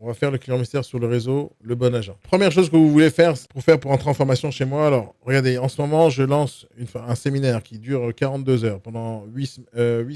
On va faire le client mystère sur le réseau, le bon agent. Première chose que vous voulez faire pour entrer en formation chez moi, alors regardez, en ce moment, je lance un séminaire qui dure 42 heures pendant 8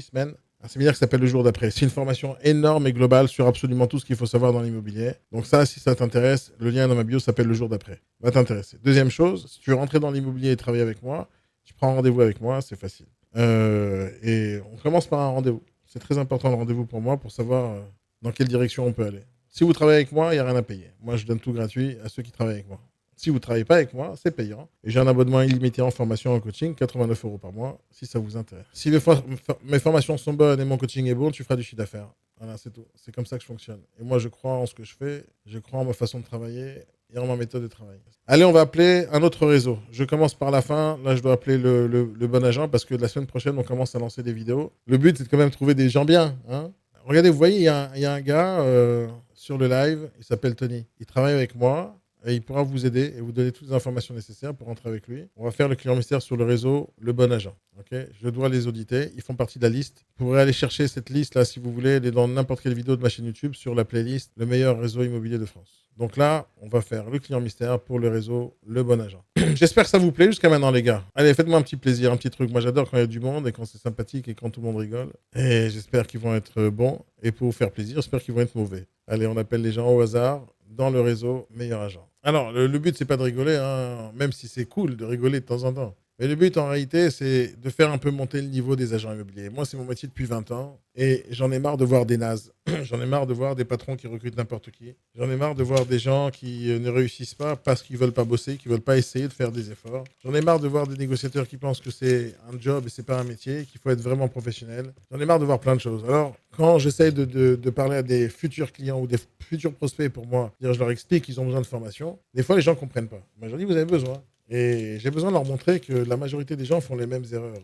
semaines. Un séminaire qui s'appelle Le jour d'après. C'est une formation énorme et globale sur absolument tout ce qu'il faut savoir dans l'immobilier. Donc ça, si ça t'intéresse, le lien dans ma bio s'appelle Le jour d'après. Va t'intéresser. Deuxième chose, si tu veux rentrer dans l'immobilier et travailler avec moi, tu prends un rendez-vous avec moi, c'est facile. Et on commence par un rendez-vous. C'est très important le rendez-vous pour moi pour savoir dans quelle direction on peut aller. Si vous travaillez avec moi, il n'y a rien à payer. Moi, je donne tout gratuit à ceux qui travaillent avec moi. Si vous ne travaillez pas avec moi, c'est payant. Et j'ai un abonnement illimité en formation et en coaching, 89 € par mois, si ça vous intéresse. Si mes formations sont bonnes et mon coaching est bon, tu feras du chiffre d'affaires. Voilà, c'est tout. C'est comme ça que je fonctionne. Et moi, je crois en ce que je fais, je crois en ma façon de travailler et en ma méthode de travail. Allez, on va appeler un autre réseau. Je commence par la fin. Là, je dois appeler le bon agent parce que la semaine prochaine, on commence à lancer des vidéos. Le but, c'est de quand même trouver des gens bien. Hein. Regardez, vous voyez, il y a un gars sur le live, il s'appelle Tony. Il travaille avec moi et il pourra vous aider et vous donner toutes les informations nécessaires pour rentrer avec lui. On va faire le client mystère sur le réseau, le bon agent. Okay, je dois les auditer. Ils font partie de la liste. Vous pourrez aller chercher cette liste-là si vous voulez. Elle est dans n'importe quelle vidéo de ma chaîne YouTube sur la playlist Le meilleur réseau immobilier de France. Donc là, on va faire le client mystère pour le réseau, le bon agent. J'espère que ça vous plaît jusqu'à maintenant, les gars. Allez, faites-moi un petit plaisir, un petit truc. Moi, j'adore quand il y a du monde et quand c'est sympathique et quand tout le monde rigole. Et j'espère qu'ils vont être bons. Et pour vous faire plaisir, j'espère qu'ils vont être mauvais. Allez, on appelle les gens au hasard dans le réseau meilleur agent. Alors, le but, c'est pas de rigoler, hein, même si c'est cool de rigoler de temps en temps. Mais le but, en réalité, c'est de faire un peu monter le niveau des agents immobiliers. Moi, c'est mon métier depuis 20 ans et j'en ai marre de voir des nazes. J'en ai marre de voir des patrons qui recrutent n'importe qui. J'en ai marre de voir des gens qui ne réussissent pas parce qu'ils veulent pas bosser, qui veulent pas essayer de faire des efforts. J'en ai marre de voir des négociateurs qui pensent que c'est un job et c'est pas un métier, qu'il faut être vraiment professionnel. J'en ai marre de voir plein de choses. Alors, quand j'essaie de parler à des futurs clients ou des futurs prospects pour moi, je leur explique qu'ils ont besoin de formation, des fois, les gens comprennent pas. Moi, je leur dis, vous avez besoin. Et j'ai besoin de leur montrer que la majorité des gens font les mêmes erreurs.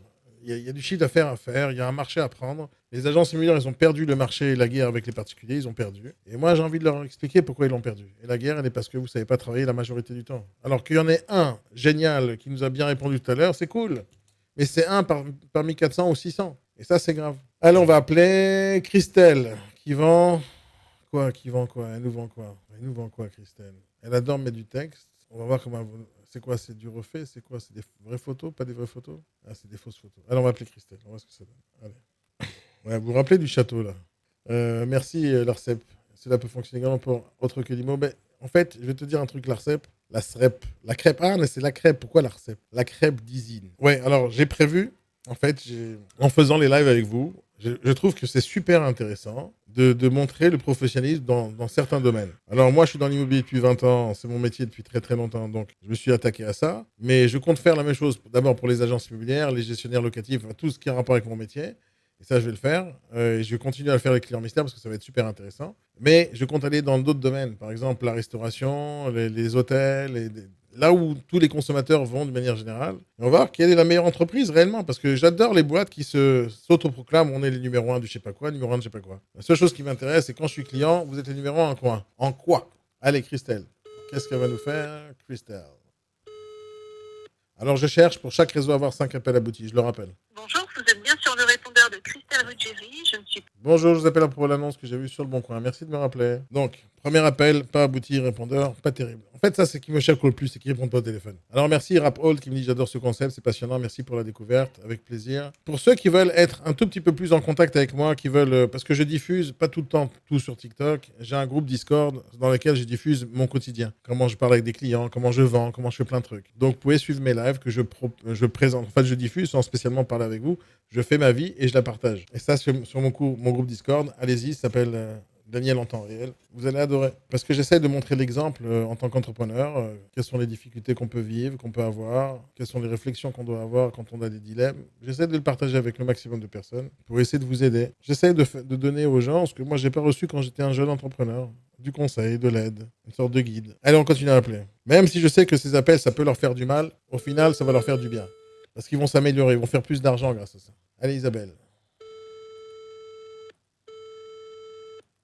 Il y a du chiffre d'affaires à faire, il y a un marché à prendre. Les agences immobilières, ils ont perdu le marché et la guerre avec les particuliers, ils ont perdu. Et moi, j'ai envie de leur expliquer pourquoi ils l'ont perdu. Et la guerre, elle est parce que vous ne savez pas travailler la majorité du temps. Alors qu'il y en ait un génial qui nous a bien répondu tout à l'heure, c'est cool. Mais c'est un parmi 400 ou 600. Et ça, c'est grave. Allez, on va appeler Christelle, qui vend quoi. Elle nous vend quoi? Elle nous vend quoi, Christelle? Elle adore mettre du texte. On va voir comment c'est quoi, c'est du refait, c'est quoi, c'est des vraies photos, pas des vraies photos? Ah, c'est des fausses photos. Alors, on va appeler Christelle, on va voir ce que ça donne. Allez. Ouais, vous vous rappelez du château, là? Merci, l'ARCEP. Cela peut fonctionner également pour autre que l'IMO. Ben, en fait, je vais te dire un truc, l'ARCEP. La SREP. La crêpe. Ah, mais c'est la crêpe. Pourquoi l'ARCEP? La crêpe d'Isine. Ouais, alors, j'ai prévu, en fait, en faisant les lives avec vous, je trouve que c'est super intéressant de montrer le professionnalisme dans certains domaines. Alors moi, je suis dans l'immobilier depuis 20 ans, c'est mon métier depuis très très longtemps, donc je me suis attaqué à ça. Mais je compte faire la même chose d'abord pour les agences immobilières, les gestionnaires locatifs, enfin, tout ce qui a rapport avec mon métier. Et ça, je vais le faire. Et je vais continuer à le faire avec les clients mystères parce que ça va être super intéressant. Mais je compte aller dans d'autres domaines, par exemple la restauration, les hôtels, là où tous les consommateurs vont de manière générale. Et on va voir quelle est la meilleure entreprise réellement, parce que j'adore les boîtes qui s'autoproclament, on est les numéro 1 du je sais pas quoi, numéro 1 de je sais pas quoi. La seule chose qui m'intéresse, c'est quand je suis client, vous êtes les numéro 1 en quoi? En quoi? Allez, Christelle. Qu'est-ce qu'elle va nous faire, Christelle? Alors, je cherche pour chaque réseau avoir 5 appels aboutis, je le rappelle. Bonjour, vous êtes bien sur le répondeur de Christelle Ruggieri. Je ne suis pas. Bonjour, je vous appelle à propos de l'annonce que j'ai vue sur le Bon Coin. Merci de me rappeler. Donc, premier appel, pas abouti, répondeur, pas terrible. En fait, ça, c'est ce qui me choque le plus, c'est qu'ils ne répondent pas au téléphone. Alors, merci Rap Hall qui me dit j'adore ce concept, c'est passionnant, merci pour la découverte, avec plaisir. Pour ceux qui veulent être un tout petit peu plus en contact avec moi, qui veulent, parce que je diffuse pas tout le temps tout sur TikTok, j'ai un groupe Discord dans lequel je diffuse mon quotidien. Comment je parle avec des clients, comment je vends, comment je fais plein de trucs. Donc, vous pouvez suivre mes lives que je présente. En fait, je diffuse sans spécialement parler avec vous. Je fais ma vie et je la partage. Et ça, sur mon groupe Discord, allez-y, ça s'appelle Daniel en temps réel. Vous allez adorer. Parce que j'essaie de montrer l'exemple en tant qu'entrepreneur. Quelles sont les difficultés qu'on peut vivre, qu'on peut avoir, quelles sont les réflexions qu'on doit avoir quand on a des dilemmes. J'essaie de le partager avec le maximum de personnes pour essayer de vous aider. J'essaie de donner aux gens ce que moi, j'ai pas reçu quand j'étais un jeune entrepreneur. Du conseil, de l'aide, une sorte de guide. Allez, on continue à appeler. Même si je sais que ces appels, ça peut leur faire du mal, au final, ça va leur faire du bien. Parce qu'ils vont s'améliorer, ils vont faire plus d'argent grâce à ça. Allez, Isabelle.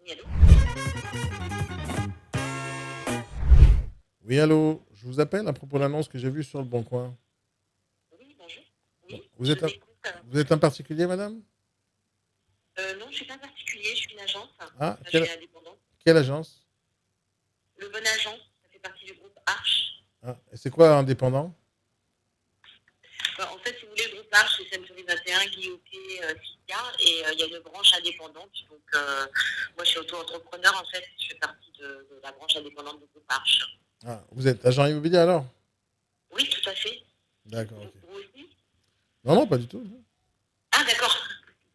Oui, allô. Oui, allô. Je vous appelle à propos de l'annonce que j'ai vue sur le Bon Coin. Oui, bonjour. Bon, Oui, Vous je êtes vous un, écoute. vous êtes un particulier, madame? Non, je ne suis pas particulier, je suis une agence. Ah, Je suis indépendante. quelle agence? Le Bon Agent, ça fait partie du groupe Arche. Ah, et c'est quoi indépendant? En fait, si vous voulez, le groupe Arche, c'est Century 21, Guillaume, Citia, et il y a une branche indépendante. Donc, moi, je suis auto-entrepreneur, en fait, je fais partie de la branche indépendante du groupe Arche. Ah, vous êtes agent immobilier alors? Oui, tout à fait. D'accord, ok. Vous aussi? Non, non, pas du tout. Ah, d'accord.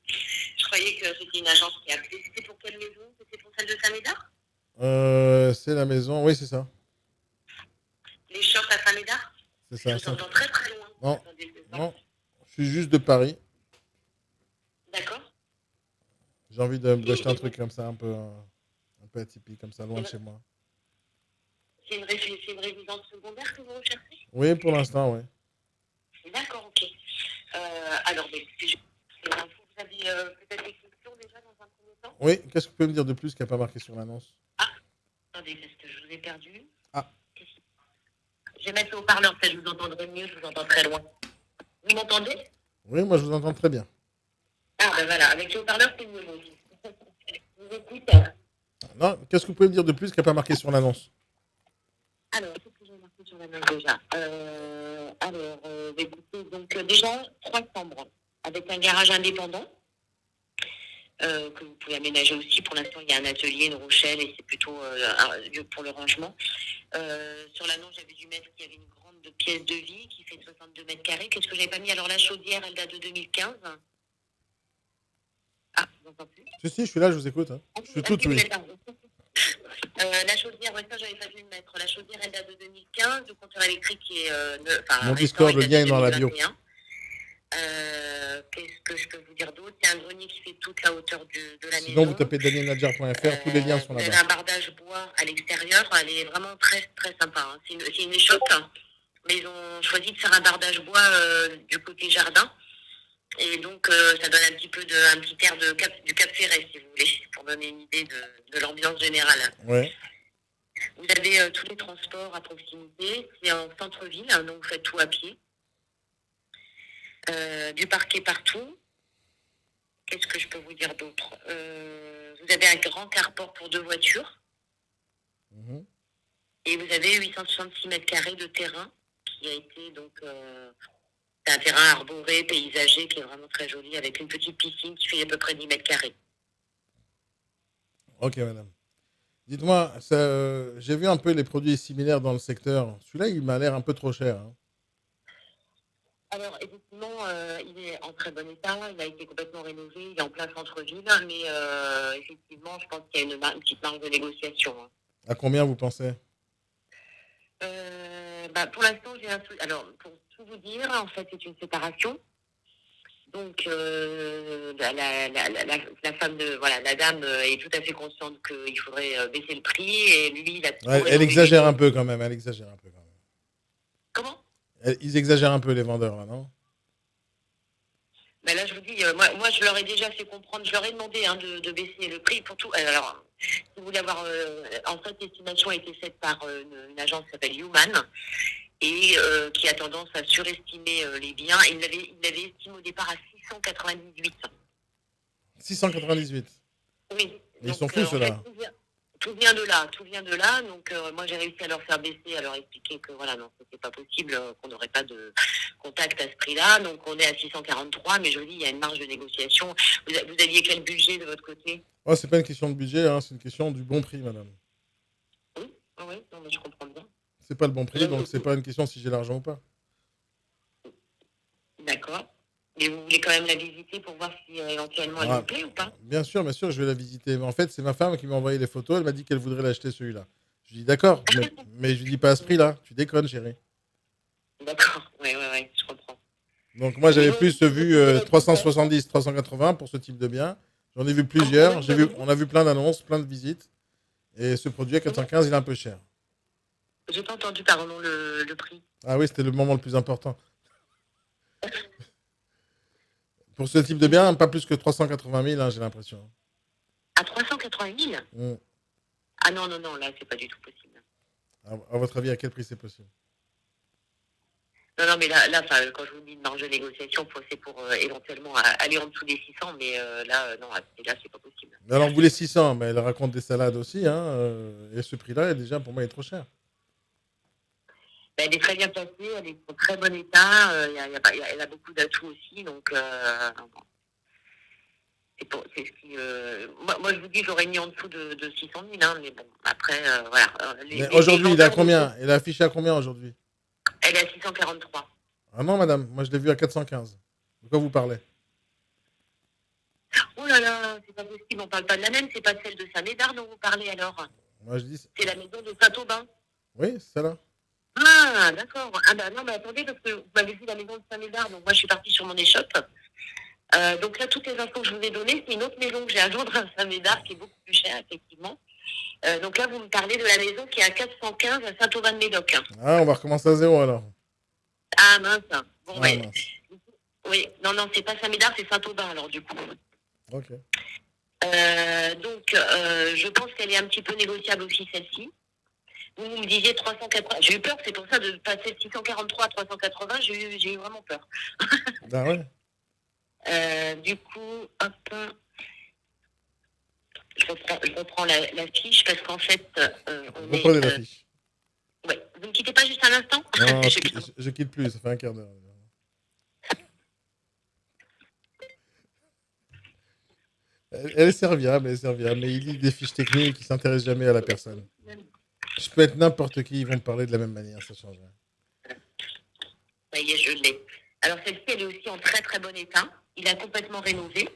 Je croyais que c'était une agence qui appelait. C'était pour quelle maison? C'était pour celle de Saint-Médard? C'est la maison, oui, c'est ça. Les shops à Saint-Médard? C'est Je ça. vous entends très très loin. Non, Attendez, c'est ça. non, je suis juste de Paris. D'accord. J'ai envie d'acheter un truc comme ça, un peu atypique, comme ça, loin de chez moi. C'est une résidence secondaire que vous recherchez? Oui, pour l'instant, oui. D'accord, ok. Alors, écoutez, vous avez peut-être des questions déjà dans un premier temps? Oui, qu'est-ce que vous pouvez me dire de plus qu'il n'y a pas marqué sur l'annonce? Ah, attendez, parce que je vous ai perdu. Ah, Je vais mettre le haut-parleur, peut-être je vous entendrai mieux, je vous entends très loin. Vous m'entendez? oui, moi je vous entends très bien. Ah, ben voilà, avec le haut-parleur, c'est mieux, moi aussi. Je vous écoute. Non, qu'est-ce que vous pouvez me dire de plus qu'il n'y a pas marqué sur l'annonce? Alors, qu'est-ce que j'ai marqué sur la main déjà? Écoutez, donc déjà, 3 chambres avec un garage indépendant que vous pouvez aménager aussi. Pour l'instant, il y a un atelier, une rochelle et c'est plutôt un lieu pour le rangement. Sur l'annonce, j'avais dû mettre qu'il y avait une grande pièce de vie qui fait 62 mètres carrés. Qu'est-ce que j'avais pas mis? Alors, la chaudière, elle date de 2015. Ah, je vous entends plus. Si, je suis là, je vous écoute. Hein. Je suis tout oui. La chaudière, ouais, ça, j'avais pas dû le mettre. La chaudière, elle date de 2015. Le compteur électrique est Mon Discord, le lien est dans la bio. Qu'est-ce que je peux vous dire d'autre? C'est un grenier qui fait toute la hauteur de la maison. Sinon, vous tapez danielnadjar.fr, tous les liens sont là-bas. Vous avez un bardage bois à l'extérieur. Elle est vraiment très, très sympa. Hein. C'est une échoppe, mais ils ont choisi de faire un bardage bois du côté jardin. Et donc, ça donne un petit air du Cap Ferret, si vous voulez, pour donner une idée de l'ambiance générale. Ouais. Vous avez tous les transports à proximité. C'est en centre-ville, hein, donc vous faites tout à pied. Du parquet partout. Qu'est-ce que je peux vous dire d'autre? Vous avez un grand carport pour 2 voitures. Mmh. Et vous avez 866 mètres carrés de terrain qui a été donc... c'est un terrain arboré, paysager, qui est vraiment très joli, avec une petite piscine qui fait à peu près 10 mètres carrés. Ok, madame. Dites-moi, j'ai vu un peu les produits similaires dans le secteur. Celui-là, il m'a l'air un peu trop cher. Hein. Alors, effectivement, il est en très bon état. Il a été complètement rénové. Il est en plein centre-ville. Mais effectivement, je pense qu'il y a une petite marge de négociation. Hein. À combien vous pensez? Pour l'instant, j'ai un... Alors, pour tout vous dire, en fait, c'est une séparation. Donc, la femme la dame est tout à fait consciente qu'il faudrait baisser le prix. Et lui, il a... Elle exagère un peu quand même. Comment? Ils exagèrent un peu, les vendeurs, là, non? Ben là, je vous dis, moi, je leur ai déjà fait comprendre, je leur ai demandé de baisser le prix pour tout. Alors, si vous voulez avoir... en fait, l'estimation a été faite par une agence qui s'appelle Human et qui a tendance à surestimer les biens. Il l'avait estimé au départ à 698. 698. Oui. Ils sont fous, ceux-là. Tout vient de là. Donc, moi, j'ai réussi à leur faire baisser, à leur expliquer que, voilà, non, c'était pas possible, qu'on n'aurait pas de contact à ce prix-là. Donc, on est à 643, mais je vous dis, il y a une marge de négociation. Vous aviez quel budget de votre côté? Oh, c'est pas une question de budget, hein, c'est une question du bon prix, madame. Oui, non, mais je comprends bien. C'est pas le bon prix, donc c'est pas une question si j'ai l'argent ou pas. D'accord. Mais vous voulez quand même la visiter pour voir si éventuellement elle vous plaît ou pas? Bien sûr, je vais la visiter. Mais en fait, c'est ma femme qui m'a envoyé les photos. Elle m'a dit qu'elle voudrait l'acheter celui-là. Je lui dis d'accord, mais je lui dis pas à ce prix-là. Tu déconnes, chérie. D'accord, oui, je comprends. Donc moi, j'avais plus vu 370, 380 pour ce type de bien. J'en ai vu plusieurs. On a vu plein d'annonces, plein de visites. Et ce produit à 415, il est un peu cher. J'ai pas entendu, pardon, le prix. Ah oui, c'était le moment le plus important. Pour ce type de bien, pas plus que 380 000, hein, j'ai l'impression. À 380 000 Ah non, là, c'est pas du tout possible. À votre avis, à quel prix c'est possible? Non, non, mais là, enfin, quand je vous dis de marge de négociation, c'est pour éventuellement aller en dessous des 600, mais là, non, là, c'est pas possible. Mais alors, vous voulez 600, mais elle raconte des salades aussi, hein, et ce prix-là, déjà, pour moi, est trop cher. Ben, elle est très bien placée, elle est en très bon état, elle a beaucoup d'atouts aussi, donc c'est ce qui. Moi, je vous dis, j'aurais mis en dessous de 600 000, hein, mais bon, après, voilà. Mais aujourd'hui, il est à vendeurs, combien? Il est affiché à combien aujourd'hui? elle est à 643. Ah non, madame, moi, je l'ai vu à 415. De quoi vous parlez? Oh là là, c'est pas possible, on parle pas de la même, c'est pas celle de Saint-Médard dont vous parlez alors. Moi, je dis... C'est la maison de Saint-Aubin. Oui, c'est celle-là. Ah, d'accord. Ah bah non, mais attendez, parce que vous m'avez dit la maison de Saint-Médard, donc moi je suis partie sur mon échoppe. Donc là, toutes les infos que je vous ai données, c'est une autre maison que j'ai à joindre à Saint-Médard, qui est beaucoup plus chère, effectivement. Donc là, vous me parlez de la maison qui est à 415 à Saint-Aubin-de-Médoc. Ah, on va recommencer à zéro, alors. Ah mince. Bon, Ah, ouais. mince. Oui, non, non, c'est pas Saint-Médard, c'est Saint-Aubin, alors du coup. Ok. Donc, je pense qu'elle est un petit peu négociable aussi, celle-ci. Vous me disiez 380. J'ai eu peur, c'est pour ça de passer de 643 à 380, j'ai eu vraiment peur. Ah ouais. Du coup, hop, je reprends la fiche parce qu'en fait, on Vous prenez est. la fiche. Ouais. Vous ne quittez pas juste un instant. Non, je quitte plus, ça fait un quart d'heure. Elle est serviable, mais il lit des fiches techniques, il s'intéresse jamais à la personne. Je peux être n'importe qui, ils vont me parler de la même manière, ça change rien. Ça y est, je l'ai. Alors celle-ci, elle est aussi en très très bon état. Il a complètement rénové.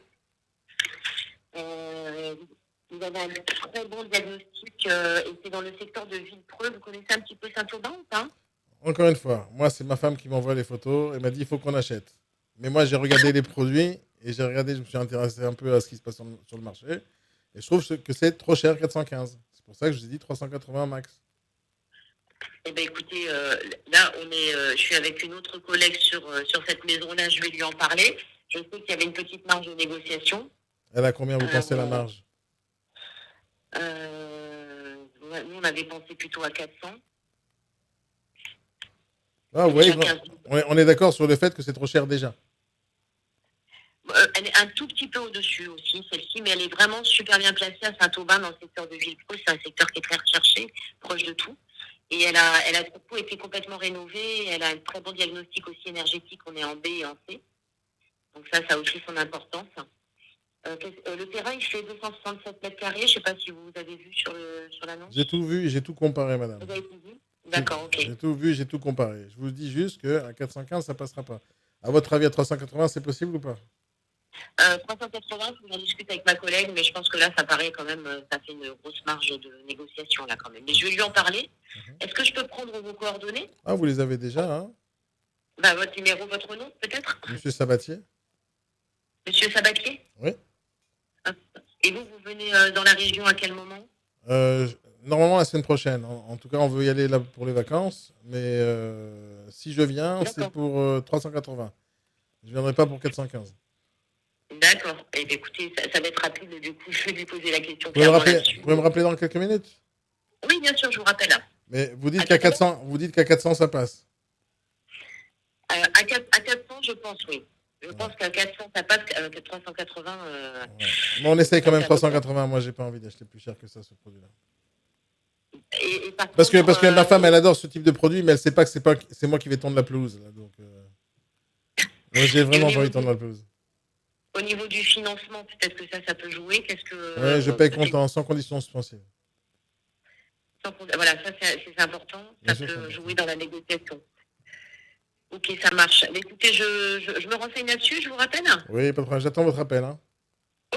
Vous avez un très bon diagnostic et c'est dans le secteur de Villepreux. Vous connaissez un petit peu Saint-Aubin ou pas? Encore une fois, moi, c'est ma femme qui m'envoie les photos. Elle m'a dit il faut qu'on achète. Mais moi, j'ai regardé les produits et je me suis intéressé un peu à ce qui se passe sur le marché. Et je trouve que c'est trop cher, 415. C'est pour ça que je vous ai dit 380 max. Eh bien, écoutez, là, je suis avec une autre collègue sur cette maison-là. Je vais lui en parler. Je sais qu'il y avait une petite marge de négociation. Elle a combien, vous pensez, la marge? Nous, on avait pensé plutôt à 400. Ah, vous voyez, on est d'accord sur le fait que c'est trop cher déjà. Elle est un tout petit peu au-dessus aussi, celle-ci, mais elle est vraiment super bien placée à Saint-Aubin, dans le secteur de Villepreux. C'est un secteur qui est très recherché, proche de tout. Et elle a surtout été complètement rénovée. Elle a un très bon diagnostic aussi énergétique. On est en B et en C. Donc ça a aussi son importance. Le terrain, il fait 267 mètres carrés. Je ne sais pas si vous avez vu sur l'annonce. J'ai tout vu, j'ai tout comparé, madame. Vous avez tout vu? D'accord, ok. J'ai tout vu, j'ai tout comparé. Je vous dis juste qu'à 415, ça passera pas. À votre avis, à 380, c'est possible ou pas? 380, je vous en discute avec ma collègue, mais je pense que là, ça paraît quand même, ça fait une grosse marge de négociation là quand même. Mais je vais lui en parler. Est-ce que je peux prendre vos coordonnées? Ah, vous les avez déjà, hein? Bah, votre numéro, votre nom, peut-être? Monsieur Sabatier? Monsieur Sabatier? Oui. Et vous venez dans la région à quel moment? Normalement, la semaine prochaine. En tout cas, on veut y aller là pour les vacances. Mais si je viens, c'est pour 380. Je ne viendrai pas pour 415. D'accord. Eh bien, écoutez, ça va être rapide. Du coup, je vais lui poser la question. Vous pouvez me rappeler dans quelques minutes? Oui, bien sûr, je vous rappelle. Mais vous dites qu'à 400, ça passe. À 400, je pense, oui. Je pense qu'à 400, ça passe. 380. Ouais. Mais on essaye quand même 380. Moi, j'ai pas envie d'acheter plus cher que ça, ce produit-là. Parce que ma femme, elle adore ce type de produit, mais elle sait pas que c'est moi qui vais tondre la pelouse. Là, donc, moi, j'ai vraiment pas envie de tondre la pelouse. Au niveau du financement, peut-être que ça peut jouer. Oui, je paye comptant, sans conditions suspensives. Voilà, ça c'est important. Ça peut jouer dans la négociation. Ok, ça marche. Mais écoutez, je me renseigne là-dessus, je vous rappelle. Oui, pas de problème. J'attends votre appel. Hein.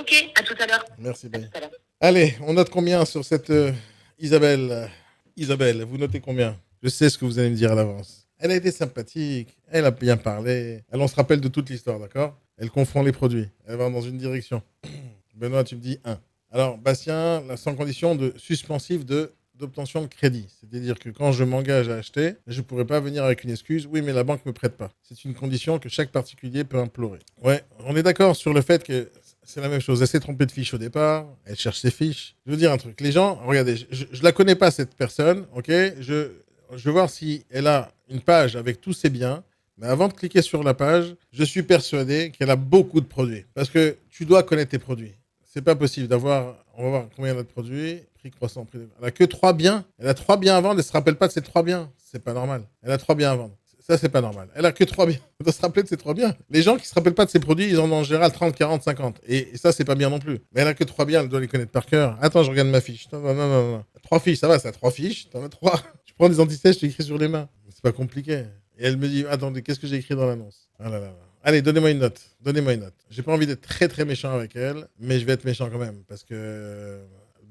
Ok, à tout à l'heure. Merci, bye. Allez, on note combien sur cette Isabelle? Isabelle, vous notez combien? Je sais ce que vous allez me dire à l'avance. Elle a été sympathique, elle a bien parlé. On se rappelle de toute l'histoire, d'accord? Elle confond les produits. Elle va dans une direction. Benoît, tu me dis 1. Alors, Bastien, sans condition de suspensive d'obtention de crédit. C'est-à-dire que quand je m'engage à acheter, je ne pourrai pas venir avec une excuse. Oui, mais la banque ne me prête pas. C'est une condition que chaque particulier peut implorer. Ouais, on est d'accord sur le fait que c'est la même chose. Elle s'est trompée de fiche au départ. Elle cherche ses fiches. Je veux dire un truc. Les gens, regardez, je ne la connais pas, cette personne. Ok, je veux voir si elle a une page avec tous ses biens. Mais avant de cliquer sur la page, je suis persuadé qu'elle a beaucoup de produits. Parce que tu dois connaître tes produits. C'est pas possible d'avoir, on va voir combien elle a de produits, prix croissant, prix. Elle a que 3 biens. Elle a 3 biens à vendre, elle se rappelle pas de ces 3 biens. C'est pas normal. Elle a 3 biens à vendre. Ça, c'est pas normal. Elle a que 3 biens. Elle doit se rappeler de ces 3 biens. Les gens qui se rappellent pas de ses produits, ils en ont en général 30, 40, 50. Et ça, c'est pas bien non plus. Mais elle a que 3 biens, elle doit les connaître par cœur. Attends, je regarde ma fiche. Non, non, non, non, non. 3 fiches, ça va, ça a 3 fiches. T'en as 3. Tu prends des antisèches, tu écris sur les mains. C'est pas compliqué. Et elle me dit, attendez, qu'est-ce que j'ai écrit dans l'annonce? Ah là là là. Allez, donnez-moi une note. Donnez-moi une note. J'ai pas envie d'être très très méchant avec elle, mais je vais être méchant quand même. Parce que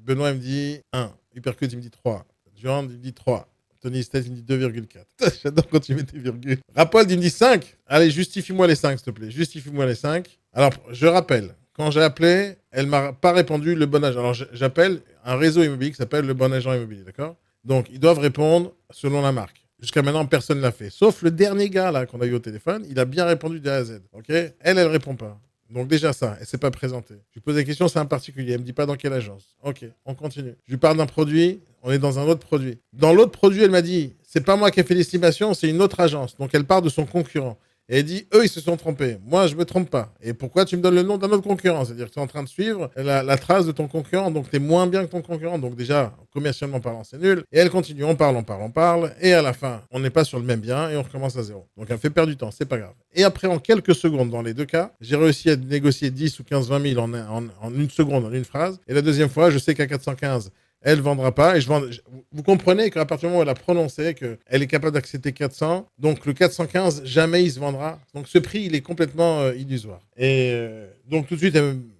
Benoît, il me dit 1. Hypercut, il me dit 3. Durand, il me dit 3. Tony State, il me dit 2,4. J'adore quand tu mets tes virgules. Rapold, il me dit 5. Allez, justifie-moi les 5, s'il te plaît. Justifie-moi les 5. Alors, je rappelle, quand j'ai appelé, elle m'a pas répondu le bon agent. Alors, j'appelle un réseau immobilier qui s'appelle le bon agent immobilier, d'accord? Donc, ils doivent répondre selon la marque. Jusqu'à maintenant, personne ne l'a fait. Sauf le dernier gars là qu'on a eu au téléphone, il a bien répondu de A à Z. Ok. Elle répond pas. Donc déjà ça, elle s'est pas présentée. Je lui pose des questions, c'est un particulier. Elle me dit pas dans quelle agence. Ok, on continue. Je lui parle d'un produit, on est dans un autre produit. Dans l'autre produit, elle m'a dit, c'est pas moi qui ai fait l'estimation, c'est une autre agence. Donc elle part de son concurrent. Et elle dit, eux, ils se sont trompés. Moi, je me trompe pas. Et pourquoi tu me donnes le nom d'un autre concurrent? C'est-à-dire que tu es en train de suivre la trace de ton concurrent, donc tu es moins bien que ton concurrent. Donc déjà, commercialement parlant, c'est nul. Et elle continue, on parle, on parle, on parle. Et à la fin, on n'est pas sur le même bien et on recommence à zéro. Donc elle me fait perdre du temps, c'est pas grave. Et après, en quelques secondes, dans les deux cas, j'ai réussi à négocier 10 ou 15, 20 000 en une seconde, en une phrase. Et la deuxième fois, je sais qu'à 415, elle ne vendra pas. Et vous comprenez qu'à partir du moment où elle a prononcé qu'elle est capable d'accepter 400, donc le 415, jamais il se vendra. Donc ce prix, il est complètement illusoire. Et donc tout de suite,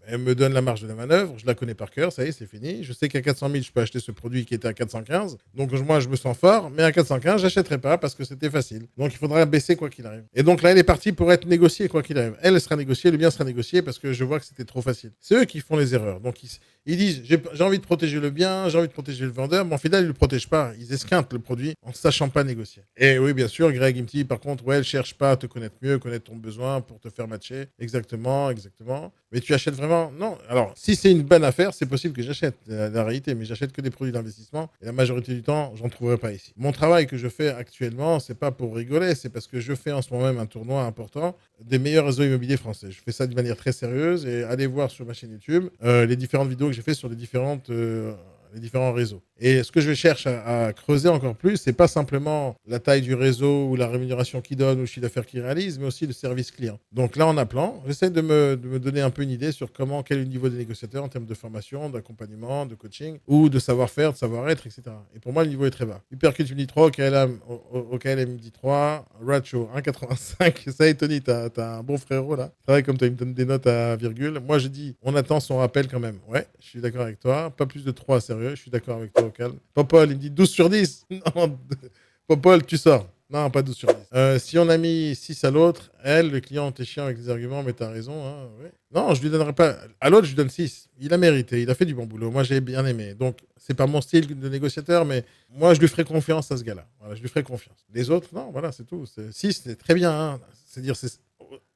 elle me donne la marge de la manœuvre. Je la connais par cœur, ça y est, c'est fini. Je sais qu'à 400 000, je peux acheter ce produit qui était à 415. Donc moi, je me sens fort. Mais à 415, j'achèterai pas parce que c'était facile. Donc il faudra baisser quoi qu'il arrive. Et donc là, elle est partie pour être négociée quoi qu'il arrive. Elle sera négociée, le bien sera négocié parce que je vois que c'était trop facile. C'est eux qui font les erreurs. Donc ils disent, j'ai envie de protéger le bien, j'ai envie de protéger le vendeur, mais au final, ils ne le protègent pas. Ils esquintent le produit en ne sachant pas négocier. Et oui, bien sûr, Greg, il me dit, par contre, ouais, elle ne cherche pas à te connaître mieux, connaître ton besoin pour te faire matcher. Exactement, exactement. Mais tu achètes vraiment... Non. Alors, si c'est une bonne affaire, c'est possible que j'achète, la réalité, mais j'achète que des produits d'investissement. Et la majorité du temps, j'en trouverai pas ici. Mon travail que je fais actuellement, c'est pas pour rigoler, c'est parce que je fais en ce moment même un tournoi important des meilleurs réseaux immobiliers français. Je fais ça de manière très sérieuse et allez voir sur ma chaîne YouTube les différentes vidéos que j'ai fait sur les différents réseaux. Et ce que je cherche à creuser encore plus, c'est pas simplement la taille du réseau ou la rémunération qu'il donne ou le chiffre d'affaires qu'il réalise, mais aussi le service client. Donc là, en appelant, j'essaie de me donner un peu une idée sur quel est le niveau des négociateurs en termes de formation, d'accompagnement, de coaching ou de savoir-faire, de savoir-être, etc. Et pour moi, le niveau est très bas. Hypercut, il me dit 3, OKLM, il me dit 3, Ratio 1,85. Ça y est, Tony, t'as un bon frérot là. Travaille comme toi, il me donne des notes à virgule. Moi, je dis, on attend son rappel quand même. Ouais, je suis d'accord avec toi. Pas plus de 3, sérieux. Je suis d'accord avec toi, au calme. Popol, il me dit 12 sur 10. Non, Popol, tu sors. Non, pas 12 sur 10. Si on a mis 6 à l'autre, le client était chiant avec les arguments, mais t'as raison. Hein, ouais. Non, je lui donnerai pas. À l'autre, je lui donne 6. Il a mérité, il a fait du bon boulot. Moi, j'ai bien aimé. Donc, c'est pas mon style de négociateur, mais moi, je lui ferai confiance à ce gars-là. Voilà, je lui ferai confiance. Les autres, non, voilà, c'est tout. 6, c'est très bien. Hein. C'est-à-dire, c'est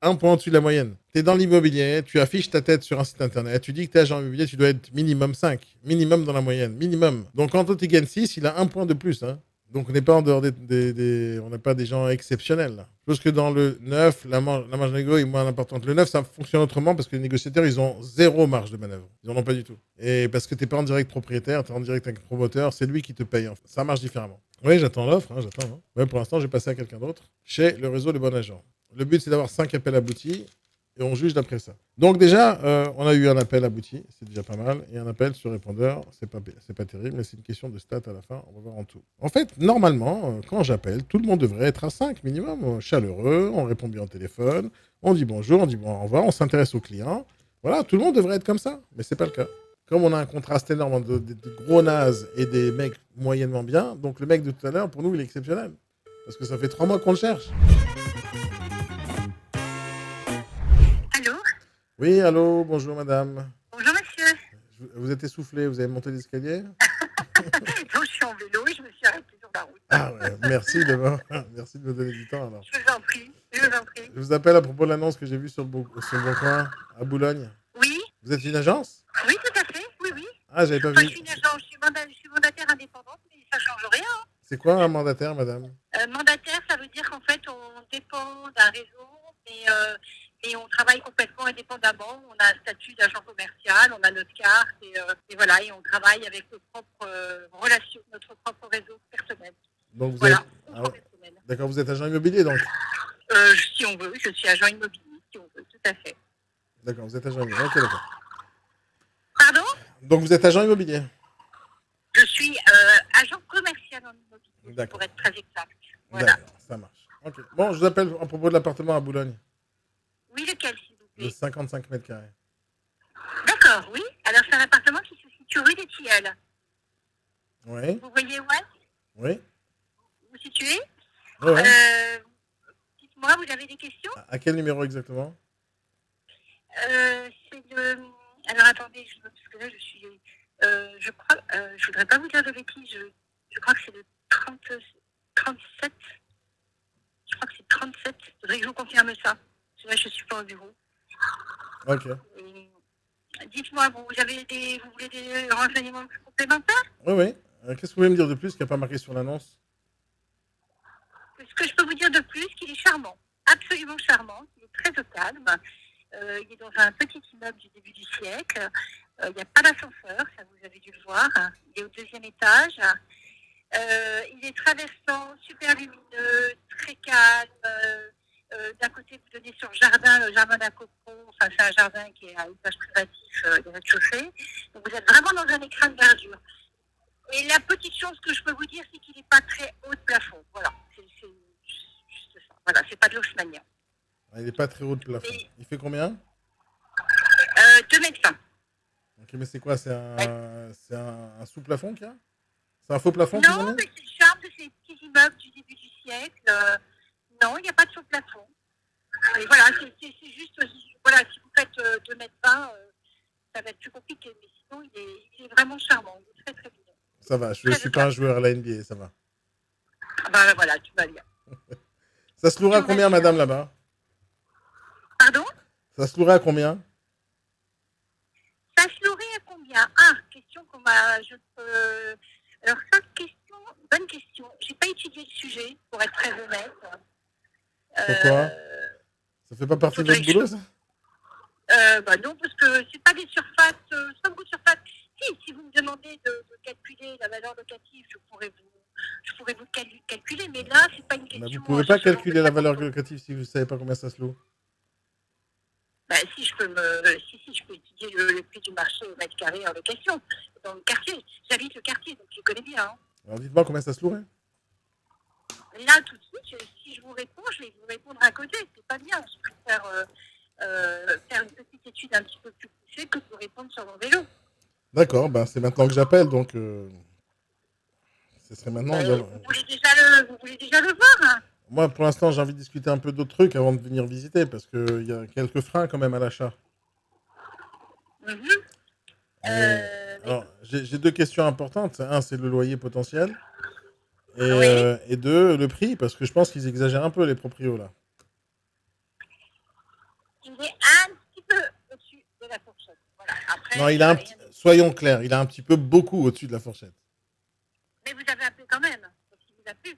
un point au-dessus de la moyenne. Tu es dans l'immobilier, tu affiches ta tête sur un site internet, tu dis que tu es agent immobilier, tu dois être minimum 5. Minimum dans la moyenne. Minimum. Donc, quand toi, tu gagnes 6, il a un point de plus. Hein. Donc, on n'est pas en dehors on n'est pas des gens exceptionnels. Là. Je pense que dans le 9, la marge de négo est moins importante. Le 9, ça fonctionne autrement parce que les négociateurs, ils ont zéro marge de manœuvre. Ils n'en ont pas du tout. Et parce que tu n'es pas en direct propriétaire, tu es en direct avec le promoteur, c'est lui qui te paye. Ça marche différemment. Oui, j'attends l'offre. Hein, j'attends. Hein. Ouais, pour l'instant, j'ai passé à quelqu'un d'autre chez le réseau Le Bon Agent. Le but, c'est d'avoir 5 appels aboutis et on juge d'après ça. Donc déjà, on a eu un appel abouti, c'est déjà pas mal, et un appel sur répondeur, c'est pas terrible, mais c'est une question de stats à la fin, on va voir en tout. En fait, normalement, quand j'appelle, tout le monde devrait être à 5 minimum, chaleureux, on répond bien au téléphone, on dit bonjour, on dit bon, au revoir, on s'intéresse au client. Voilà, tout le monde devrait être comme ça, mais c'est pas le cas. Comme on a un contraste énorme de gros nazes et des mecs moyennement bien, donc le mec de tout à l'heure, pour nous, il est exceptionnel. Parce que ça fait 3 mois qu'on le cherche. Allô? Oui, allô, bonjour madame. Bonjour monsieur. Vous êtes essoufflé, vous avez monté l'escalier? Non, je suis en vélo et je me suis arrêtée sur la route. Ah ouais, merci merci de me donner du temps alors. Je vous en prie, je vous en prie. Je vous appelle à propos de l'annonce que j'ai vue sur le Bon Coin à Boulogne. Oui? Vous êtes une agence? Oui, tout à fait, oui, oui. Ah, j'avais pas Enfin, vu. je suis mandataire indépendante, mais ça change rien. Hein. C'est quoi un mandataire, madame? Mandataire, ça veut dire qu'en fait, on dépend indépendamment. On a un statut d'agent commercial, on a notre carte et voilà, et on travaille avec nos propres relations, notre propre réseau personnel. Donc vous Voilà, êtes... ou professionnel. D'accord, vous êtes agent immobilier donc. Si on veut, je suis agent immobilier, si on veut, tout à fait. D'accord, vous êtes agent immobilier. Ok, d'accord. Pardon? Donc vous êtes agent immobilier. Je suis agent commercial en immobilier, D'accord. pour être très exact. Voilà. D'accord, ça marche. Ok. Bon, je vous appelle à propos de l'appartement à Boulogne, Oui, lequel, s'il vous de plaît? 55 mètres carrés. D'accord, oui. Alors, c'est un appartement qui se situe rue des Tilleuls. Oui, Vous voyez où est-ce? oui, Vous situez? oui, oui. Dites-moi, vous avez des questions? À quel numéro exactement? C'est le... Alors, attendez, parce que là, je suis... je crois... je voudrais pas vous dire de bêtises. Je crois que c'est le 37. Je crois que c'est 37. Il faudrait que je vous confirme ça. Parce que là, je suis pas au bureau. Ok. Dites-moi, vous voulez des renseignements complémentaires? Oui, oui. Qu'est-ce que vous pouvez me dire de plus qu'il n'y a pas marqué sur l'annonce? Ce que je peux vous dire de plus, qu'il est charmant. Absolument charmant. Il est très au calme. Il est dans un petit immeuble du début du siècle. Il n'y a pas d'ascenseur, ça vous avez dû le voir. Il est au 2e étage. Il est traversant, super lumineux, très calme. D'un côté, vous donnez sur le jardin d'à côté. Enfin, c'est un jardin qui est à étage privatif de rez-de-chaussée. Donc, vous êtes vraiment dans un écran de verdure. Et la petite chose que je peux vous dire, c'est qu'il n'est pas très haut de plafond. Voilà, c'est juste ça. Voilà, c'est pas de l'Haussmannien. Il n'est pas très haut de plafond. Il fait combien? 2,20 m. Ok, mais c'est quoi? C'est un sous-plafond qu'il y a? C'est un faux plafond qu'ils ont Non, mis? mais c'est le charme de ces petits immeubles du début du siècle. Non, il n'y a pas de sous-plafond. Et voilà, c'est juste, voilà, si vous faites 2,20 m, ça va être plus compliqué. Mais sinon, il est vraiment charmant. Il est très, très bien. Ça va, je ne suis pas un joueur à la NBA, ça va. Ah ben voilà, tu vas bien. Ça se louera à combien, madame, là-bas? Pardon? Ça se louera à combien? Ça se louerait à combien? Ah, question qu'on m'a... Alors ça, bonne question. J'ai pas étudié le sujet, pour être très honnête. Pourquoi? Ça fait pas partie de votre boulot, ça? Bah non, parce que c'est pas des surfaces, c'est pas beaucoup de surfaces. Si vous me demandez de calculer la valeur locative, je pourrais vous calculer, mais là, c'est pas une question... Vous ne pouvez pas calculer la valeur locative si vous ne savez pas combien ça se loue. Bah, si je peux étudier le prix du marché au mètre carré en location, dans le quartier. J'habite le quartier, donc je connais bien. Hein. Alors dites-moi combien ça se louerait. Là, tout de suite, si je vous réponds, je vais vous répondre à côté. C'est pas bien. Je préfère faire une petite étude un petit peu plus poussée que de vous répondre sur mon vélo. D'accord, ben c'est maintenant que j'appelle, donc ce serait maintenant. Vous voulez déjà le voir, hein? Moi, pour l'instant, j'ai envie de discuter un peu d'autres trucs avant de venir visiter, parce qu'il y a quelques freins quand même à l'achat. Alors, j'ai 2 questions importantes. Un, c'est le loyer potentiel. Et 2, le prix, parce que je pense qu'ils exagèrent un peu, les proprios, là. Il est un petit peu au-dessus de la fourchette. Voilà. Après, Non, soyons clairs, il a un petit peu beaucoup au-dessus de la fourchette. Mais vous avez appelé quand même, parce qu'il vous a plu.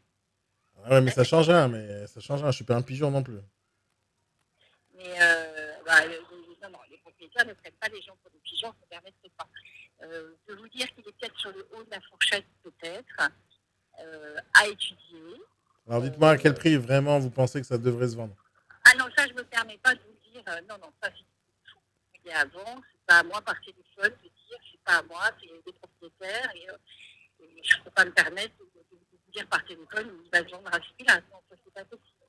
Ah ouais, mais ça change rien, je suis pas un pigeon non plus. Mais non, les propriétaires ne traitent pas les gens pour des pigeons, ça ne permettrait pas. De vous dire qu'il est peut-être sur le haut de la fourchette, peut-être, à étudier. Alors dites-moi à quel prix vraiment vous pensez que ça devrait se vendre. Ah non, ça je ne me permets pas de vous le dire. Non, ça c'est avant, c'est pas à moi par téléphone de dire, c'est pas à moi, c'est des propriétaires et je ne peux pas me permettre de vous dire par téléphone il va se vendre à celui-là. Non, ça c'est pas possible.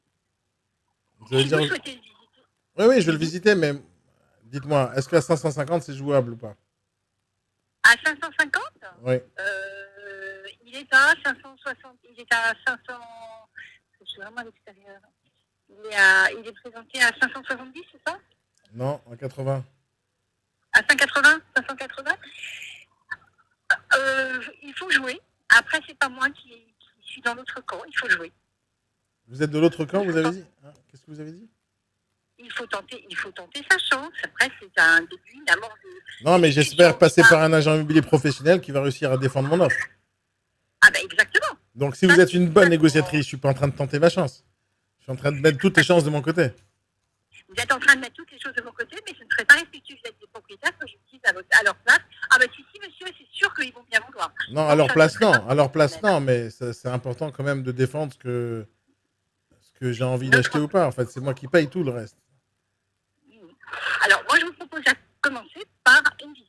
Si vous souhaitez le visiter. Oui, je vais le visiter, mais dites-moi, est-ce qu'à 550 c'est jouable ou pas? À 550? Oui. Il est à 560, il est à 500, je suis vraiment à l'extérieur. Il est présenté à 570, c'est ça? Non, à 80. À 580? 580? Il faut jouer. Après, c'est pas moi qui suis dans l'autre camp, il faut jouer. Vous êtes de l'autre camp, vous avez dit? Qu'est-ce que vous avez dit? Il faut tenter sa chance. Après, c'est un début, une amorce. Non, mais j'espère passer par un agent immobilier professionnel qui va réussir à défendre mon offre. Ah ben exactement. Donc si vous êtes une bonne négociatrice, je suis pas en train de tenter ma chance. Je suis en train de mettre toutes les chances de mon côté. Vous êtes en train de mettre toutes les choses de mon côté, mais ce ne serait pas respectueux vis-à-vis des propriétaires que je dise à leur place. Ah bah si, monsieur, c'est sûr qu'ils vont bien vouloir. Non, Donc, à leur ça ne place, serait non. pas À leur place, professionnel. non. Mais c'est important quand même de défendre ce que j'ai envie d'acheter Notre... ou pas. En fait, c'est moi qui paye tout le reste. Alors, moi, je vous propose de commencer par une visite.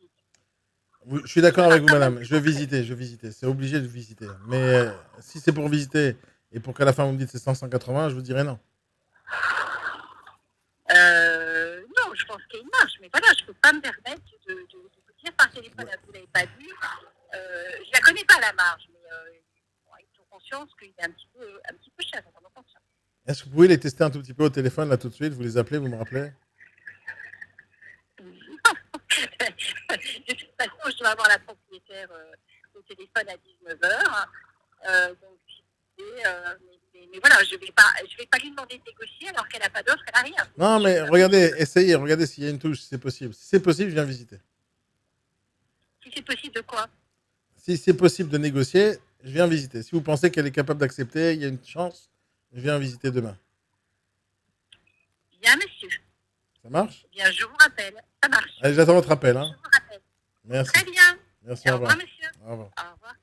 Je suis d'accord avec vous, madame. Je vais visiter. C'est obligé de visiter. Mais si c'est pour visiter et pour qu'à la fin vous me dites c'est 180, je vous dirais non. Non, je pense qu'il y a une marge, mais voilà, je ne peux pas me permettre de vous dire par téléphone, vous ne l'avez pas vu. Je ne la connais pas, la marge, mais ils ont conscience qu'il est un petit peu cher, on en a conscience. Est-ce que vous pouvez les tester un tout petit peu au téléphone, là, tout de suite? Vous les appelez, vous me rappelez? De toute façon, je dois avoir la propriétaire au téléphone à 19h. Mais voilà, je vais pas lui demander de négocier alors qu'elle n'a pas d'offre, elle n'a rien. Non, mais regardez, essayez, regardez s'il y a une touche, si c'est possible. Si c'est possible, je viens visiter. Si c'est possible de quoi? Si c'est possible de négocier, je viens visiter. Si vous pensez qu'elle est capable d'accepter, il y a une chance, je viens visiter demain. Bien, monsieur. Ça marche? Bien, je vous rappelle. Ça marche. Allez, j'attends votre appel. Hein. Je vous rappelle. Merci. Très bien. Merci, Au revoir, monsieur. Au revoir. Au revoir.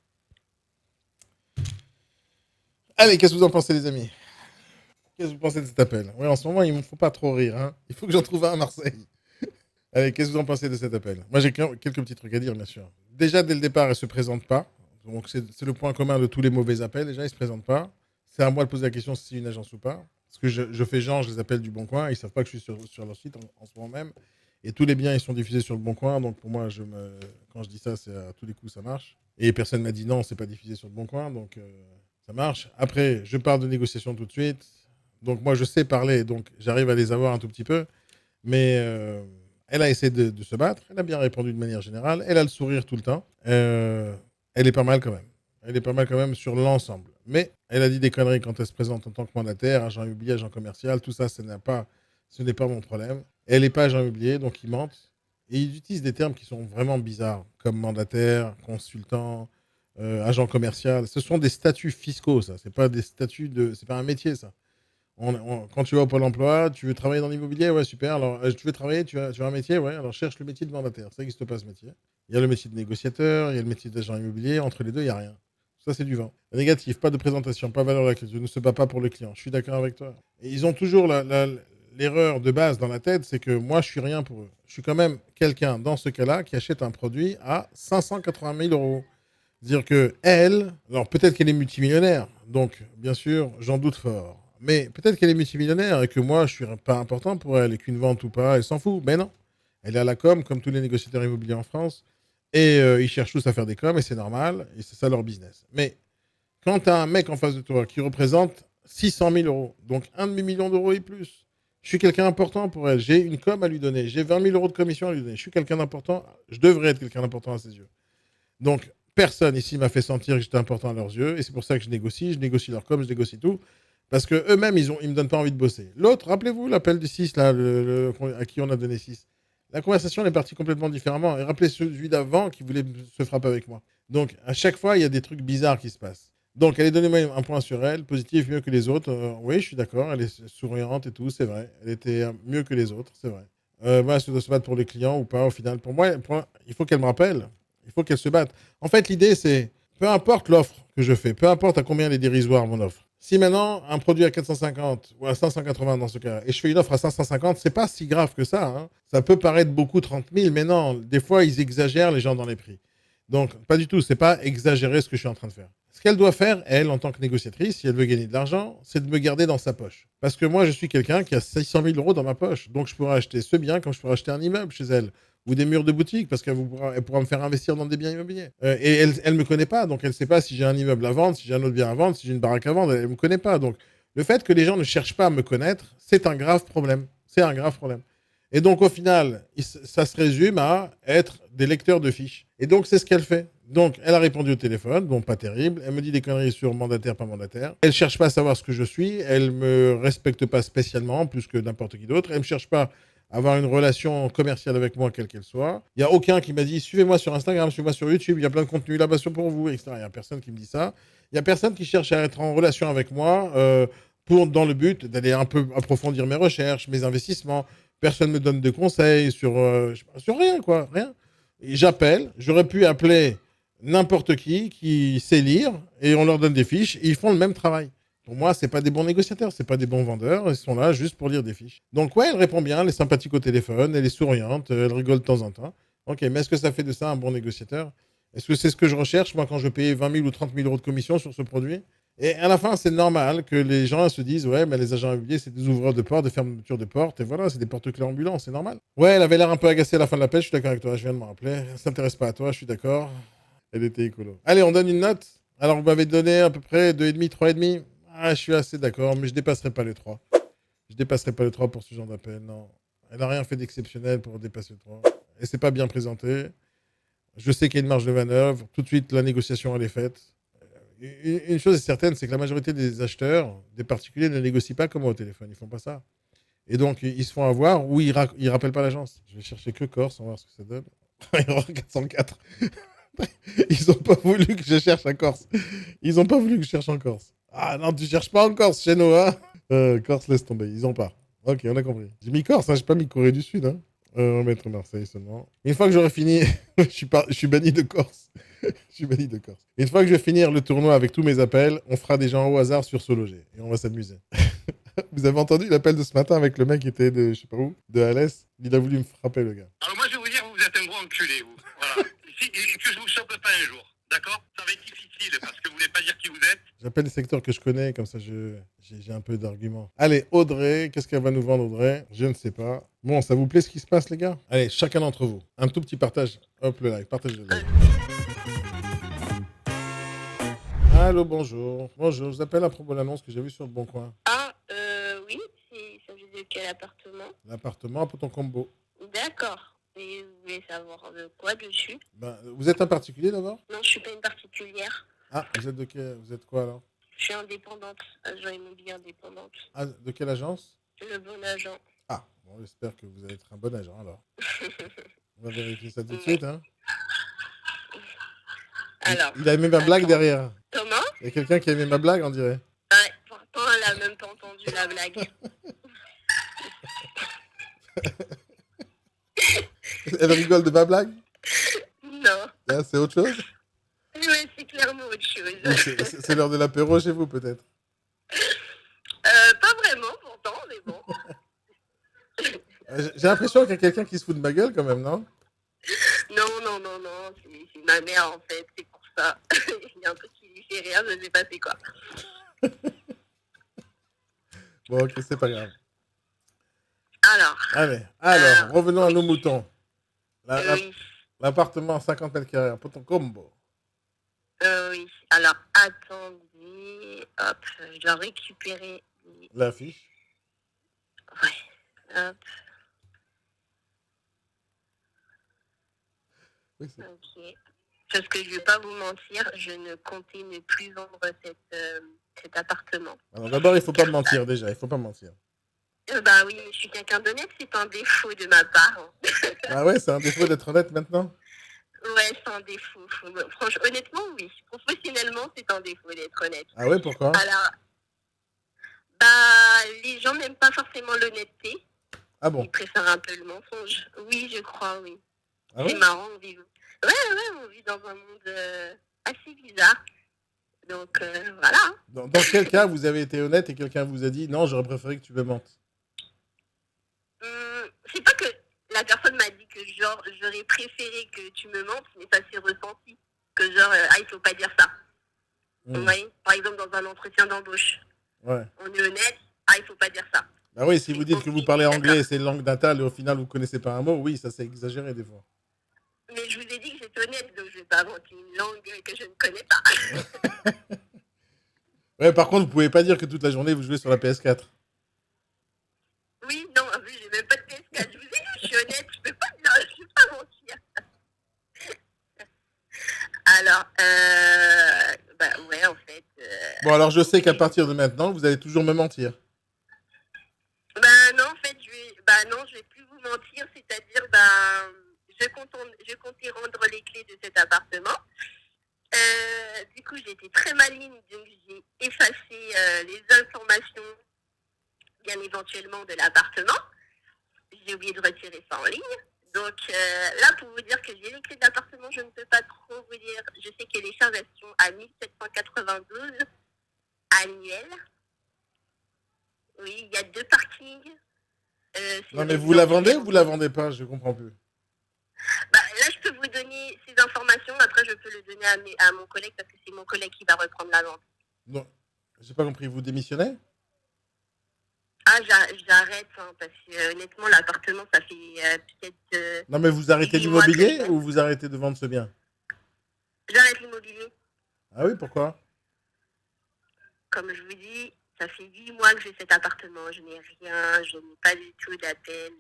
Allez, qu'est-ce que vous en pensez, les amis? Qu'est-ce que vous pensez de cet appel? Oui, en ce moment, il ne me faut pas trop rire. Hein. Il faut que j'en trouve un à Marseille. Allez, qu'est-ce que vous en pensez de cet appel? Moi, j'ai quelques petits trucs à dire, bien sûr. Déjà, dès le départ, elle ne se présente pas. Donc, c'est le point commun de tous les mauvais appels. Déjà, ils ne se présentent pas. C'est à moi de poser la question si c'est une agence ou pas. Parce que je fais genre, je les appelle du Bon Coin. Ils ne savent pas que je suis sur leur site en ce moment même. Et tous les biens, ils sont diffusés sur le Bon Coin. Donc, pour moi, quand je dis ça, c'est à tous les coups, ça marche. Et personne m'a dit non, c'est pas diffusé sur le Bon Coin. Donc, ça marche. Après, je parle de négociation tout de suite. Donc, moi, je sais parler. Donc, j'arrive à les avoir un tout petit peu. Mais elle a essayé de se battre. Elle a bien répondu de manière générale. Elle a le sourire tout le temps. Elle est pas mal quand même. Elle est pas mal quand même sur l'ensemble. Mais elle a dit des conneries quand elle se présente en tant que mandataire, agent immobilier, agent commercial. Tout ça, ce n'est pas mon problème. Elle n'est pas agent immobilier, donc ils mentent. Et ils utilisent des termes qui sont vraiment bizarres, comme mandataire, consultant, agent commercial. Ce sont des statuts fiscaux, ça. C'est pas des statuts c'est pas un métier, ça. Quand tu vas au Pôle emploi, tu veux travailler dans l'immobilier, ouais, super. Alors, tu veux travailler, tu as un métier, ouais. Alors, cherche le métier de mandataire. Ça n'existe pas, ce métier. Il y a le métier de négociateur, il y a le métier d'agent immobilier. Entre les deux, il n'y a rien. Ça, c'est du vent. Négatif, pas de présentation, pas valeur d'accueil. Je ne se bats pas pour le client. Je suis d'accord avec toi. Et ils ont toujours l'erreur de base dans la tête, c'est que moi, je suis rien pour eux. Je suis quand même quelqu'un, dans ce cas-là, qui achète un produit à 580 000 euros. Dire que elle, alors peut-être qu'elle est multimillionnaire, donc bien sûr, j'en doute fort. Mais peut-être qu'elle est multimillionnaire et que moi, je suis pas important pour elle et qu'une vente ou pas, elle s'en fout. Mais non. Elle est à la com, comme tous les négociateurs immobiliers en France. Et ils cherchent tous à faire des coms et c'est normal. Et c'est ça leur business. Mais quand tu as un mec en face de toi qui représente 600 000 euros, donc 1 demi-million d'euros et plus, je suis quelqu'un d'important pour elle. J'ai une com à lui donner. J'ai 20 000 euros de commission à lui donner. Je suis quelqu'un d'important. Je devrais être quelqu'un d'important à ses yeux. Donc, personne ici m'a fait sentir que j'étais important à leurs yeux. Et c'est pour ça que je négocie leur com, je négocie tout. Parce qu'eux-mêmes, ils ne me donnent pas envie de bosser. L'autre, rappelez-vous l'appel du 6, là, à qui on a donné 6. La conversation elle est partie complètement différemment. Et rappelez celui d'avant qui voulait se frapper avec moi. Donc, à chaque fois, il y a des trucs bizarres qui se passent. Donc, allez, donnez-moi un point sur elle, positif, mieux que les autres. Oui, je suis d'accord, elle est souriante et tout, c'est vrai. Elle était mieux que les autres, c'est vrai. Moi, elle doit se battre pour les clients ou pas, au final. Pour moi, il faut qu'elle me rappelle. Il faut qu'elle se batte. En fait, l'idée, c'est, peu importe l'offre que je fais, peu importe à combien elle est dérisoire, mon offre. Si maintenant, un produit à 450 ou à 580 dans ce cas, et je fais une offre à 550, c'est pas si grave que ça. Hein. Ça peut paraître beaucoup 30 000, mais non, des fois, ils exagèrent les gens dans les prix. Donc, pas du tout, c'est pas exagérer ce que je suis en train de faire. Ce qu'elle doit faire, elle, en tant que négociatrice, si elle veut gagner de l'argent, c'est de me garder dans sa poche. Parce que moi, je suis quelqu'un qui a 600 000 euros dans ma poche. Donc, je pourrais acheter ce bien comme je pourrais acheter un immeuble chez elle. Ou des murs de boutique, parce qu'elle pourra me faire investir dans des biens immobiliers. Et elle me connaît pas, donc elle ne sait pas si j'ai un immeuble à vendre, si j'ai un autre bien à vendre, si j'ai une baraque à vendre, elle me connaît pas. Donc, le fait que les gens ne cherchent pas à me connaître, c'est un grave problème. C'est un grave problème. Et donc, au final, ça se résume à être des lecteurs de fiches. Et donc, c'est ce qu'elle fait. Donc, elle a répondu au téléphone, bon, pas terrible. Elle me dit des conneries sur mandataire, pas mandataire. Elle cherche pas à savoir ce que je suis. Elle me respecte pas spécialement, plus que n'importe qui d'autre. Elle me cherche pas à avoir une relation commerciale avec moi, quelle qu'elle soit. Il n'y a aucun qui m'a dit, suivez-moi sur Instagram, suivez-moi sur YouTube, il y a plein de contenu là-bas pour vous, etc. Il n'y a personne qui me dit ça. Il n'y a personne qui cherche à être en relation avec moi dans le but d'aller un peu approfondir mes recherches, mes investissements. Personne ne me donne de conseils sur rien, quoi. Rien. Et j'appelle. J'aurais pu appeler n'importe qui sait lire et on leur donne des fiches et ils font le même travail. Pour moi, c'est pas des bons négociateurs, c'est pas des bons vendeurs. Ils sont là juste pour lire des fiches. Donc, ouais, elle répond bien, elle est sympathique au téléphone, elle est souriante, elle rigole de temps en temps. Ok, mais est-ce que ça fait de ça un bon négociateur? Est-ce que c'est ce que je recherche, moi, quand je paye 20 000 ou 30 000 euros de commission sur ce produit? Et à la fin, c'est normal que les gens se disent, ouais, mais les agents immobiliers, c'est des ouvreurs de portes, des fermetures de portes, et voilà, c'est des porte-clés ambulants, c'est normal. Ouais, elle avait l'air un peu agacée à la fin de l'appel, je suis d'accord avec toi, je viens de me rappeler. Ça s'intéresse pas à toi, je suis d'accord. Elle était écolo. Allez, on donne une note. Alors, vous m'avez donné à peu près 2,5, 3,5. Ah, je suis assez d'accord, mais je dépasserai pas les 3. Je dépasserai pas les 3 pour ce genre d'appel, non. Elle n'a rien fait d'exceptionnel pour dépasser le 3. Et c'est pas bien présenté. Je sais qu'il y a une marge de manœuvre. Tout de suite, la négociation, elle est faite. Une chose est certaine, c'est que la majorité des acheteurs, des particuliers, ne négocient pas comme moi au téléphone. Ils font pas ça. Et donc, ils se font avoir ou ils rappellent pas l'agence. Je vais chercher que Corse, on va voir ce que ça donne. Erreur 404. Ils n'ont pas voulu que je cherche en Corse. Ils n'ont pas voulu que je cherche en Corse. Ah non, tu cherches pas en Corse chez nous, hein. Corse, laisse tomber. Ils ont pas. Ok, on a compris. J'ai mis Corse, hein, j'ai pas mis Corée du Sud. Hein. On va mettre Marseille seulement. Une fois que j'aurai fini, je suis banni de Corse. Je suis banni de Corse. Une fois que je vais finir le tournoi avec tous mes appels, on fera des gens au hasard sur Sologer. Et on va s'amuser. Vous avez entendu l'appel de ce matin avec le mec qui était de, je sais pas où, de Alès. Il a voulu me frapper, le gars. Alors moi, je vais vous dire, vous êtes un gros enculé, vous. Voilà. Que je vous chope pas un jour, d'accord? Ça va être difficile, parce que vous voulez pas dire qui vous êtes. J'appelle les secteurs que je connais, comme ça j'ai un peu d'arguments. Allez, Audrey, qu'est-ce qu'elle va nous vendre, Audrey? Je ne sais pas. Bon, ça vous plaît ce qui se passe, les gars? Allez, chacun d'entre vous, un tout petit partage. Hop, le live, partagez le live. Allô, bonjour. Bonjour, je vous appelle à propos de l'annonce que j'ai vue sur le Bon Coin. Ah, oui, il s'agit de quel appartement? L'appartement à Poton-Combo. D'accord. Et vous voulez savoir de quoi dessus? Ben, vous êtes un particulier d'abord? Non, je suis pas une particulière. Ah, vous êtes quoi alors? Je suis indépendante, agent immobilier indépendante. Ah, de quelle agence? Le bon agent. Ah, bon, j'espère que vous allez être un bon agent alors. On va vérifier ça tout de suite, hein. Alors. Il a aimé ma blague derrière. Comment? Il y a quelqu'un qui a aimé ma blague, on dirait. Ouais, pourtant elle a même pas entendu la blague. Elle rigole de ma blague? Non. Ah, c'est autre chose? Ouais, c'est clairement autre chose. C'est l'heure de l'apéro chez vous, peut-être? Pas vraiment, pourtant, mais bon. J'ai l'impression qu'il y a quelqu'un qui se fout de ma gueule, quand même, non? Non, c'est ma mère, en fait, c'est pour ça. Il y a un truc qui lui fait rire, je sais pas c'est quoi. Bon, ok, c'est pas grave. Alors. Allez, revenons à nos moutons. Oui. L'appartement 50 mètres carrés, Poton-Combo. Oui. Alors, attendez. Hop, je dois récupérer. L'affiche. Ouais. Hop. Oui, ok. Parce que je vais pas vous mentir, je ne comptais ne plus vendre cet appartement. Alors d'abord, il faut pas mentir déjà, il faut pas mentir. Bah oui, mais je suis quelqu'un d'honnête, c'est un défaut de ma part. Hein. Ah ouais, c'est un défaut d'être honnête maintenant? Ouais, c'est un défaut. Franchement, honnêtement, oui. Professionnellement, c'est un défaut d'être honnête. Ah ouais, pourquoi? Alors, bah, les gens n'aiment pas forcément l'honnêteté. Ah bon? Ils préfèrent un peu le mensonge. Oui, je crois, oui. Ah ouais? C'est marrant, on vit. Ouais, on vit dans un monde assez bizarre. Donc, voilà. Dans quel cas vous avez été honnête et quelqu'un vous a dit non, j'aurais préféré que tu me mentes? C'est pas que la personne m'a dit que genre j'aurais préféré que tu me mentes, mais ça s'est ressenti. Que genre, il faut pas dire ça. Vous voyez? Par exemple, dans un entretien d'embauche. Ouais. On est honnête, il faut pas dire ça. Bah oui, si vous dites que vous parlez anglais et c'est une langue natale et au final vous connaissez pas un mot, oui, ça c'est exagéré des fois. Mais je vous ai dit que j'étais honnête, donc je vais pas inventer une langue que je ne connais pas. Ouais, par contre, vous pouvez pas dire que toute la journée vous jouez sur la PS4. Oui, non, j'ai même pas de PS4. Je vous ai dit, je suis honnête, je peux pas mentir. Alors, bah ouais, en fait. Bon, alors je sais qu'à partir de maintenant, vous allez toujours me mentir. Bah non, en fait, je vais plus vous mentir, c'est-à-dire, je comptais rendre les clés de cet appartement. Du coup, j'ai été très maligne, donc j'ai effacé les informations bien éventuellement de l'appartement. J'ai oublié de retirer ça en ligne. Donc là, pour vous dire que j'ai les clés de l'appartement, je ne peux pas trop vous dire. Je sais que les charges elles sont à 1792 annuelles. Oui, il y a 2 parkings. C'est Non, une mais vous la résidence vendez ou secondaire. vous la vendez pas? Je comprends plus. Bah, là, je peux vous donner ces informations. Après, je peux le donner à mon collègue parce que c'est mon collègue qui va reprendre la vente. Non, j'ai pas compris. Vous démissionnez? Ah, j'arrête hein, parce que honnêtement, l'appartement, ça fait peut-être Non, mais vous arrêtez 8 mois que je l'immobilier l'ai. ou vous arrêtez de vendre ce bien? J'arrête l'immobilier. Ah oui, pourquoi? Comme je vous dis, ça fait 8 mois que j'ai cet appartement. Je n'ai rien, je n'ai pas du tout d'appel.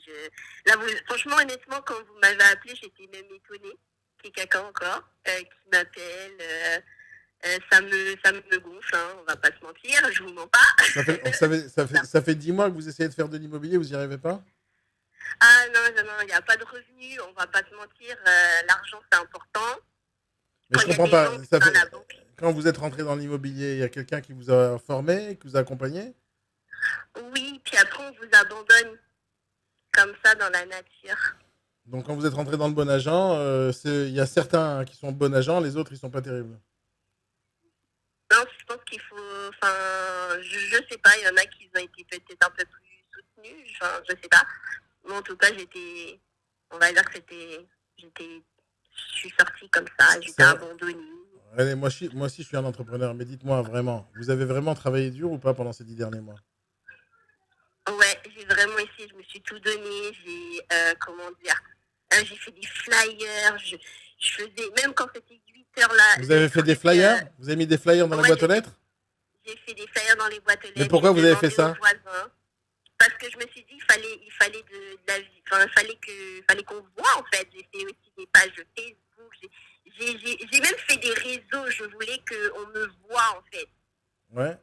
Là, franchement, honnêtement, quand vous m'avez appelé, j'étais même étonnée qu'il y ait quelqu'un encore qui m'appelle. Ça me gonfle, hein, on va pas se mentir, je vous mens pas. Ça fait 10 mois que vous essayez de faire de l'immobilier, vous n'y arrivez pas? Ah non, il n'y a pas de revenus, on va pas se mentir, l'argent c'est important. Mais Quand je il y a comprends des pas. gens qui sont dans la banque. Quand vous êtes rentré dans l'immobilier, il y a quelqu'un qui vous a formé, qui vous a accompagné? Oui, puis après on vous abandonne comme ça dans la nature. Donc quand vous êtes rentré dans le bon agent, il y a certains qui sont bons agents, les autres ils sont pas terribles. Non, je pense qu'il faut, enfin, je sais pas, il y en a qui ont été peut-être un peu plus soutenus, enfin, je sais pas. Moi en tout cas, on va dire que je suis sortie comme ça, j'étais Ça- abandonnée. Allez, moi aussi je suis un entrepreneur, mais dites-moi vraiment, vous avez vraiment travaillé dur ou pas pendant ces 10 derniers mois? Ouais, j'ai vraiment essayé, je me suis tout donné, comment dire, j'ai fait des flyers, je faisais, même quand c'était 8 heures là. Vous avez fait des flyers? Vous avez mis des flyers dans la ouais, boîte aux lettres? J'ai fait des flyers dans les boîtes aux lettres. Mais pourquoi j'ai vous avez fait demandé ça? aux voisins, parce que je me suis dit, il fallait de la vie, enfin, fallait qu'on voit en fait. J'ai fait aussi des pages Facebook, j'ai même fait des réseaux, je voulais qu'on me voit en fait. Ouais.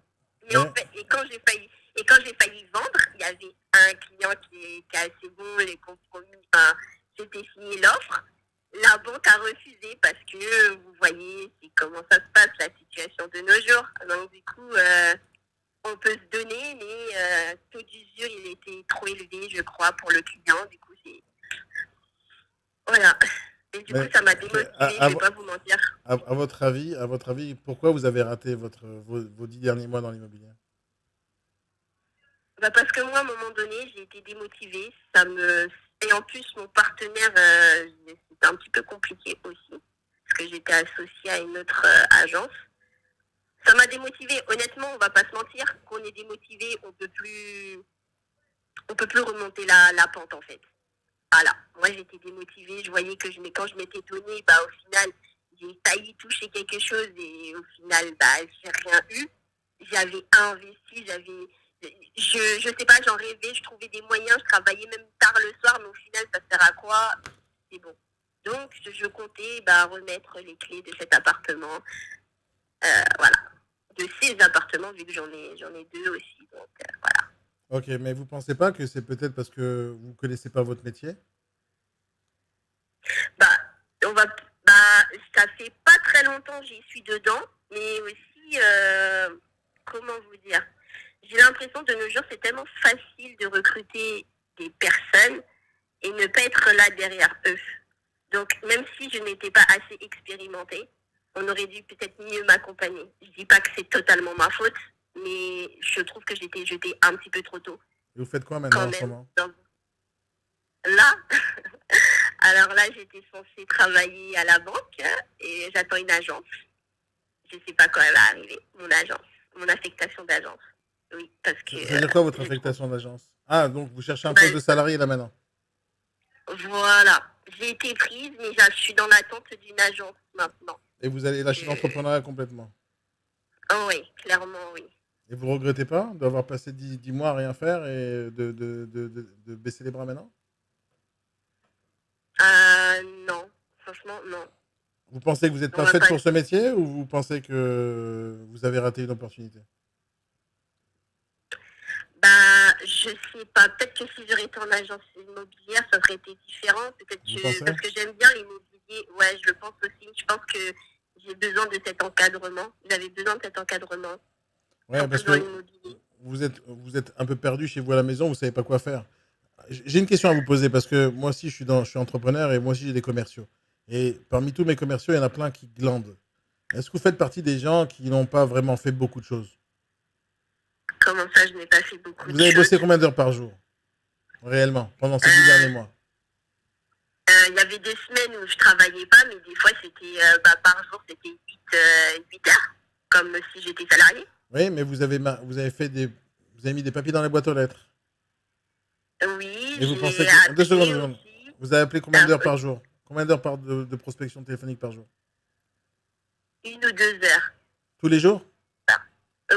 Mais en fait, et quand j'ai failli vendre, il y avait un client qui est assez bon, les compromis, enfin, j'étais signé l'offre. La banque a refusé parce que, vous voyez, c'est comment ça se passe, la situation de nos jours. Donc, du coup, on peut se donner, mais le taux d'usure, il était trop élevé, je crois, pour le client. Du coup, voilà. Et du coup, ça m'a démotivée, je ne vais pas vous mentir. À votre avis, pourquoi vous avez raté vos 10 derniers mois dans l'immobilier? Bah parce que moi, à un moment donné, j'ai été démotivée. Et en plus, mon partenaire, c'était un petit peu compliqué aussi. Parce que j'étais associée à une autre agence. Ça m'a démotivée. Honnêtement, on va pas se mentir. Quand on est démotivé, on peut plus remonter la pente, en fait. Voilà. Moi, j'étais démotivée. Je voyais que quand je m'étais donnée, bah, au final, j'ai failli toucher quelque chose. Et au final, bah, j'ai rien eu. J'avais investi, je sais pas, j'en rêvais, je trouvais des moyens, je travaillais même tard le soir, mais au final, ça sert à quoi? C'est bon. Donc, je comptais remettre les clés de cet appartement. Voilà. De ces appartements, vu que j'en ai 2 aussi. Donc, voilà. Ok, mais vous pensez pas que c'est peut-être parce que vous connaissez pas votre métier? Ça fait pas très longtemps que j'y suis dedans, mais aussi, comment vous dire? J'ai l'impression de nos jours, c'est tellement facile de recruter des personnes et ne pas être là derrière eux. Donc, même si je n'étais pas assez expérimentée, on aurait dû peut-être mieux m'accompagner. Je dis pas que c'est totalement ma faute, mais je trouve que j'étais jetée un petit peu trop tôt. Et vous faites quoi maintenant Quand en ce même. moment? Là, alors là, j'étais censée travailler à la banque et j'attends une agence. Je sais pas quand elle va arriver, mon affectation d'agence. Oui, parce que... Ça veut dire quoi votre affectation d'agence? Ah, donc vous cherchez un poste de salarié là maintenant? Voilà. J'ai été prise, mais je suis dans l'attente d'une agence maintenant. Et vous allez lâcher l'entrepreneuriat complètement? Oh oui, clairement, oui. Et vous regrettez pas d'avoir passé 10 mois à rien faire et de baisser les bras maintenant? Non. Franchement, non. Vous pensez que vous n'êtes pas faite pour ce métier ou vous pensez que vous avez raté une opportunité? Je sais pas. Peut-être que si j'aurais été en agence immobilière, ça aurait été différent. Peut-être que parce que j'aime bien l'immobilier. Ouais, je le pense aussi. Je pense que j'ai besoin de cet encadrement. J'avais besoin de cet encadrement. Ouais, parce que vous êtes un peu perdu chez vous à la maison, vous savez pas quoi faire. J'ai une question à vous poser parce que moi aussi je suis entrepreneur et moi aussi j'ai des commerciaux. Et parmi tous mes commerciaux, il y en a plein qui glandent. Est-ce que vous faites partie des gens qui n'ont pas vraiment fait beaucoup de choses? Comment ça, je n'ai pas fait beaucoup Vous de avez choses. bossé combien d'heures par jour, réellement, pendant ces 10 derniers mois? Il y avait des semaines où je travaillais pas, mais des fois, c'était par jour, c'était 8 heures, comme si j'étais salariée. Oui, mais vous avez vous avez mis des papiers dans les boîtes aux lettres. Oui, Et vous pensez j'ai que... Deux secondes, appelé deux secondes. aussi. Vous avez appelé combien d'heures Ah, par jour? Combien d'heures de prospection téléphonique par jour? 1 ou 2 heures. Tous les jours?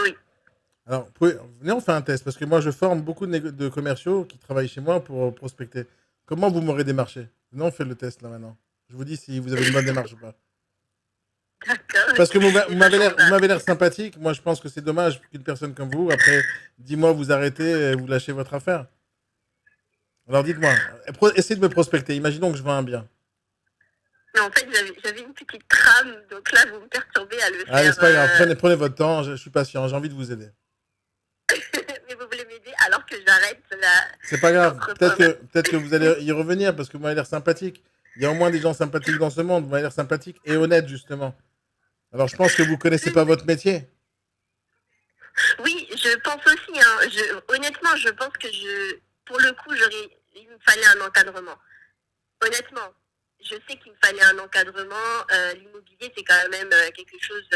Oui. Alors, venez, on fait un test, parce que moi, je forme beaucoup de commerciaux qui travaillent chez moi pour prospecter. Comment vous m'aurez démarché? Venez, on fait le test, là, maintenant. Je vous dis si vous avez une bonne démarche ou pas. D'accord. Parce que vous C'est m'avez l'air sympathique. Moi, je pense que c'est dommage qu'une personne comme vous, après 10 mois, vous arrêtez et vous lâchez votre affaire. Alors, dites-moi, essayez de me prospecter. Imaginons que je vends un bien. Mais en fait, j'avais une petite trame, donc là, vous me perturbez à le faire. Allez, c'est pas grave. Prenez votre temps. Je suis patient. J'ai envie de vous aider. Mais vous voulez m'aider alors que j'arrête la... C'est pas grave. l'entrepreneur. Peut-être que vous allez y revenir parce que vous m'avez l'air sympathique. Il y a au moins des gens sympathiques dans ce monde. Vous m'avez l'air sympathique et honnête, justement. Alors, je pense que vous connaissez pas votre métier. Oui, je pense aussi. Hein, honnêtement, je pense que pour le coup, il me fallait un encadrement. Honnêtement, je sais qu'il me fallait un encadrement. L'immobilier, c'est quand même quelque chose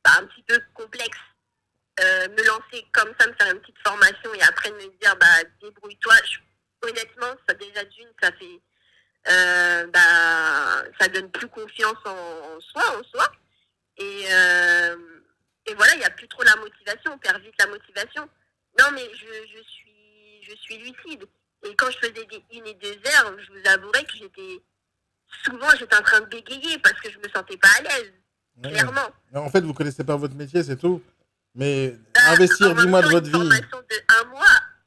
un petit peu complexe. Me lancer comme ça, me faire une petite formation et après me dire, débrouille-toi. Honnêtement, ça déjà d'une, ça fait, ça donne plus confiance en soi. Et, euh, et voilà, il n'y a plus trop la motivation, on perd vite la motivation. Non, mais je suis lucide. Et quand je faisais des 1 et 2 heures, je vous avouerai que j'étais en train de bégayer parce que je me sentais pas à l'aise, Ouais. clairement. En fait, vous connaissez pas votre métier, c'est tout. Mais En investir 10 même mois de temps, votre vie.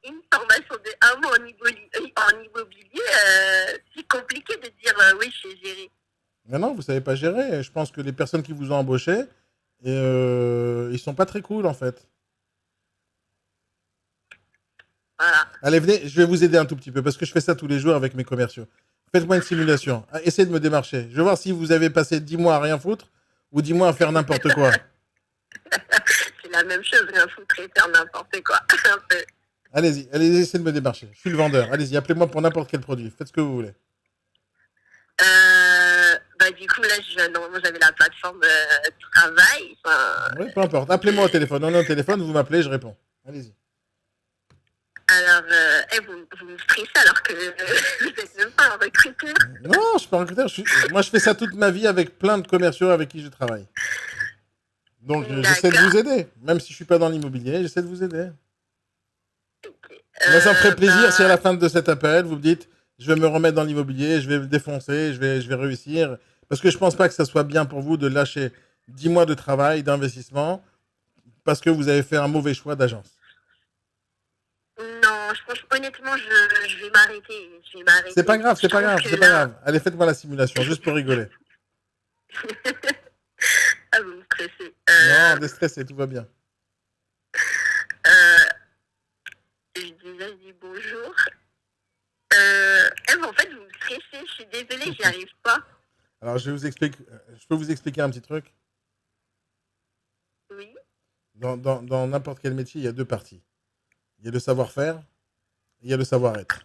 une formation de 1 mois en immobilier, c'est compliqué de dire oui, je sais gérer. Mais non, vous savez pas gérer. Je pense que les personnes qui vous ont embauché, ils sont pas très cool, en fait. Voilà. Allez, venez, je vais vous aider un tout petit peu parce que je fais ça tous les jours avec mes commerciaux. Faites-moi une simulation. Essayez de me démarcher. Je vais voir si vous avez passé 10 mois à rien foutre ou 10 mois à faire n'importe quoi. C'est la même chose, rien foutre et faire n'importe quoi. Un peu. Allez-y, essayez de me démarcher. Je suis le vendeur. Allez-y, appelez-moi pour n'importe quel produit. Faites ce que vous voulez. Du coup, là, normalement, j'avais la plateforme travail. Oui, peu importe. Appelez-moi au téléphone. On est au téléphone, vous m'appelez, je réponds. Allez-y. Alors, vous me stressez alors que vous n'êtes même pas un recruteur. Non, je suis pas recruteur. Moi, je fais ça toute ma vie avec plein de commerciaux avec qui je travaille. Donc, j'essaie de vous aider. Même si je suis pas dans l'immobilier, j'essaie de vous aider. Moi, ça me ferait plaisir si à la fin de cet appel, vous me dites, je vais me remettre dans l'immobilier, je vais me défoncer, je vais réussir. Parce que je pense pas que ça soit bien pour vous de lâcher 10 mois de travail, d'investissement, parce que vous avez fait un mauvais choix d'agence. Non, je pense honnêtement, je vais m'arrêter. C'est pas grave, c'est pas grave, Je c'est trouve pas que là- grave. Allez, faites-moi la simulation, juste pour rigoler. Ah, vous me stressez. Non, déstressé, tout va bien. Je dis bonjour. En fait, vous me stressez. Je suis désolée, j'y arrive pas. Alors, je peux vous expliquer un petit truc. Oui. Dans n'importe quel métier, il y a deux parties. Il y a le savoir-faire et il y a le savoir-être.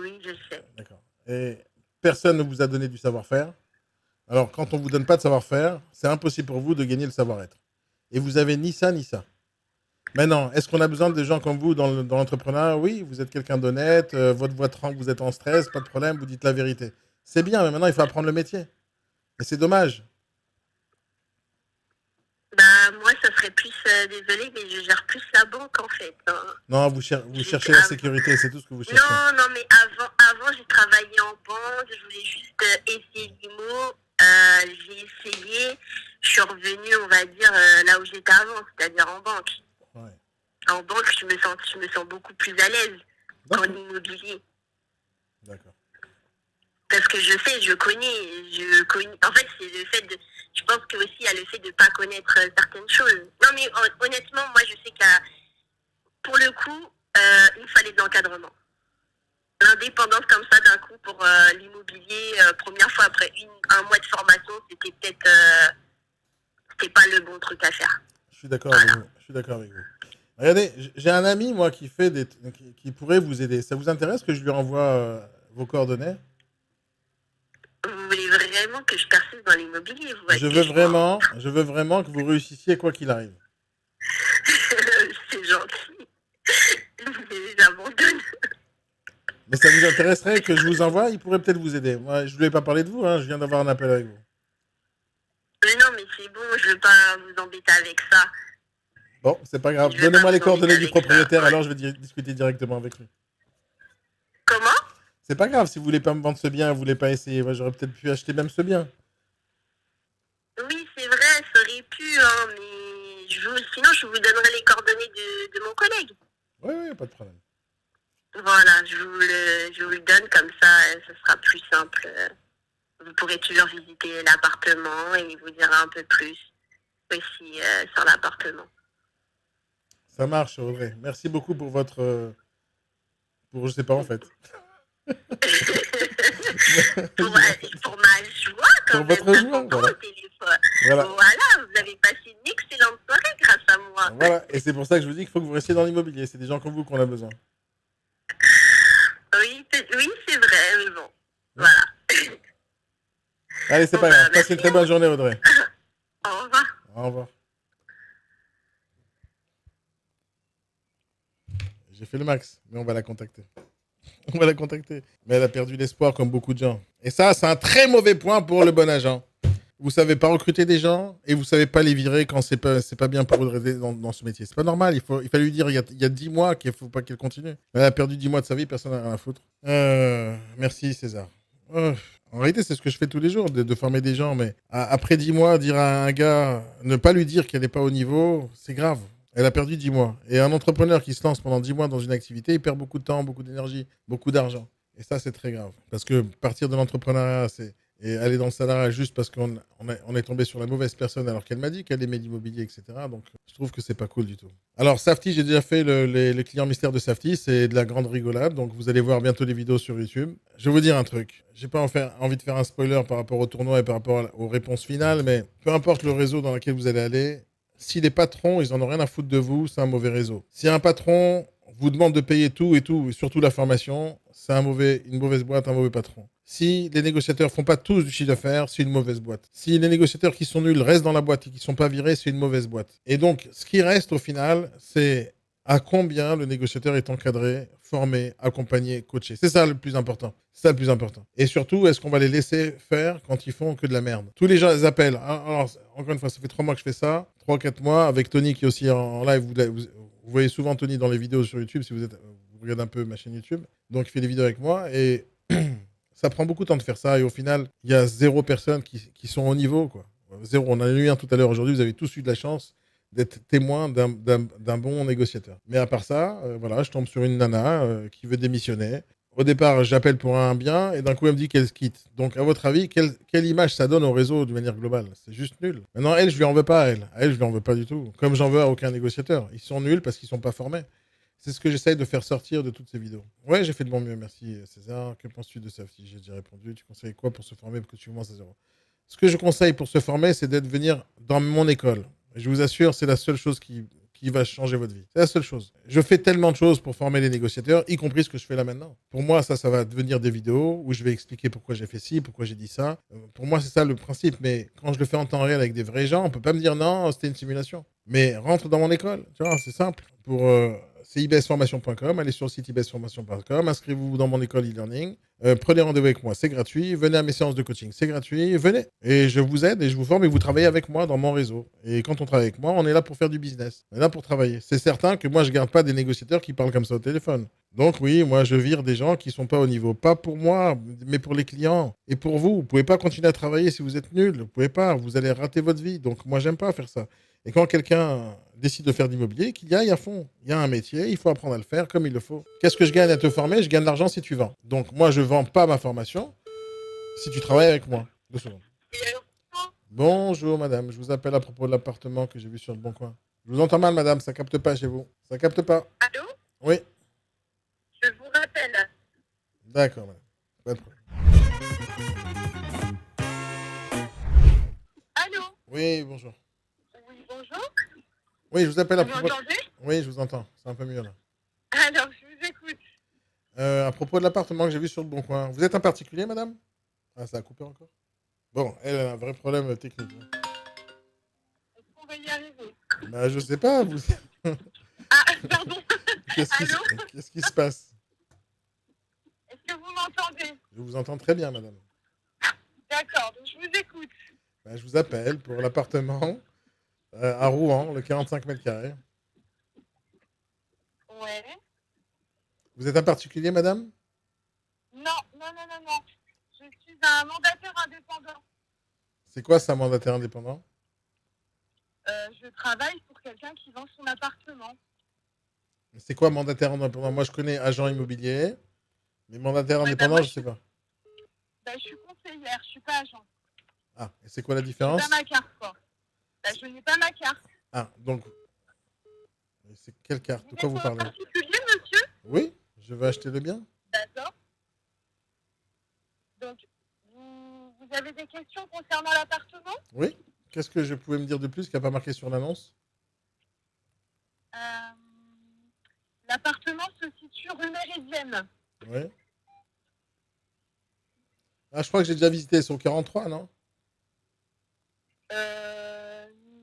Oui, je sais. D'accord. Et personne ne vous a donné du savoir-faire. Alors, quand on ne vous donne pas de savoir-faire, c'est impossible pour vous de gagner le savoir-être. Et vous avez ni ça, ni ça. Maintenant, est-ce qu'on a besoin de gens comme vous dans l'entrepreneuriat? Oui, vous êtes quelqu'un d'honnête, votre voix tremble, vous êtes en stress, pas de problème, vous dites la vérité. C'est bien, mais maintenant, il faut apprendre le métier. Et c'est dommage. Moi, ça serait plus, désolée, mais je gère plus la banque, en fait. Hein. Non, vous cherchez la sécurité, c'est tout ce que vous cherchez. Non, mais avant j'ai travaillé en banque, je voulais juste essayer l'IMO. J'ai essayé, je suis revenue, on va dire, là où j'étais avant, c'est-à-dire en banque. Ouais. En banque, je me sens beaucoup plus à l'aise qu'en D'accord. immobilier. D'accord. Parce que je connais. En fait, c'est le fait de. Je pense que aussi il y a le fait de ne pas connaître certaines choses. Non, mais honnêtement, moi, je sais qu'il coup, il fallait de l'encadrement. L'indépendance comme ça d'un coup pour l'immobilier, première fois après un mois de formation, c'était peut-être c'était pas le bon truc à faire. Je suis d'accord avec vous. Je suis d'accord avec vous. Regardez, j'ai un ami, moi, qui pourrait vous aider. Ça vous intéresse que je lui renvoie vos coordonnées? Vous voulez vraiment que je persiste dans l'immobilier, vous Je veux vraiment que vous réussissiez quoi qu'il arrive. C'est gentil. Mais j'abandonne. Mais ça vous intéresserait que je vous envoie? Il pourrait peut-être vous aider. Moi, je ne voulais pas parler de vous, hein. Je viens d'avoir un appel avec vous. Mais non, mais c'est bon, je veux pas vous embêter avec ça. Bon, c'est pas grave. Je vais Donnez-moi pas les vous coordonnées embêter du avec propriétaire, ça, ouais. alors je vais discuter directement avec lui. Comment? C'est pas grave, si vous voulez pas me vendre ce bien, vous voulez pas essayer. Moi, j'aurais peut-être pu acheter même ce bien. Oui, c'est vrai, ça aurait pu, hein, mais sinon je vous donnerai les coordonnées de mon collègue. Oui, oui, pas de problème. Voilà, je vous le donne comme ça, ce sera plus simple. Vous pourrez toujours visiter l'appartement et il vous dira un peu plus aussi sur l'appartement. Ça marche, Audrey. Merci beaucoup pour votre... pour je sais pas, en fait. pour ma joie, quand Pour même, votre joie, d'entendre voilà. au téléphone. Voilà. Voilà, vous avez passé une excellente soirée grâce à moi. Voilà. Et c'est pour ça que je vous dis qu'il faut que vous restiez dans l'immobilier. C'est des gens comme vous qu'on a besoin. Oui, c'est vrai, mais bon. Voilà. Allez, c'est Bon, pas grave. bah, Passez une très bonne journée, Audrey. Au revoir. Au revoir. J'ai fait le max, mais on va la contacter. On va la contacter. Mais elle a perdu l'espoir comme beaucoup de gens. Et ça, c'est un très mauvais point pour le bon agent. Vous savez pas recruter des gens et vous savez pas les virer quand c'est pas bien pour eux de rester dans ce métier. C'est pas normal. Il fallait lui dire il y a 10 mois qu'il faut pas qu'elle continue. Elle a perdu 10 mois de sa vie, personne n'a rien à foutre. Merci César. En réalité, c'est ce que je fais tous les jours, de former des gens. Mais après 10 mois, dire à un gars, ne pas lui dire qu'elle n'est pas au niveau, c'est grave. Elle a perdu 10 mois. Et un entrepreneur qui se lance pendant 10 mois dans une activité, il perd beaucoup de temps, beaucoup d'énergie, beaucoup d'argent. Et ça, c'est très grave. Parce que partir de l'entrepreneuriat, et aller dans le salariat juste parce qu'on est tombé sur la mauvaise personne alors qu'elle m'a dit qu'elle aimait l'immobilier, etc. Donc, je trouve que c'est pas cool du tout. Alors, Safety, j'ai déjà fait les clients mystères de Safety. C'est de la grande rigolade. Donc, vous allez voir bientôt des vidéos sur YouTube. Je vais vous dire un truc. J'ai pas envie de faire un spoiler par rapport au tournoi et par rapport aux réponses finales, mais peu importe le réseau dans lequel vous allez aller, si les patrons, ils en ont rien à foutre de vous, c'est un mauvais réseau. Si un patron vous demande de payer tout, et surtout la formation, c'est une mauvaise boîte, un mauvais patron. Si les négociateurs font pas tous du chiffre d'affaires, c'est une mauvaise boîte. Si les négociateurs qui sont nuls restent dans la boîte et qui sont pas virés, c'est une mauvaise boîte. Et donc, ce qui reste au final, c'est à combien le négociateur est encadré, formé, accompagné, coaché. C'est ça le plus important. C'est ça le plus important. Et surtout, est-ce qu'on va les laisser faire quand ils font que de la merde? Tous les gens les appellent. Alors, encore une fois, ça fait 3 mois que je fais ça. 3-4 mois avec Tony qui est aussi en live. Vous voyez souvent Tony dans les vidéos sur YouTube si vous regardez un peu ma chaîne YouTube. Donc, il fait des vidéos avec moi et ça prend beaucoup de temps de faire ça. Et au final, il y a 0 personnes qui sont au niveau, quoi. 0. On en a eu un tout à l'heure aujourd'hui. Vous avez tous eu de la chance d'être témoin d'un bon négociateur. Mais à part ça, voilà, je tombe sur une nana qui veut démissionner. Au départ, j'appelle pour un bien et d'un coup, elle me dit qu'elle se quitte. Donc, à votre avis, quelle image ça donne au réseau de manière globale? C'est juste nul. Maintenant, elle, je lui en veux pas à elle. À elle, je lui en veux pas du tout. Comme j'en veux à aucun négociateur. Ils sont nuls parce qu'ils sont pas formés. C'est ce que j'essaye de faire sortir de toutes ces vidéos. Ouais, j'ai fait de mon mieux. Merci, César. Que penses-tu de ça? J'ai déjà répondu. Tu conseilles quoi pour se former pour que tu commences à 0? Ce que je conseille pour se former, c'est d'être venir dans mon école. Je vous assure, c'est la seule chose qui va changer votre vie. C'est la seule chose. Je fais tellement de choses pour former les négociateurs, y compris ce que je fais là maintenant. Pour moi, ça va devenir des vidéos où je vais expliquer pourquoi j'ai fait ci, pourquoi j'ai dit ça. Pour moi, c'est ça le principe. Mais quand je le fais en temps réel avec des vrais gens, on peut pas me dire non, c'était une simulation. Mais rentre dans mon école. Tu vois, c'est simple. C'est ibsformation.com. Allez sur le site ibsformation.com. Inscrivez-vous dans mon école e-learning. Prenez rendez-vous avec moi, c'est gratuit. Venez à mes séances de coaching, c'est gratuit. Venez. Et je vous aide et je vous forme et vous travaillez avec moi dans mon réseau. Et quand on travaille avec moi, on est là pour faire du business. On est là pour travailler. C'est certain que moi, je ne garde pas des négociateurs qui parlent comme ça au téléphone. Donc oui, moi, je vire des gens qui ne sont pas au niveau. Pas pour moi, mais pour les clients. Et pour vous. Vous ne pouvez pas continuer à travailler si vous êtes nul. Vous ne pouvez pas. Vous allez rater votre vie. Donc moi, j'aime pas faire ça. Et quand quelqu'un décide de faire de l'immobilier, qu'il y aille à fond. Il y a un métier, il faut apprendre à le faire comme il le faut. Qu'est-ce que je gagne à te former? Je gagne de l'argent si tu vends. Donc moi, je ne vends pas ma formation si tu travailles avec moi. 2 secondes. Bonjour madame, je vous appelle à propos de l'appartement que j'ai vu sur le Bon Coin. Je vous entends mal madame, ça capte pas chez vous. Ça capte pas. Allô? Oui, Je vous rappelle. d'accord, madame. Pas de problème. Allô? Oui, bonjour. Oui, bonjour. Oui, je vous appelle à Vous propos... m'entendez? Oui, je vous entends. C'est un peu mieux là. Alors, je vous écoute. À propos de l'appartement que j'ai vu sur le Bon Coin. Vous êtes un particulier, madame? Ah, ça a coupé encore? Bon, elle a un vrai problème technique, hein. Est-ce qu'on va y arriver? Bah, je sais pas, vous... Ah, pardon. Qu'est-ce qui se... Allô? Qu'est-ce qui se passe? Est-ce que vous m'entendez? Je vous entends très bien, madame. D'accord, donc je vous écoute. Bah, je vous appelle pour l'appartement à Rouen, le 45 mètres carrés. Ouais. Vous êtes un particulier, madame? Non, non, non, non, non. Je suis un mandataire indépendant. C'est quoi ça, mandataire indépendant? Je travaille pour quelqu'un qui vend son appartement. C'est quoi mandataire indépendant? Moi, je connais agent immobilier, mais mandataire Ouais, bah indépendant, moi, je sais pas. je suis conseillère, je suis pas agent. Ah, et c'est quoi la J'ai pas différence? ma carte, quoi. Bah, je n'ai pas ma carte. Ah, donc, c'est quelle carte? Vous De quoi êtes vous un parlez? particulier, monsieur? Oui, je veux acheter le bien. D'accord. Donc, vous avez des questions concernant l'appartement? Oui. Qu'est-ce que je pouvais me dire de plus qui n'a pas marqué sur l'annonce? Euh, L'appartement se situe rue Méridienne. Oui. Ah, je crois que j'ai déjà visité, c'est au 43, non?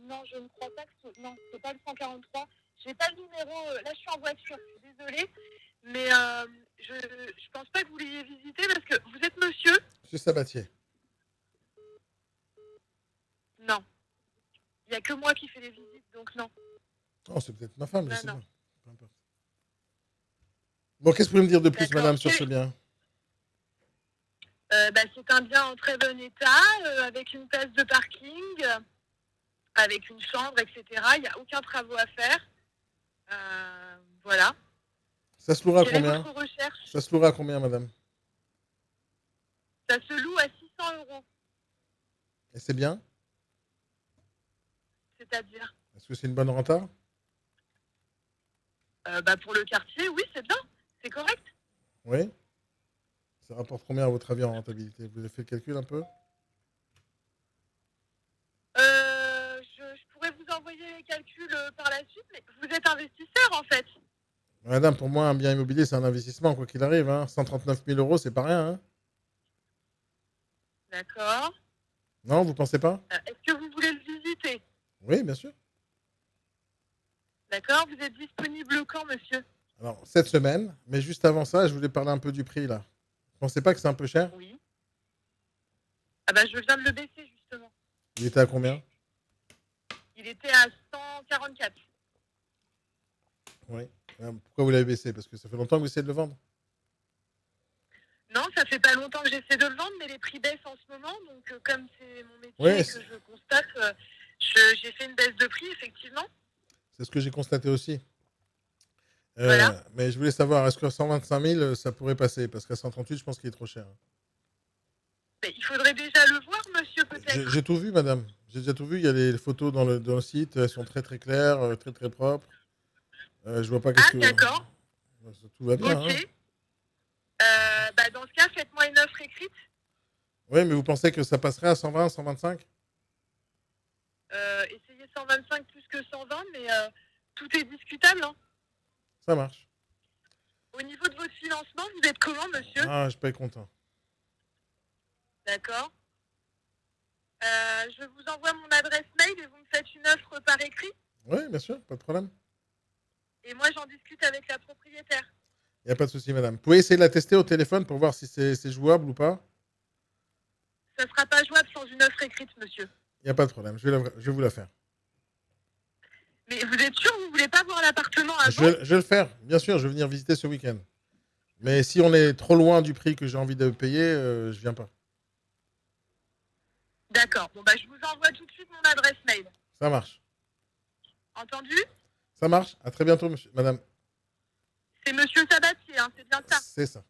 Non, je ne crois pas que non, c'est pas le 143. J'ai pas le numéro. Là, je suis en voiture. Je suis désolée, mais je pense pas que vous l'ayez visité parce que vous êtes monsieur. Monsieur Sabatier. Non, il y a que moi qui fais les visites, donc non. Oh, c'est peut-être ma femme, je Non, sais non. pas. Peu importe. Bon, qu'est-ce que vous pouvez me dire de plus, D'accord. madame, sur ce bien? C'est un bien en très bon état, avec une place de parking, avec une chambre, etc. Il n'y a aucun travaux à faire. Voilà. Ça se louera à Quelle est combien? votre recherche? Ça se louera à combien, madame? Ça se loue à 600 euros. Et c'est bien? C'est-à-dire, Est-ce que c'est une bonne renta? pour le quartier, oui, c'est bien. C'est correct. Oui. Ça rapporte combien à votre avis en rentabilité? Vous avez fait le calcul un peu? Je pourrais vous envoyer les calculs par la suite, mais vous êtes investisseur en fait. Madame, pour moi, un bien immobilier, c'est un investissement, quoi qu'il arrive, hein. 139 000 euros, c'est pas rien, hein. D'accord. Non, vous pensez pas? Est-ce que vous voulez le visiter? Oui, bien sûr. D'accord. Vous êtes disponible quand, monsieur? Alors, cette semaine, mais juste avant ça, je voulais parler un peu du prix, là. Vous pensez pas que c'est un peu cher? Oui. Ah bah je viens de le baisser justement. Il était à combien? Il était à 144. Oui. Pourquoi vous l'avez baissé? Parce que ça fait longtemps que vous essayez de le vendre. Non, ça fait pas longtemps que j'essaie de le vendre, mais les prix baissent en ce moment. Donc, comme c'est mon métier Ouais, et que je constate, j'ai fait une baisse de prix, effectivement. c'est ce que j'ai constaté aussi. Voilà. Mais je voulais savoir, est-ce que 125 000, ça pourrait passer? Parce qu'à 138, je pense qu'il est trop cher. Mais il faudrait déjà le voir, monsieur, peut-être. J'ai tout vu, madame. J'ai déjà tout vu. Il y a les photos dans le site. Elles sont très très claires, très très propres. Je vois pas qu'est-ce Ah, que... d'accord. Tout va bien, Ok. hein. Dans ce cas, faites-moi une offre écrite. Oui, mais vous pensez que ça passerait à 120, 125? Essayez 125 plus que 120, mais tout est discutable. Hein. Ça marche. Au niveau de votre financement, vous êtes comment, monsieur? Ah, je paye content. D'accord. Je vous envoie mon adresse mail et vous me faites une offre par écrit. Oui, bien sûr, pas de problème. Et moi, j'en discute avec la propriétaire. Il n'y a pas de souci, madame. Vous pouvez essayer de la tester au téléphone pour voir si c'est jouable ou pas? Ça ne sera pas jouable sans une offre écrite, monsieur. Il n'y a pas de problème. Je vais vous la faire. Mais vous êtes sûr que vous ne voulez pas voir l'appartement avant? Je vais le faire. Bien sûr, je vais venir visiter ce week-end. Mais si on est trop loin du prix que j'ai envie de payer, je viens pas. D'accord. Bon, je vous envoie tout de suite mon adresse mail. Ça marche. Entendu? Ça marche. À très bientôt, monsieur, madame. C'est monsieur Sabatier, hein, c'est bien ça? C'est ça.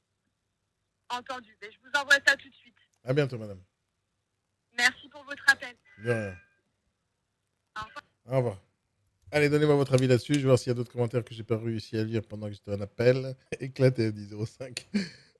Entendu. Je vous envoie ça tout de suite. À bientôt, madame. Merci pour votre appel. De rien. Au revoir. Au revoir. Allez, donnez-moi votre avis là-dessus. Je vais voir s'il y a d'autres commentaires que j'ai pas réussi à lire pendant que j'étais en appel. Éclaté, dit 0,5.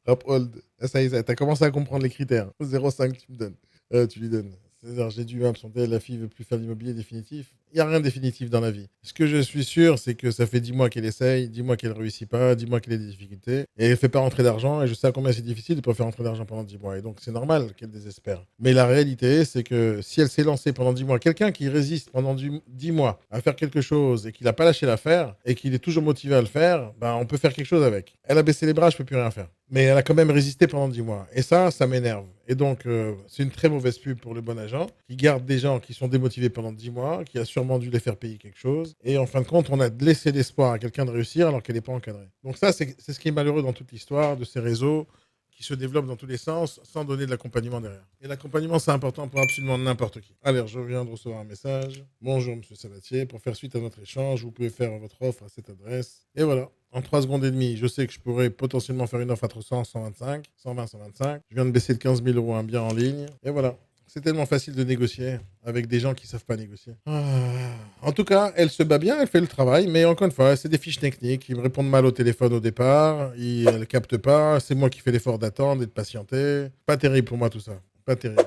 Uphold. Ah, ça y est, t'as commencé à comprendre les critères. 0,5, tu me donnes. Tu lui donnes. C'est-à-dire, j'ai dû m'absenter, la fille veut plus faire l'immobilier définitif. Il n'y a rien de définitif dans la vie. Ce que je suis sûr, c'est que ça fait 10 mois qu'elle essaye, 10 mois qu'elle ne réussit pas, 10 mois qu'elle a des difficultés. Et elle ne fait pas rentrer d'argent. Et je sais à combien c'est difficile de ne pas faire rentrer d'argent pendant 10 mois. Et donc, c'est normal qu'elle désespère. Mais la réalité, c'est que si elle s'est lancée pendant 10 mois, quelqu'un qui résiste pendant 10 mois à faire quelque chose et qui n'a pas lâché l'affaire et qu'il est toujours motivé à le faire, ben, on peut faire quelque chose avec. Elle a baissé les bras, je ne peux plus rien faire. Mais elle a quand même résisté pendant 10 mois. Et ça m'énerve. Et donc, c'est une très mauvaise pub pour le bon agent, qui garde des gens qui sont démotivés pendant 10 mois, qui a sûrement dû les faire payer quelque chose. Et en fin de compte, on a laissé l'espoir à quelqu'un de réussir alors qu'elle n'est pas encadrée. Donc ça, c'est ce qui est malheureux dans toute l'histoire de ces réseaux qui se développent dans tous les sens sans donner de l'accompagnement derrière. Et l'accompagnement, c'est important pour absolument n'importe qui. Allez, je viens de recevoir un message. Bonjour, monsieur Sabatier. Pour faire suite à notre échange, vous pouvez faire votre offre à cette adresse. Et voilà. En 3 secondes et demie, je sais que je pourrais potentiellement faire une offre à 300, 125, 120, 125. Je viens de baisser de 15 000 € un bien en ligne. Et voilà. C'est tellement facile de négocier avec des gens qui ne savent pas négocier. En tout cas, elle se bat bien, elle fait le travail, mais encore une fois, c'est des fiches techniques. Ils me répondent mal au téléphone au départ, elle ne capte pas, c'est moi qui fais l'effort d'attendre et de patienter. Pas terrible pour moi tout ça. Pas terrible.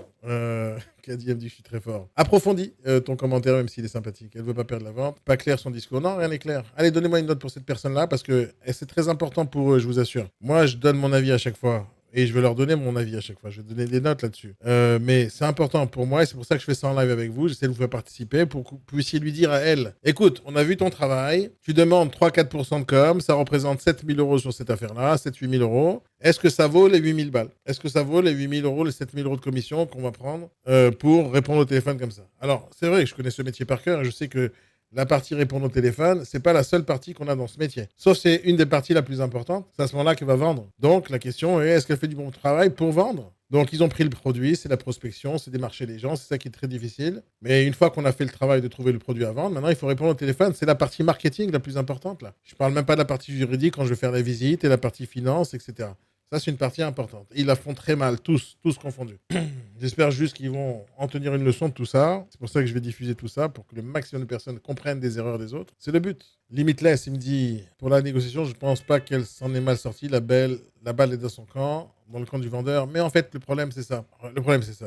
Caddy me dit que je suis très fort. Approfondis ton commentaire, même s'il est sympathique. Elle veut pas perdre la vente. Pas clair son discours. Non, rien n'est clair. Allez, donnez-moi une note pour cette personne-là, parce que c'est très important pour eux, je vous assure. Moi, je donne mon avis à chaque fois. Et je vais leur donner mon avis à chaque fois. Je vais donner des notes là-dessus. Mais c'est important pour moi et c'est pour ça que je fais ça en live avec vous. J'essaie de vous faire participer pour que vous puissiez lui dire à elle, écoute, on a vu ton travail, tu demandes 3-4% de com, ça représente 7 000 € sur cette affaire-là, 7-8 000 €. Est-ce que ça vaut les 8 000 balles? Est-ce que ça vaut les 8 000 €, les 7 000 € de commission qu'on va prendre pour répondre au téléphone comme ça? Alors, c'est vrai que je connais ce métier par cœur et je sais que la partie répondre au téléphone, c'est pas la seule partie qu'on a dans ce métier. Sauf c'est une des parties la plus importante. C'est à ce moment-là qu'elle va vendre. Donc la question est, est-ce qu'elle fait du bon travail pour vendre? Donc ils ont pris le produit, c'est la prospection, c'est démarcher les gens, c'est ça qui est très difficile. Mais une fois qu'on a fait le travail de trouver le produit à vendre, maintenant il faut répondre au téléphone. C'est la partie marketing la plus importante là. Je parle même pas de la partie juridique quand je vais faire la visite et la partie finance, etc. Ça, c'est une partie importante. Ils la font très mal, tous confondus. J'espère juste qu'ils vont en tenir une leçon de tout ça. C'est pour ça que je vais diffuser tout ça, pour que le maximum de personnes comprennent des erreurs des autres. C'est le but. Limitless, il me dit, pour la négociation, je ne pense pas qu'elle s'en est mal sortie. La balle est dans son camp, dans le camp du vendeur. Mais en fait, le problème, c'est ça.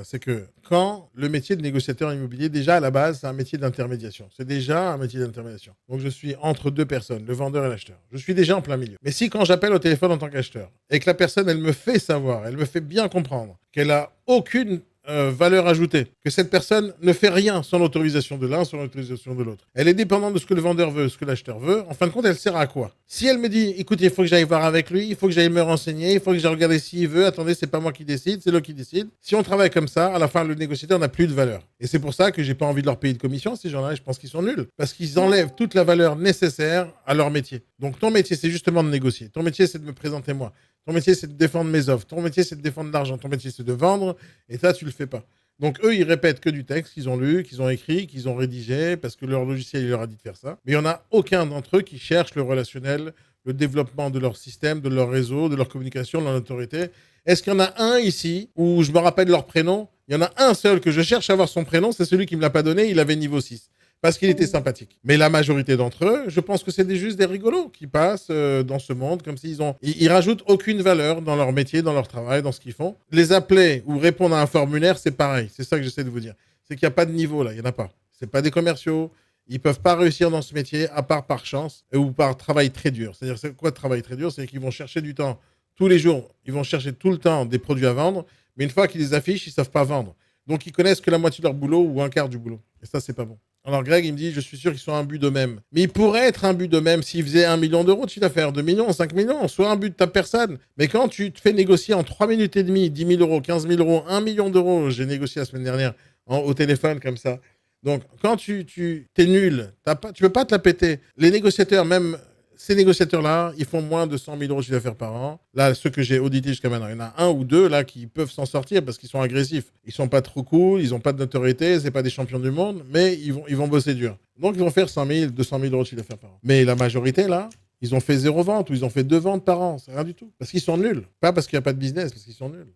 C'est que quand le métier de négociateur immobilier, déjà à la base, c'est un métier d'intermédiation. C'est déjà un métier d'intermédiation. Donc, je suis entre deux personnes, le vendeur et l'acheteur. Je suis déjà en plein milieu. Mais si quand j'appelle au téléphone en tant qu'acheteur et que la personne, elle me fait savoir, elle me fait bien comprendre qu'elle a aucune valeur ajoutée, que cette personne ne fait rien sans l'autorisation de l'un, sans l'autorisation de l'autre. Elle est dépendante de ce que le vendeur veut, ce que l'acheteur veut. En fin de compte, elle sert à quoi? Si elle me dit, écoute, il faut que j'aille voir avec lui, il faut que j'aille me renseigner, il faut que j'aille regarder s'il veut, attendez, c'est pas moi qui décide, c'est lui qui décide. Si on travaille comme ça, à la fin, le négociateur n'a plus de valeur. Et c'est pour ça que j'ai pas envie de leur payer de commission, ces gens-là, je pense qu'ils sont nuls. Parce qu'ils enlèvent toute la valeur nécessaire à leur métier. Donc ton métier, c'est justement de négocier. Ton métier, c'est de me présenter moi. Ton métier, c'est de défendre mes offres. Ton métier, c'est de défendre l'argent. Ton métier, c'est de vendre. Et ça, tu le fais pas. Donc, eux, ils répètent que du texte qu'ils ont lu, qu'ils ont écrit, qu'ils ont rédigé, parce que leur logiciel, il leur a dit de faire ça. Mais il n'y en a aucun d'entre eux qui cherche le relationnel, le développement de leur système, de leur réseau, de leur communication, de leur autorité. Est-ce qu'il y en a un ici où je me rappelle leur prénom? Il y en a un seul que je cherche à avoir son prénom, c'est celui qui me l'a pas donné, il avait niveau 6. Parce qu'il était sympathique. Mais la majorité d'entre eux, je pense que c'est juste des rigolos qui passent dans ce monde comme ils rajoutent aucune valeur dans leur métier, dans leur travail, dans ce qu'ils font. Les appeler ou répondre à un formulaire, c'est pareil. C'est ça que j'essaie de vous dire. C'est qu'il n'y a pas de niveau là, il n'y en a pas. C'est pas des commerciaux. Ils ne peuvent pas réussir dans ce métier à part par chance ou par travail très dur. C'est-à-dire, c'est quoi travail très dur? C'est qu'ils vont chercher du temps tous les jours. Ils vont chercher tout le temps des produits à vendre. Mais une fois qu'ils les affichent, ils ne savent pas vendre. Donc, ils connaissent que la moitié de leur boulot ou un quart du boulot. Et ça, c'est pas bon. Alors, Greg, il me dit, je suis sûr qu'ils sont un but d'eux-mêmes. Mais ils pourraient être un but d'eux-mêmes s'ils faisaient 1 million d'euros de chiffre d'affaires, 2 millions, 5 millions, soit un but de ta personne. Mais quand tu te fais négocier en 3 minutes et demie, 10 000 euros, 15 000 euros, 1 million d'euros, j'ai négocié la semaine dernière au téléphone comme ça. Donc, quand tu es nul, tu peux pas te la péter. Les négociateurs, même ces négociateurs-là, ils font moins de 100 000 euros de chiffre d'affaires par an. Là, ceux que j'ai audités jusqu'à maintenant, il y en a un ou deux là qui peuvent s'en sortir parce qu'ils sont agressifs. Ils sont pas trop cool, ils ont pas de notoriété, c'est pas des champions du monde, mais ils vont bosser dur. Donc, ils vont faire 100 000, 200 000 euros de chiffre d'affaires par an. Mais la majorité, là, ils ont fait 0 vente ou ils ont fait 2 ventes par an. C'est rien du tout. Parce qu'ils sont nuls. Pas parce qu'il n'y a pas de business, parce qu'ils sont nuls.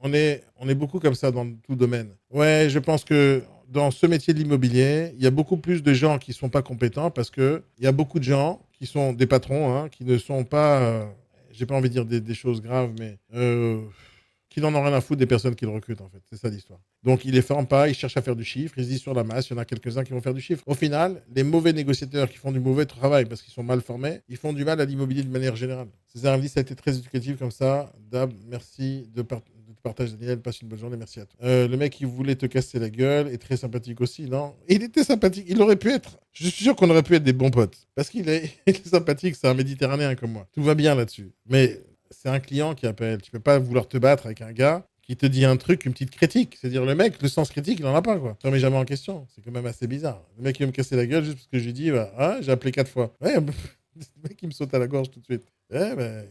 On est beaucoup comme ça dans tout domaine. Ouais, je pense que dans ce métier de l'immobilier, il y a beaucoup plus de gens qui ne sont pas compétents parce qu'il y a beaucoup de gens qui sont des patrons, hein, qui ne sont pas, j'ai pas envie de dire des choses graves, mais qui n'en ont rien à foutre des personnes qu'ils recrutent, en fait. C'est ça l'histoire. Donc, ils les forment pas, ils cherchent à faire du chiffre, ils se disent sur la masse, il y en a quelques-uns qui vont faire du chiffre. Au final, les mauvais négociateurs qui font du mauvais travail parce qu'ils sont mal formés, ils font du mal à l'immobilier de manière générale. César me dit, ça a été très éducatif comme ça. Dab, merci de te partage, Daniel. Passe une bonne journée, merci à toi. Le mec qui voulait te casser la gueule est très sympathique aussi, non? Il était sympathique, il aurait pu être. Je suis sûr qu'on aurait pu être des bons potes. Parce qu'il est, il est sympathique, c'est un Méditerranéen comme moi. Tout va bien là-dessus. Mais c'est un client qui appelle. Tu peux pas vouloir te battre avec un gars qui te dit un truc, une petite critique. C'est-à-dire, le mec, le sens critique, il en a pas, quoi. Ça remet jamais en question. C'est quand même assez bizarre. Le mec, il veut me casser la gueule juste parce que je lui dis, bah, ah, j'ai appelé 4 fois. Ouais, le mec, il me saute à la gorge tout de suite. Ouais, ben,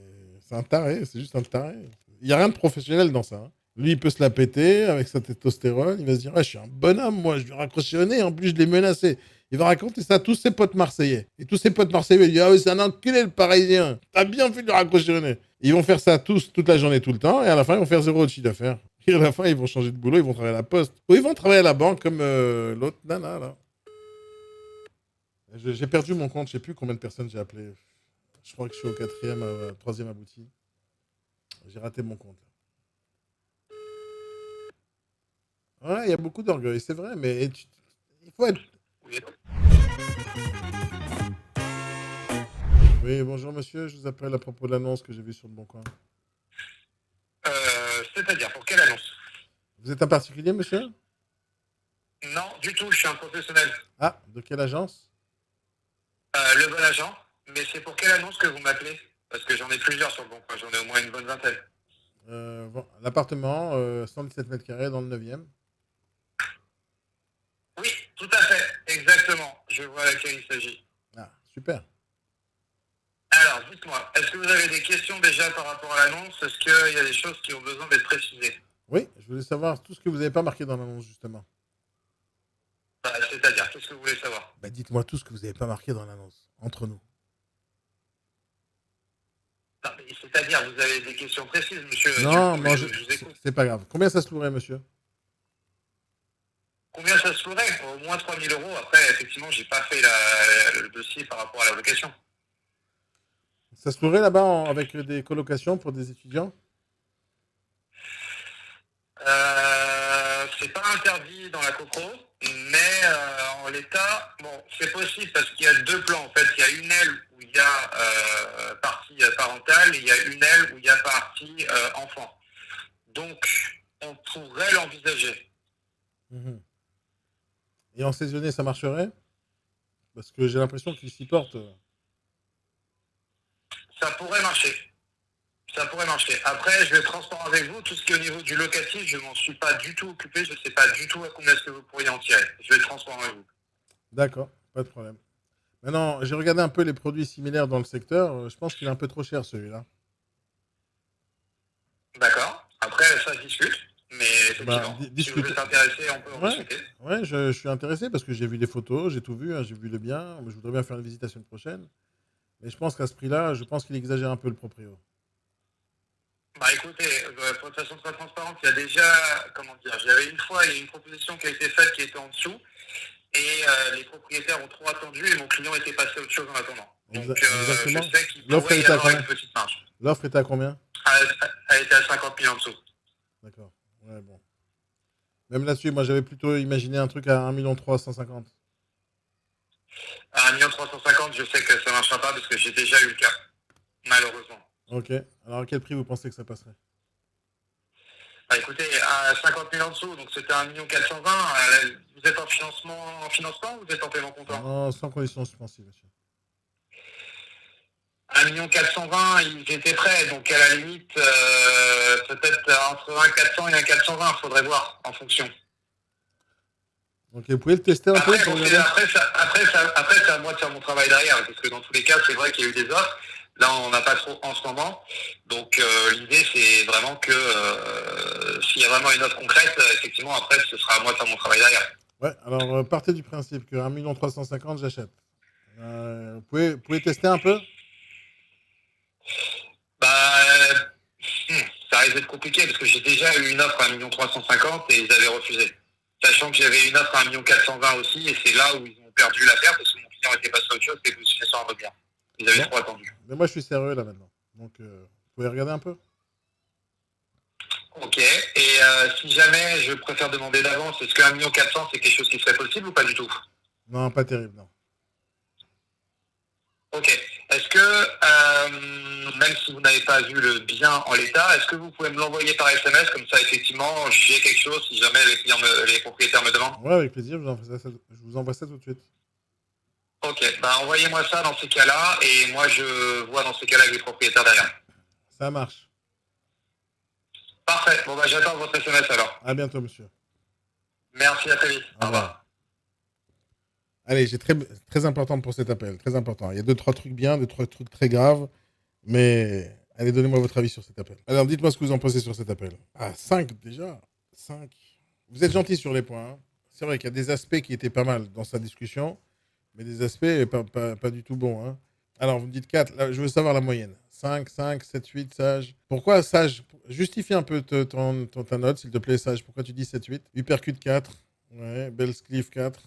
c'est un taré, c'est juste un taré. Il n'y a rien de professionnel dans ça. Hein. Lui, il peut se la péter avec sa testostérone. Il va se dire, ah, je suis un bonhomme, moi, je lui raccroche le nez. En plus, je l'ai menacé. Il va raconter ça à tous ses potes marseillais. Et tous ses potes marseillais, ils disent, ah oui, c'est un enculé, le parisien. T'as bien fait de lui raccrocher le nez. Ils vont faire ça tous, toute la journée, tout le temps. Et à la fin, ils vont faire 0 de chiffre d'affaires. Et à la fin, ils vont changer de boulot, ils vont travailler à la poste. Ou ils vont travailler à la banque comme l'autre nana, là. J'ai perdu mon compte, je sais plus combien de personnes j'ai appelé. Je crois que je suis au 4e, 3e abouti. J'ai raté mon compte. Ouais, il y a beaucoup d'orgueil, c'est vrai, mais il faut être... Oui. Oui, bonjour monsieur, je vous appelle à propos de l'annonce que j'ai vue sur le Bon Coin. C'est-à-dire, pour quelle annonce? Vous êtes un particulier, monsieur? Non, du tout, je suis un professionnel. Ah, de quelle agence? Le bon agent, mais c'est pour quelle annonce que vous m'appelez? Parce que j'en ai plusieurs sur le bon coin, j'en ai au moins une bonne vingtaine. Bon, l'appartement, 117 mètres carrés dans le 9e. Oui, tout à fait, exactement. Je vois à laquelle il s'agit. Ah, super. Alors, dites-moi, est-ce que vous avez des questions déjà par rapport à l'annonce? Est-ce qu'il y a des choses qui ont besoin d'être précisées? Oui, je voulais savoir tout ce que vous n'avez pas marqué dans l'annonce, justement. Bah, c'est-à-dire, qu'est-ce que vous voulez savoir? Bah, dites-moi tout ce que vous n'avez pas marqué dans l'annonce, entre nous. Non, mais c'est-à-dire, vous avez des questions précises, monsieur? Non, Du coup, moi, je vous écoute. c'est pas grave. Combien ça se louerait, monsieur? Combien ça se louerait? Au moins 3 000 euros. Après, effectivement, j'ai pas fait le dossier par rapport à la location. Ça se louerait là-bas avec des colocations pour des étudiants? C'est pas interdit dans la copro, mais en l'état, bon, c'est possible parce qu'il y a deux plans. En fait, il y a une aile où il y a partie parentale et il y a une aile où il y a partie enfant. Donc, on pourrait l'envisager. Mhm. Et en saisonnier, ça marcherait? Parce que j'ai l'impression qu'ils s'y portent. Ça pourrait marcher. Ça pourrait marcher. Après, je vais être transparent avec vous. Tout ce qui est au niveau du locatif, je m'en suis pas du tout occupé. Je ne sais pas du tout à combien est-ce que vous pourriez en tirer. Je vais être transparent avec vous. D'accord, pas de problème. Maintenant, j'ai regardé un peu les produits similaires dans le secteur. Je pense qu'il est un peu trop cher, celui-là. D'accord. Après, ça se discute. Mais effectivement, si vous êtes intéressé, on peut en discuter. Ouais, je suis intéressé parce que j'ai vu des photos, j'ai tout vu, hein, j'ai vu le bien. Je voudrais bien faire une visite la semaine prochaine. Mais je pense qu'à ce prix-là, je pense qu'il exagère un peu le proprio. Bah écoutez, de façon très transparente, il y a déjà, comment dire, j'avais une fois, il y a une proposition qui a été faite qui était en dessous, et les propriétaires ont trop attendu et mon client était passé à autre chose en attendant. Donc Exactement. je sais qu'il pourrait y avoir une petite marge. L'offre était à combien? Elle était à 50 000 en dessous. D'accord. Ouais, bon. Même là-dessus, moi j'avais plutôt imaginé un truc à 1 350 000. À 1 350 000, je sais que ça ne marchera pas parce que j'ai déjà eu le cas, malheureusement. Ok. Alors à quel prix vous pensez que ça passerait? Bah écoutez, à 50 000 en dessous, donc c'était 1 420 000. Vous êtes en financement ou vous êtes en paiement comptant? Non, sans condition suspensive, monsieur. 1 420 000, ils étaient prêts, donc à la limite, peut-être entre 1 400 et 1 420, il faudrait voir, en fonction. Ok, vous pouvez le tester un peu Après, c'est à moi de faire mon travail derrière, parce que dans tous les cas, c'est vrai qu'il y a eu des offres. Là, on n'a pas trop en ce moment. Donc, l'idée, c'est vraiment que s'il y a vraiment une offre concrète, effectivement, après, ce sera à moi de faire mon travail derrière. Ouais, alors partez du principe que 1 350 000, j'achète. Vous pouvez tester un peu? Bah, ça risque d'être compliqué, parce que j'ai déjà eu une offre à 1 350 000 et ils avaient refusé. Ça, sachant que j'avais une offre à 1 420 000 aussi, et c'est là où ils ont perdu l'affaire, parce que mon client était passé à autre chose, c'était positionné sur un autre bien. Ils avaient trop attendu. Mais moi, je suis sérieux là maintenant. Donc, vous pouvez regarder un peu. Ok, et si jamais je préfère demander d'avance, est-ce que 1 400 000 c'est quelque chose qui serait possible ou pas du tout? Non, pas terrible, non. Ok, est-ce que, même si vous n'avez pas vu le bien en l'état, est-ce que vous pouvez me l'envoyer par SMS, comme ça effectivement j'ai quelque chose si jamais les propriétaires me demandent? Ouais, avec plaisir, je vous envoie ça tout de suite. Ok, bah envoyez-moi ça dans ces cas-là, et moi je vois dans ces cas-là avec les propriétaires derrière. Ça marche. Parfait, bon bah j'attends votre SMS alors. À bientôt, monsieur. Merci, à très vite. Au revoir. Allez, j'ai très important pour cet appel, très important. Il y a 2-3 trucs bien, 2-3 trucs très graves, mais allez, donnez-moi votre avis sur cet appel. Alors, dites-moi ce que vous en pensez sur cet appel. Ah, 5 déjà 5. Vous êtes gentil sur les points. Hein. C'est vrai qu'il y a des aspects qui étaient pas mal dans sa discussion, mais des aspects pas du tout bons. Hein. Alors, vous me dites 4, là, je veux savoir la moyenne. 5, 7, 8, sage. Pourquoi sage? Justifie un peu ta note, s'il te plaît, sage. Pourquoi tu dis 7, 8? Hypercute 4. Ouais, Bellscliff 4,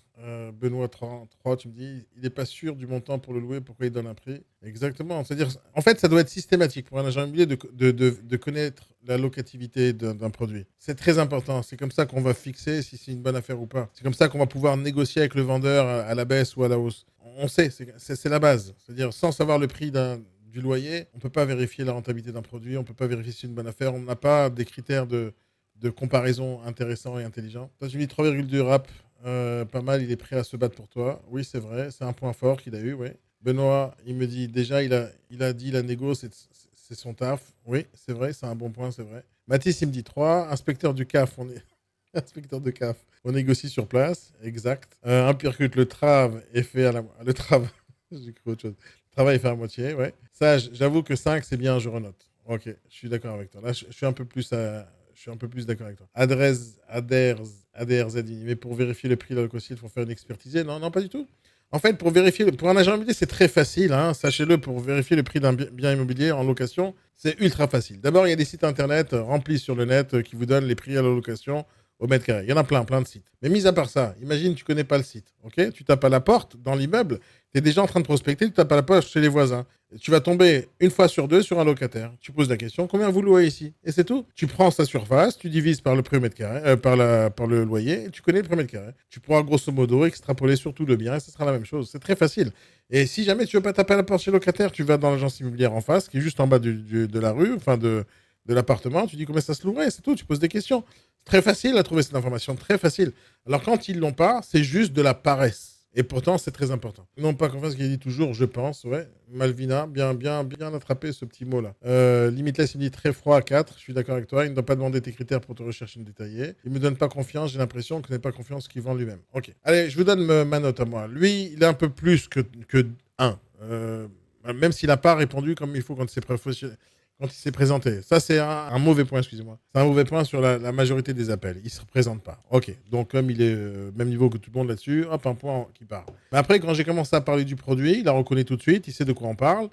Benoît 3, tu me dis, il n'est pas sûr du montant pour le louer, pourquoi il donne un prix? Exactement, c'est-à-dire, en fait, ça doit être systématique pour un agent immobilier de connaître la locativité d'un produit. C'est très important, c'est comme ça qu'on va fixer si c'est une bonne affaire ou pas. C'est comme ça qu'on va pouvoir négocier avec le vendeur à la baisse ou à la hausse. On sait, c'est la base. C'est-à-dire, sans savoir le prix du loyer, on ne peut pas vérifier la rentabilité d'un produit, on ne peut pas vérifier si c'est une bonne affaire, on n'a pas des critères de comparaison intéressant et intelligent. Toi, tu me dis 3,2 rap, pas mal, il est prêt à se battre pour toi. Oui, c'est vrai, c'est un point fort qu'il a eu, oui. Benoît, il me dit, déjà, il a dit la négo, c'est son taf. Oui, c'est vrai, c'est un bon point, c'est vrai. Mathis, il me dit 3, inspecteur du CAF, on est... inspecteur de CAF, on négocie sur place, exact. Un percute, le trave est fait à la... Le trave, j'ai cru autre chose. Le travail est fait à moitié, ouais. Ça, j'avoue que 5, c'est bien, je renote. Ok, je suis d'accord avec toi. Là, je suis un peu plus d'accord avec toi. ADRZ, mais pour vérifier le prix de la location, il faut faire une expertise. Non, non, pas du tout. En fait, pour un agent immobilier, c'est très facile. Hein, sachez-le, pour vérifier le prix d'un bien immobilier en location, c'est ultra facile. D'abord, il y a des sites internet remplis sur le net qui vous donnent les prix à la location au mètre carré. Il y en a plein de sites. Mais mis à part ça, imagine, tu connais pas le site. Ok, tu tapes à la porte dans l'immeuble, tu es déjà en train de prospecter, tu tapes à la porte chez les voisins. Tu vas tomber une fois sur deux sur un locataire. Tu poses la question, combien vous louez ici? Et c'est tout. Tu prends sa surface, tu divises par le prix au mètre carré, par le loyer, et tu connais le prix au mètre carré. Tu pourras grosso modo extrapoler sur tout le bien et ce sera la même chose. C'est très facile. Et si jamais tu veux pas taper à la porte chez le locataire, tu vas dans l'agence immobilière en face, qui est juste en bas de la rue, enfin de l'appartement, tu dis combien ça se louerait, c'est tout, tu poses des questions. C'est très facile à trouver cette information, très facile. Alors quand ils l'ont pas, c'est juste de la paresse. Et pourtant, c'est très important. Non pas confiance qu'il dit toujours, je pense, ouais. Malvina, bien attrapé ce petit mot-là. Limitless, il me dit très froid à 4, je suis d'accord avec toi, il ne doit pas demander tes critères pour te rechercher une détaillée. Il me donne pas confiance, j'ai l'impression qu'il n'a pas confiance qu'il vend lui-même. Ok, allez, je vous donne ma note à moi. Lui, il est un peu plus que 1. Même s'il n'a pas répondu comme il faut quand il s'est présenté. Ça, c'est un mauvais point, excusez-moi. C'est un mauvais point sur la majorité des appels. Il ne se présente pas. Ok, donc comme il est même niveau que tout le monde là-dessus, hop, un point qui part. Mais après, quand j'ai commencé à parler du produit, il a reconnu tout de suite, il sait de quoi on parle.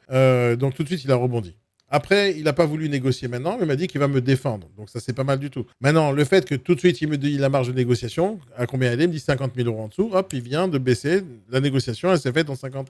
Donc tout de suite, il a rebondi. Après, il n'a pas voulu négocier maintenant, mais il m'a dit qu'il va me défendre. Donc ça, c'est pas mal du tout. Maintenant, le fait que tout de suite, il me dit la marge de négociation, à combien elle est, il me dit 50 000 € en dessous, hop, il vient de baisser. La négociation, elle s'est faite en 5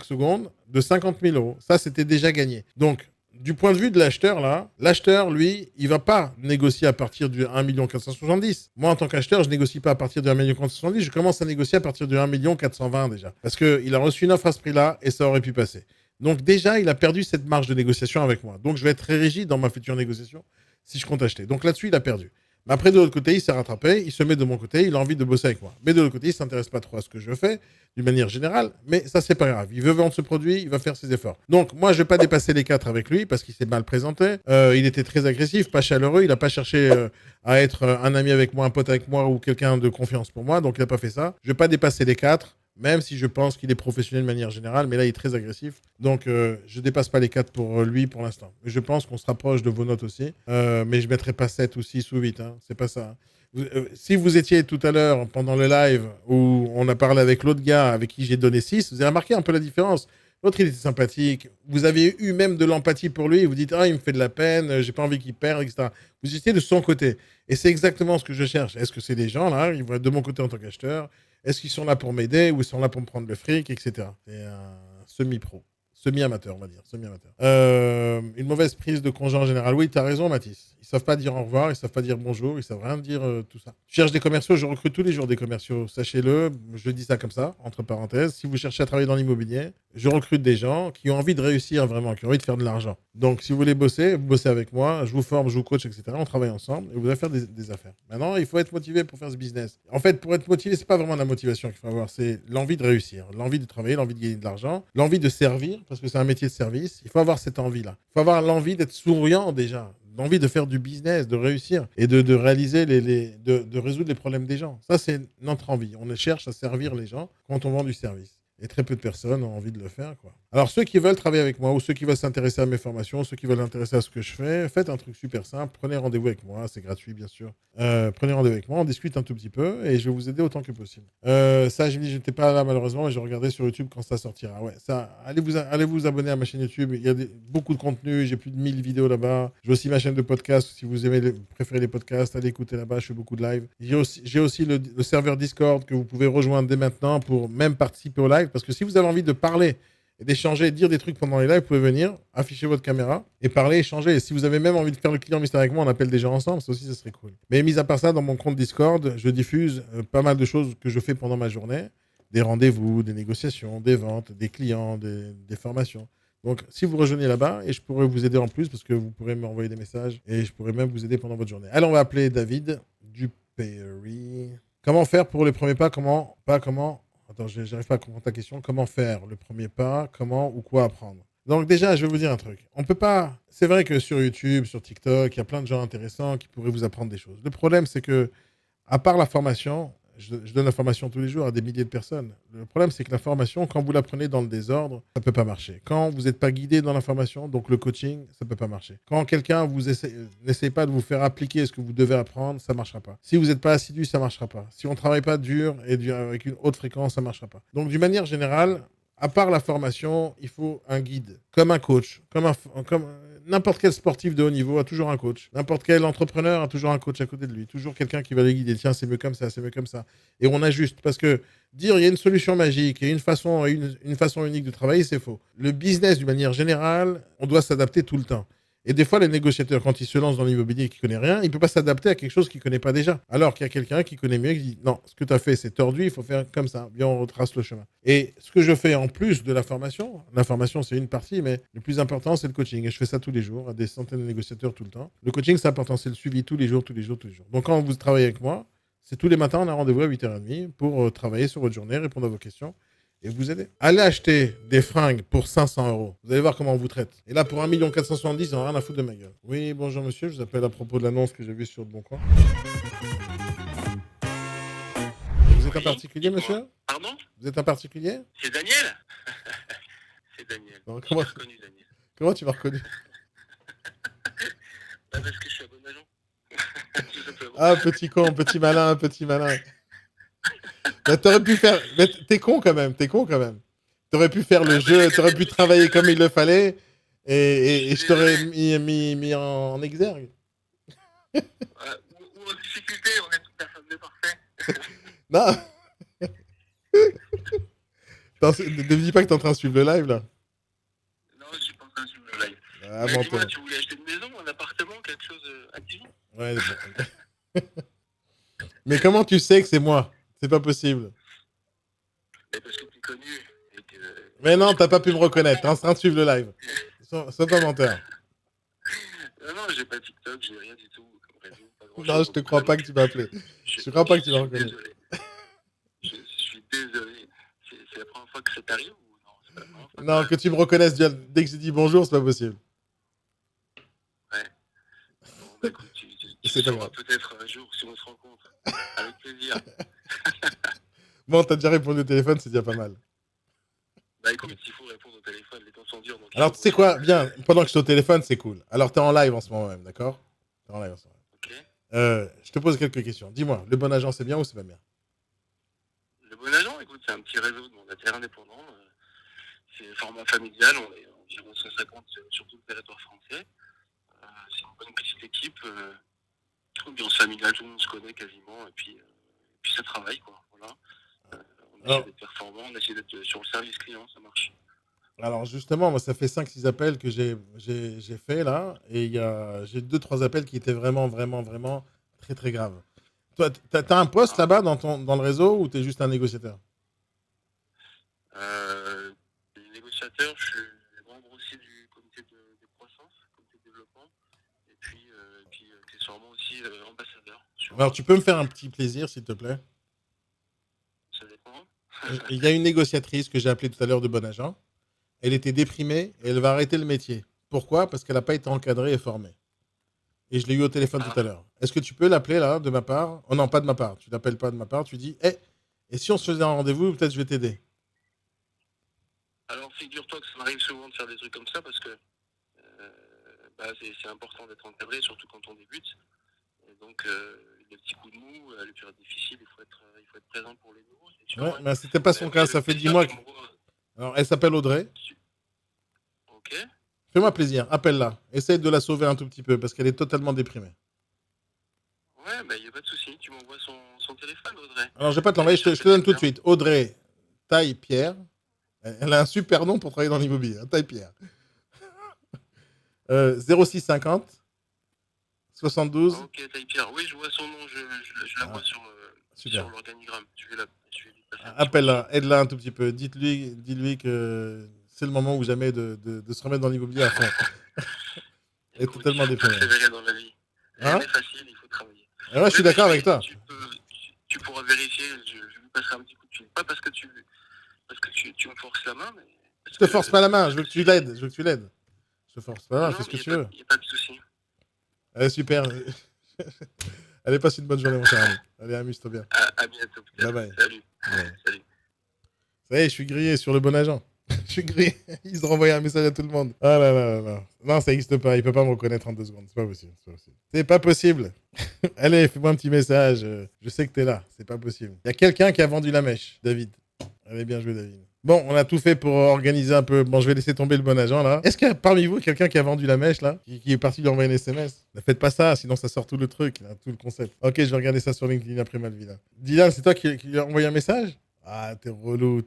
secondes de 50 000 €. Ça, c'était déjà gagné. Donc, du point de vue de l'acheteur, là, l'acheteur, lui, il va pas négocier à partir du 1 470 000. Moi, en tant qu'acheteur, je négocie pas à partir du 1 470 000. Je commence à négocier à partir du 1 420 000 déjà. Parce qu'il a reçu une offre à ce prix-là et ça aurait pu passer. Donc déjà, il a perdu cette marge de négociation avec moi. Donc je vais être très rigide dans ma future négociation si je compte acheter. Donc là-dessus, il a perdu. Mais après, de l'autre côté, il s'est rattrapé, il se met de mon côté, il a envie de bosser avec moi. Mais de l'autre côté, il ne s'intéresse pas trop à ce que je fais, d'une manière générale, mais ça, c'est pas grave. Il veut vendre ce produit, il va faire ses efforts. Donc, moi, je vais pas dépasser les 4 avec lui, parce qu'il s'est mal présenté. Il était très agressif, pas chaleureux, il n'a pas cherché à être un ami avec moi, un pote avec moi, ou quelqu'un de confiance pour moi, donc il n'a pas fait ça. Je vais pas dépasser les 4. Même si je pense qu'il est professionnel de manière générale, mais là, il est très agressif. Donc, je ne dépasse pas les 4 pour lui pour l'instant. Je pense qu'on se rapproche de vos notes aussi. Mais je ne mettrai pas 7 ou 6 ou 8. Hein. C'est pas ça. Si vous étiez tout à l'heure, pendant le live, où on a parlé avec l'autre gars avec qui j'ai donné 6, vous avez remarqué un peu la différence. L'autre, il était sympathique. Vous avez eu même de l'empathie pour lui. Et vous dites, ah, il me fait de la peine, j'ai pas envie qu'il perde, etc. Vous étiez de son côté. Et c'est exactement ce que je cherche. Est-ce que c'est des gens, là, ils vont être de mon côté en tant qu'acheteur? Est-ce qu'ils sont là pour m'aider ou ils sont là pour me prendre le fric, etc. C'est un semi-pro. Semi-amateur, on va dire. Semi-amateur. Une mauvaise prise de congé en général. Oui, tu as raison, Mathis. Ils savent pas dire au revoir, ils savent pas dire bonjour, ils savent rien dire, tout ça. Je cherche des commerciaux, je recrute tous les jours des commerciaux. Sachez-le, je dis ça comme ça, entre parenthèses. Si vous cherchez à travailler dans l'immobilier, je recrute des gens qui ont envie de réussir vraiment, qui ont envie de faire de l'argent. Donc, si vous voulez bosser, vous bossez avec moi, je vous forme, je vous coach, etc. On travaille ensemble et vous allez faire des affaires. Maintenant, il faut être motivé pour faire ce business. En fait, pour être motivé, c'est pas vraiment la motivation qu'il faut avoir, c'est l'envie de réussir, l'envie de travailler, l'envie de gagner de l'argent, l'envie de servir, parce que c'est un métier de service. Il faut avoir cette envie-là. Il faut avoir l'envie d'être souriant déjà, l'envie de faire du business, de réussir et de réaliser de résoudre les problèmes des gens. Ça, c'est notre envie. On cherche à servir les gens quand on vend du service. Et très peu de personnes ont envie de le faire, quoi. Alors, ceux qui veulent travailler avec moi ou ceux qui veulent s'intéresser à mes formations, ceux qui veulent s'intéresser à ce que je fais, faites un truc super simple. Prenez rendez-vous avec moi, c'est gratuit, bien sûr. Prenez rendez-vous avec moi, on discute un tout petit peu et je vais vous aider autant que possible. Ça, je n'étais pas là malheureusement, mais je regardais sur YouTube quand ça sortira. Ouais, ça, allez vous abonner à ma chaîne YouTube. Il y a beaucoup de contenu, j'ai plus de 1000 vidéos là-bas. J'ai aussi ma chaîne de podcast. Si vous préférez les podcasts, allez écouter là-bas. Je fais beaucoup de live. J'ai aussi le serveur Discord que vous pouvez rejoindre dès maintenant pour même participer au live. Parce que si vous avez envie de parler et d'échanger, de dire des trucs pendant les lives, vous pouvez venir, afficher votre caméra et parler, échanger. Et si vous avez même envie de faire le client mystère avec moi, on appelle des gens ensemble, ça aussi, ça serait cool. Mais mis à part ça, dans mon compte Discord, je diffuse pas mal de choses que je fais pendant ma journée. Des rendez-vous, des négociations, des ventes, des clients, des formations. Donc, si vous rejoignez là-bas, et je pourrais vous aider en plus, parce que vous pourrez m'envoyer des messages, et je pourrais même vous aider pendant votre journée. Alors, on va appeler David Dupéry. Comment faire pour les premiers pas? Comment Attends, j'arrive pas à comprendre ta question. Comment faire le premier pas? Comment ou quoi apprendre? Donc déjà, je vais vous dire un truc. On peut pas. C'est vrai que sur YouTube, sur TikTok, il y a plein de gens intéressants qui pourraient vous apprendre des choses. Le problème, c'est que, à part la formation, je donne la formation tous les jours à des milliers de personnes. Le problème, c'est que la formation, quand vous la prenez dans le désordre, ça peut pas marcher. Quand vous n'êtes pas guidé dans la formation, donc le coaching, ça peut pas marcher. Quand quelqu'un n'essaye pas de vous faire appliquer ce que vous devez apprendre, ça marchera pas. Si vous n'êtes pas assidu, ça marchera pas. Si on travaille pas dur avec une haute fréquence, ça marchera pas. Donc, d'une manière générale, à part la formation, il faut un guide, comme un coach, comme n'importe quel sportif de haut niveau a toujours un coach. N'importe quel entrepreneur a toujours un coach à côté de lui. Toujours quelqu'un qui va les guider. Tiens, c'est mieux comme ça, c'est mieux comme ça. Et on ajuste. Parce que dire il y a une solution magique et une façon unique de travailler, c'est faux. Le business, d'une manière générale, on doit s'adapter tout le temps. Et des fois, les négociateurs, quand ils se lancent dans l'immobilier et qui ne connaît rien, il ne peut pas s'adapter à quelque chose qu'il ne connaît pas déjà. Alors qu'il y a quelqu'un qui connaît mieux et qui dit non, ce que tu as fait, c'est tordu, il faut faire comme ça. Bien, on retrace le chemin. Et ce que je fais en plus de la formation c'est une partie, mais le plus important, c'est le coaching. Et je fais ça tous les jours à des centaines de négociateurs tout le temps. Le coaching, c'est important, c'est le suivi tous les jours. Donc, quand vous travaillez avec moi, c'est tous les matins, on a rendez-vous à 8h30 pour travailler sur votre journée, répondre à vos questions et vous aider. Allez acheter des fringues pour 500 euros. Vous allez voir comment on vous traite. Et là, pour 1 470 000, ils n'ont rien à foutre de ma gueule. Oui, bonjour monsieur, je vous appelle à propos de l'annonce que j'ai vue sur le Bon Coin. Vous êtes un particulier, monsieur? Pardon? Vous êtes un particulier? C'est Daniel? C'est Daniel. Non, J'ai reconnu Daniel. Comment tu m'as reconnu? Bah parce que je suis un bon agent. Tout simplement. Ah, petit con, petit malin. Bah, t'aurais pu faire... Mais t'es con quand même. T'aurais pu faire le jeu, t'aurais pu travailler comme il le fallait, et je t'aurais mis en exergue. Ou en difficulté, on est toute personne de parfait. Non. Attends, ne me dis pas que t'es en train de suivre le live, là. Non, je suis pas en train de suivre le live. Ah, Mais bon, dis-moi, tu voulais acheter une maison, un appartement, quelque chose à Dijon? Ouais, mais comment tu sais que c'est moi? C'est pas possible. Mais parce que tu es connu. Et que... Mais non, t'as pas pu me reconnaître. T'es en train de suivre le live. Sois pas menteur. Non, j'ai pas TikTok, j'ai rien du tout comme réseau. Non, je te crois pas que tu m'as appelé. Je crois pas que tu m'as reconnu. Désolé. Je suis désolé. C'est la première fois que ça t'arrive ou non? C'est pas la première fois. Non, que tu me reconnaisses dès que j'ai dit bonjour, c'est pas possible. Ouais. Bon, bah écoute, tu C'est pas sauras grave. peut-être un jour si on se rencontre. Avec plaisir. Bon, t'as déjà répondu au téléphone, c'est déjà pas mal. Bah écoute, s'il faut répondre au téléphone, les temps sont durs. Donc Alors, tu sais quoi? Bien, pendant que je suis au téléphone, c'est cool. Alors, t'es en live en ce moment même, d'accord? T'es en live en ce moment. Ok. Je te pose quelques questions. Dis-moi, le bon agent, c'est bien ou c'est pas bien? Le bon agent, écoute, c'est un petit réseau de mandataires indépendants. format familial, on est environ 150 sur tout le territoire français. C'est une bonne petite équipe, ambiance familiale, tout le monde se connaît quasiment, et puis ça travaille, quoi. Voilà. On essaie d'être performant, on essaie d'être sur le service client, ça marche. Alors justement, moi, ça fait 5-6 appels que j'ai fait là, et j'ai 2-3 appels qui étaient vraiment, vraiment, vraiment très, très graves. Toi, t'as un poste là-bas dans le réseau ou t'es juste un négociateur? Négociateur, je suis membre aussi du comité de croissance, comité de développement, et puis accessoirement aussi ambassadeur. Alors tu peux me faire un petit plaisir, s'il te plaît? Ça dépend. Il y a une négociatrice que j'ai appelée tout à l'heure de bon agent. Elle était déprimée et elle va arrêter le métier. Pourquoi? Parce qu'elle n'a pas été encadrée et formée. Et je l'ai eu au téléphone tout à l'heure. Est-ce que tu peux l'appeler là, de ma part? Oh non, pas de ma part. Tu l'appelles pas de ma part. Tu dis, hé, et si on se faisait un rendez-vous, peut-être je vais t'aider. Alors, figure-toi que ça m'arrive souvent de faire des trucs comme ça parce que c'est important d'être encadré, surtout quand on débute. Et donc, les petits coups de mou, les périodes difficiles, il faut être présent pour les nouveaux. C'est sûr, Ouais, mais c'était pas son cas. Ça fait 10 mois que... Alors, elle s'appelle Audrey. Ok. Fais-moi plaisir, appelle-la. Essaye de la sauver un tout petit peu parce qu'elle est totalement déprimée. Ouais, il n'y a pas de souci. Tu m'envoies son téléphone, Audrey. Alors, je vais pas te l'envoyer, je te donne tout de suite. Audrey Taille-Pierre. Elle a un super nom pour travailler dans l'immobilier, hein, Taille-Pierre. 0650 72. Ok, Taille-Pierre. Oui, je vois son nom, je la vois sur l'organigramme. Appelle-la, aide-la un tout petit peu. Dis-lui que c'est le moment ou jamais de se remettre dans l'immobilier à fond. Elle est totalement déprimée. Dans la vie. Rien n'est facile, il faut travailler. Et moi, je suis d'accord avec toi. Tu pourras vérifier, je lui passerai un petit coup de fil. Pas parce que tu me forces la main, mais... Je te force pas la main, je veux que tu l'aides. Je te force pas la main, fais ce que tu veux. Il n'y a pas de souci. Allez, super. Allez, passe une bonne journée, mon cher ami. Allez, amuse-toi bien. À bientôt. Bye bye. Salut. Ouais. Salut. Ça y est, je suis grillé sur le bon agent. Je suis grillé. Ils ont renvoyé un message à tout le monde. Ah là là là là. Non, ça n'existe pas. Il peut pas me reconnaître en 2 secondes. C'est pas possible. C'est pas possible. Allez, fais-moi un petit message. Je sais que t'es là. C'est pas possible. Il y a quelqu'un qui a vendu la mèche. David. Allez, bien joué, David. Bon, on a tout fait pour organiser un peu. Bon, je vais laisser tomber le bon agent, là. Est-ce qu'il y a parmi vous quelqu'un qui a vendu la mèche, là, qui est parti lui envoyer un SMS? Ne faites pas ça, sinon ça sort tout le truc, là, tout le concept. Ok, je vais regarder ça sur LinkedIn après Malvina. Dylan, c'est toi qui lui a envoyé un message? Ah, t'es relou.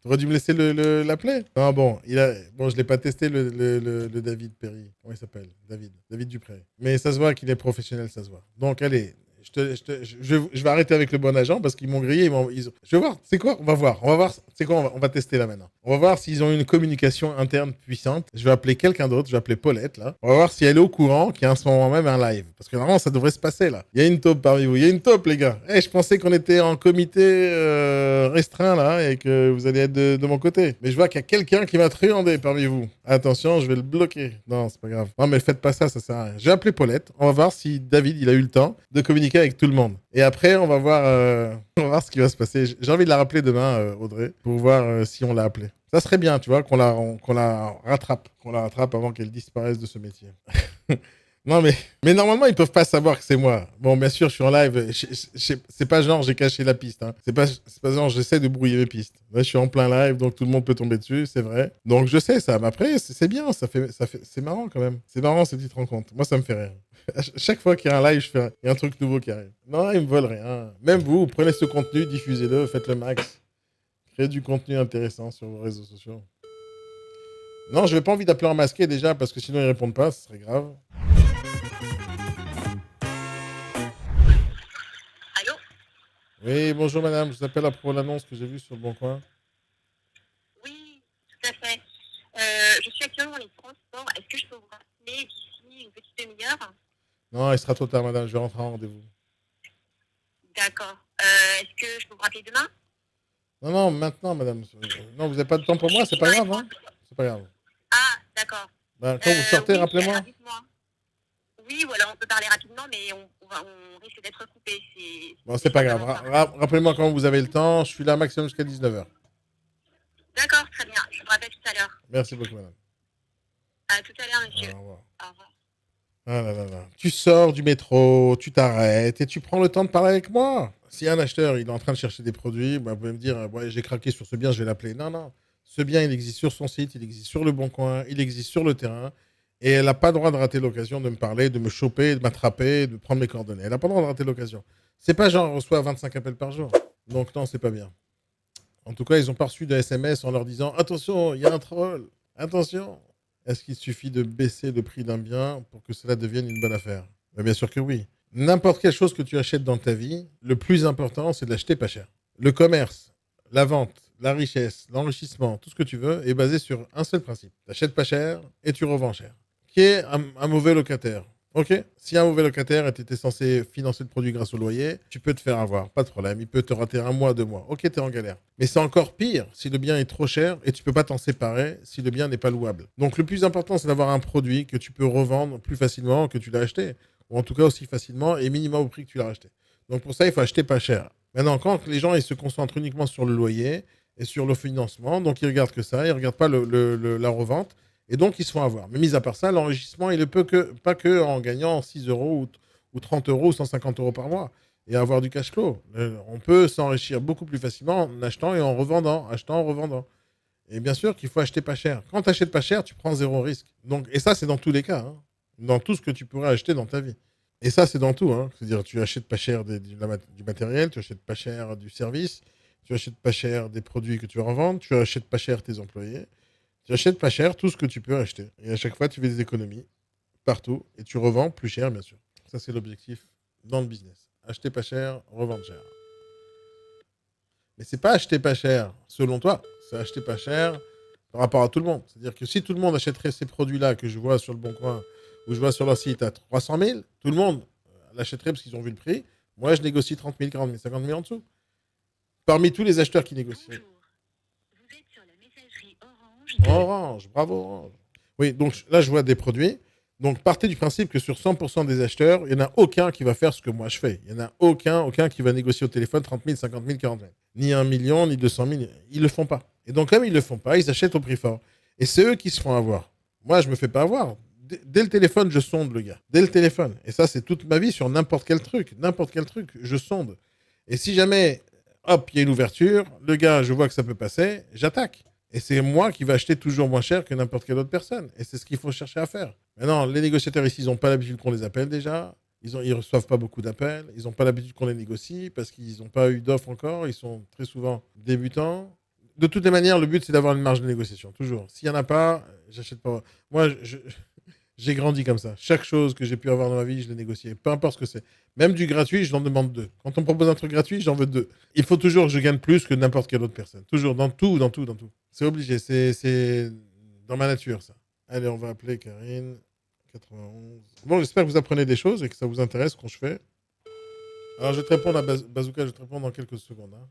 T'aurais dû me laisser l'appeler. Non, bon, je l'ai pas testé, le David Perry. Comment il s'appelle? David Dupré. Mais ça se voit qu'il est professionnel, ça se voit. Donc, allez, je vais arrêter avec le bon agent parce qu'ils m'ont grillé. Je vais voir. C'est quoi? On va voir. C'est quoi? On va tester là maintenant. On va voir s'ils ont une communication interne puissante. Je vais appeler quelqu'un d'autre. Je vais appeler Paulette là. On va voir si elle est au courant qu'il y a en ce moment même un live. Parce que normalement, ça devrait se passer là. Il y a une taupe parmi vous. Il y a une taupe, les gars. Je pensais qu'on était en comité restreint là et que vous allez être de mon côté. Mais je vois qu'il y a quelqu'un qui m'a truandé parmi vous. Attention, je vais le bloquer. Non, c'est pas grave. Non, mais faites pas ça sert à rien. Je vais appeler Paulette. On va voir si David, il a eu le temps de communiquer avec tout le monde. Et après, on va voir ce qui va se passer. J'ai envie de la rappeler demain, Audrey, pour voir si on l'a appelée. Ça serait bien, tu vois, qu'on la rattrape avant qu'elle disparaisse de ce métier. Non, mais normalement, ils peuvent pas savoir que c'est moi. Bon, bien sûr, je suis en live. C'est pas genre j'ai caché la piste. Hein. C'est pas genre j'essaie de brouiller mes pistes. Là, je suis en plein live, donc tout le monde peut tomber dessus, c'est vrai. Donc je sais ça. Mais après, c'est bien. C'est marrant quand même. C'est marrant ces petites rencontres. Moi, ça me fait rire. Chaque fois qu'il y a un live, il y a un truc nouveau qui arrive. Non, ils me volent rien. Même vous, prenez ce contenu, diffusez-le, faites le max. Créez du contenu intéressant sur vos réseaux sociaux. Non, je n'ai pas envie d'appeler en masqué déjà, parce que sinon ils répondent pas, ce serait grave. Allô? Oui, bonjour madame, je vous appelle à propos de l'annonce que j'ai vue sur le Bon Coin. Oui, tout à fait. Je suis actuellement dans les transports. Est-ce que je peux vous rappeler d'ici une petite demi-heure? Non, il sera trop tard madame, je vais rentrer en rendez-vous. D'accord. Est-ce que je peux vous rappeler demain? Non, maintenant madame. Non, vous n'avez pas de temps pour moi, c'est pas grave, hein? C'est pas grave. Ah, d'accord. Quand vous sortez, oui, rappelez-moi. Oui, ou alors on peut parler rapidement, mais on risque d'être coupé. Bon, c'est pas grave. Rappelez-moi quand vous avez le temps, je suis là maximum jusqu'à 19h. D'accord, très bien. Je vous rappelle tout à l'heure. Merci beaucoup madame. À tout à l'heure, monsieur. Au revoir. Au revoir. Ah là là là. Tu sors du métro, tu t'arrêtes et tu prends le temps de parler avec moi. Si un acheteur il est en train de chercher des produits, bah, vous pouvez me dire ouais, j'ai craqué sur ce bien, je vais l'appeler. Non. Ce bien, il existe sur son site, il existe sur le Bon Coin, il existe sur le terrain. Et elle n'a pas le droit de rater l'occasion de me parler, de me choper, de m'attraper, de prendre mes coordonnées. Elle n'a pas le droit de rater l'occasion. C'est pas genre, on reçoit 25 appels par jour. Donc non, c'est pas bien. En tout cas, ils n'ont pas reçu de SMS en leur disant « Attention, il y a un troll. Attention !» Est-ce qu'il suffit de baisser le prix d'un bien pour que cela devienne une bonne affaire? Bien sûr que oui. N'importe quelle chose que tu achètes dans ta vie, le plus important, c'est de l'acheter pas cher. Le commerce, la vente, la richesse, l'enrichissement, tout ce que tu veux, est basé sur un seul principe. Tu n'achètes pas cher et tu revends cher. Qui est un mauvais locataire? Ok, si un mauvais locataire et tu étais censé financer le produit grâce au loyer, tu peux te faire avoir, pas de problème. Il peut te rater 1 mois, 2 mois. Ok, tu es en galère. Mais c'est encore pire si le bien est trop cher et tu peux pas t'en séparer si le bien n'est pas louable. Donc le plus important, c'est d'avoir un produit que tu peux revendre plus facilement que tu l'as acheté. Ou en tout cas aussi facilement et minimum au prix que tu l'as acheté. Donc pour ça, il faut acheter pas cher. Maintenant, quand les gens ils se concentrent uniquement sur le loyer et sur le financement, donc ils regardent que ça, ils regardent pas la revente. Et donc, ils se font avoir. Mais mis à part ça, l'enrichissement, il ne peut pas que en gagnant 6 euros ou 30 euros ou 150 euros par mois et avoir du cash flow. On peut s'enrichir beaucoup plus facilement en achetant et en revendant, achetant, revendant. Et bien sûr qu'il faut acheter pas cher. Quand tu achètes pas cher, tu prends 0 risque. Donc, et ça, c'est dans tous les cas. Hein. Dans tout ce que tu pourrais acheter dans ta vie. Et ça, c'est dans tout. Hein. C'est-à-dire, tu achètes pas cher du matériel, tu achètes pas cher du service, tu achètes pas cher des produits que tu vas revendre, tu achètes pas cher tes employés. Tu achètes pas cher tout ce que tu peux acheter. Et à chaque fois, tu fais des économies partout et tu revends plus cher, bien sûr. Ça, c'est l'objectif dans le business. Acheter pas cher, revendre cher. Mais c'est pas acheter pas cher selon toi. C'est acheter pas cher par rapport à tout le monde. C'est-à-dire que si tout le monde achèterait ces produits-là que je vois sur le Bon Coin ou je vois sur leur site à 300 000, tout le monde l'achèterait parce qu'ils ont vu le prix. Moi, je négocie 30 000, 40 000, 50 000 en dessous. Parmi tous les acheteurs qui négocient. Bonjour. Vous êtes sur la messagerie Orange. Orange, bravo Orange. Oui, donc là, je vois des produits. Donc, partez du principe que sur 100% des acheteurs, il n'y en a aucun qui va faire ce que moi je fais. Il n'y en a aucun qui va négocier au téléphone 30 000, 50 000, 40 000. Ni 1 million, ni 200 000. Ils ne le font pas. Et donc, comme ils ne le font pas, ils achètent au prix fort. Et c'est eux qui se font avoir. Moi, je ne me fais pas avoir. Dès le téléphone, je sonde le gars. Dès le téléphone. Et ça, c'est toute ma vie sur n'importe quel truc. N'importe quel truc, je sonde. Et si jamais, hop, il y a une ouverture, le gars, je vois que ça peut passer, j'attaque. Et c'est moi qui vais acheter toujours moins cher que n'importe quelle autre personne. Et c'est ce qu'il faut chercher à faire. Maintenant, les négociateurs ici, ils n'ont pas l'habitude qu'on les appelle déjà. Ils reçoivent pas beaucoup d'appels. Ils n'ont pas l'habitude qu'on les négocie parce qu'ils n'ont pas eu d'offre encore. Ils sont très souvent débutants. De toutes les manières, le but, c'est d'avoir une marge de négociation. Toujours. S'il n'y en a pas, j'achète pas. Moi, j'ai grandi comme ça. Chaque chose que j'ai pu avoir dans ma vie, je l'ai négociée. Peu importe ce que c'est. Même du gratuit, je l'en demande 2. Quand on me propose un truc gratuit, j'en veux 2. Il faut toujours que je gagne plus que n'importe quelle autre personne. Toujours, dans tout. C'est obligé. C'est dans ma nature, ça. Allez, on va appeler Karine. 91. Bon, j'espère que vous apprenez des choses et que ça vous intéresse ce qu'on je fais. Alors, je vais te répondre à Bazooka, je vais te répondre dans quelques secondes. Hein.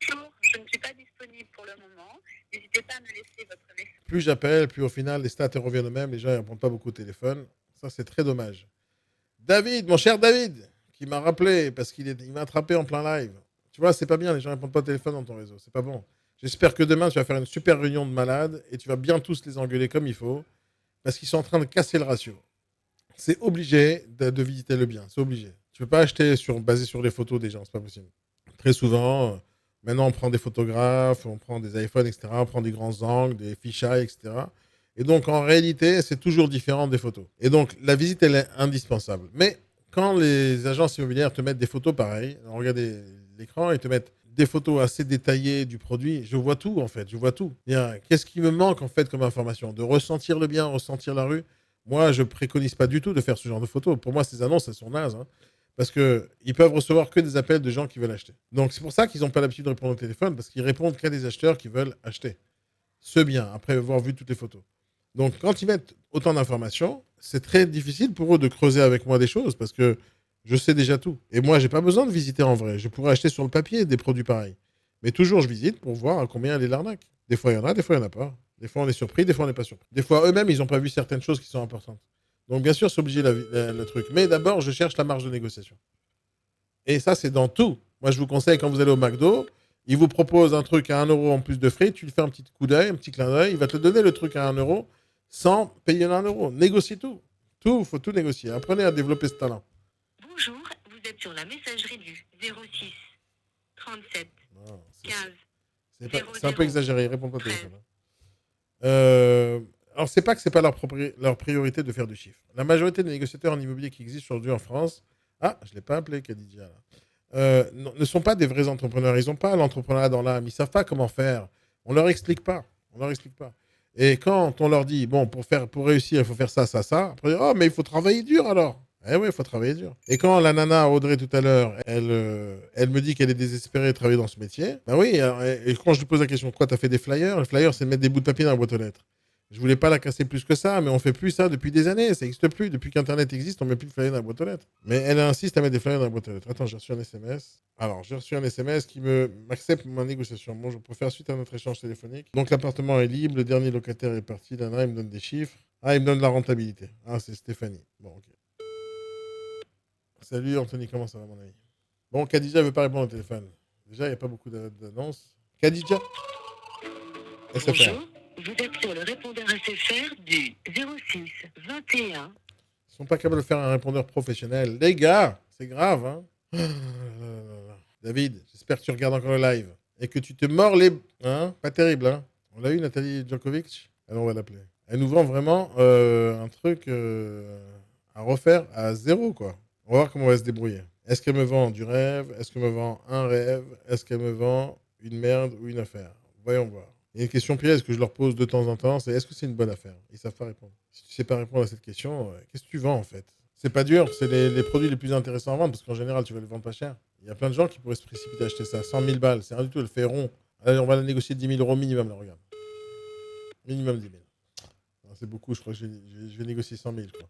Bonjour, je ne suis pas disponible pour le moment. N'hésitez pas à me laisser votre message. Plus j'appelle, plus au final, les stats reviennent aux mêmes. Les gens ne répondent pas beaucoup au téléphone. Ça, c'est très dommage. David, mon cher David, qui m'a rappelé parce qu'il m'a attrapé en plein live. Tu vois, c'est pas bien, les gens ne répondent pas au téléphone dans ton réseau. C'est pas bon. J'espère que demain, tu vas faire une super réunion de malades et tu vas bien tous les engueuler comme il faut parce qu'ils sont en train de casser le ratio. C'est obligé de visiter le bien. C'est obligé. Tu ne peux pas acheter basé sur les photos des gens. C'est pas possible. Très souvent, maintenant, on prend des photographes, on prend des iPhones, etc. On prend des grands angles, des fisheye, etc. Et donc, en réalité, c'est toujours différent des photos. Et donc, la visite, elle est indispensable. Mais quand les agences immobilières te mettent des photos pareilles, regardez l'écran et te mettent des photos assez détaillées du produit, je vois tout, en fait. Je vois tout. Qu'est-ce qui me manque, en fait, comme information? De ressentir le bien, ressentir la rue. Moi, je préconise pas du tout de faire ce genre de photos. Pour moi, ces annonces, elles sont nazes. Hein, parce qu'ils peuvent recevoir que des appels de gens qui veulent acheter. Donc, c'est pour ça qu'ils n'ont pas l'habitude de répondre au téléphone, parce qu'ils répondent qu'à des acheteurs qui veulent acheter ce bien, après avoir vu toutes les photos. Donc, quand ils mettent autant d'informations, c'est très difficile pour eux de creuser avec moi des choses, parce que je sais déjà tout. Et moi, j'ai pas besoin de visiter en vrai. Je pourrais acheter sur le papier des produits pareils. Mais toujours, je visite pour voir à combien elle est l'arnaque. Des fois, il y en a, des fois, il n'y en a pas. Des fois, on est surpris, des fois, on n'est pas surpris. Des fois, eux-mêmes, ils n'ont pas vu certaines choses qui sont importantes. Donc, bien sûr, c'est obligé le truc. Mais d'abord, je cherche la marge de négociation. Et ça, c'est dans tout. Moi, je vous conseille, quand vous allez au McDo, ils vous proposent un truc à 1 euro en plus de frais, tu lui fais un petit coup d'œil, un petit clin d'œil, il va te donner le truc à 1 euro sans payer 1 euro. Négocie tout. Tout, il faut tout négocier. Apprenez à développer ce talent. Bonjour, vous êtes sur la messagerie du 06 37 Ah. 15. C'est un peu exagéré, ils répondent pas au téléphone. Alors, c'est pas que c'est pas leur priorité de faire du chiffre. La majorité des négociateurs en immobilier qui existent aujourd'hui en France, je l'ai pas appelé Khadija là, ne sont pas des vrais entrepreneurs. Ils n'ont pas l'entrepreneuriat dans l'âme. Ils savent pas comment faire. On leur explique pas. On leur explique pas. Et quand on leur dit, bon, pour réussir, il faut faire ça, ça, ça, après, oh, mais il faut travailler dur alors. Eh oui, il faut travailler dur. Et quand la nana Audrey tout à l'heure, elle me dit qu'elle est désespérée de travailler dans ce métier, bah oui, et quand je lui pose la question, quoi, t'as fait des flyers? Le flyer, c'est de mettre des bouts de papier dans la boîte aux lettres. Je voulais pas la casser plus que ça, mais on fait plus ça depuis des années. Ça n'existe plus. Depuis qu'Internet existe, on met plus de flyers dans la boîte aux lettres. Mais elle insiste à mettre des flyers dans la boîte aux lettres. Attends, j'ai reçu un SMS. Alors, j'ai reçu un SMS qui m'accepte ma négociation. Bon, je préfère suite à notre échange téléphonique. Donc, l'appartement est libre. Le dernier locataire est parti. Là, il me donne des chiffres. Il me donne la rentabilité. C'est Stéphanie. Bon, ok. Salut Anthony, comment ça va, mon ami? Bon, Khadija ne veut pas répondre au téléphone. Déjà, il n'y a pas beaucoup d'annonces. Khadija SFR. Bonjour, vous êtes sur le répondeur SFR du 06 21. Ils sont pas capables de faire un répondeur professionnel. Les gars, c'est grave, hein. David, j'espère que tu regardes encore le live et que tu te mords les... Hein, pas terrible, hein. On l'a eu, Nathalie Djokovic. Alors, on va l'appeler. Elle nous vend vraiment un truc à refaire à zéro, quoi. On va voir comment on va se débrouiller. Est-ce qu'elle me vend du rêve? Est-ce qu'elle me vend un rêve? Est-ce qu'elle me vend une merde ou une affaire? Voyons voir. Il y a une question piège que je leur pose de temps en temps, c'est est-ce que c'est une bonne affaire? Ils ne savent pas répondre. Si tu ne sais pas répondre à cette question, qu'est-ce que tu vends en fait? C'est pas dur, c'est les produits les plus intéressants à vendre parce qu'en général, tu vas les vendre pas cher. Il y a plein de gens qui pourraient se précipiter à acheter ça. 100 000 balles, c'est rien du tout, elle fait rond. Allez, on va la négocier 10 000 euros minimum, là, regarde. Minimum 10 000. Non, c'est beaucoup, je crois que je vais négocier 100 000. Quoi.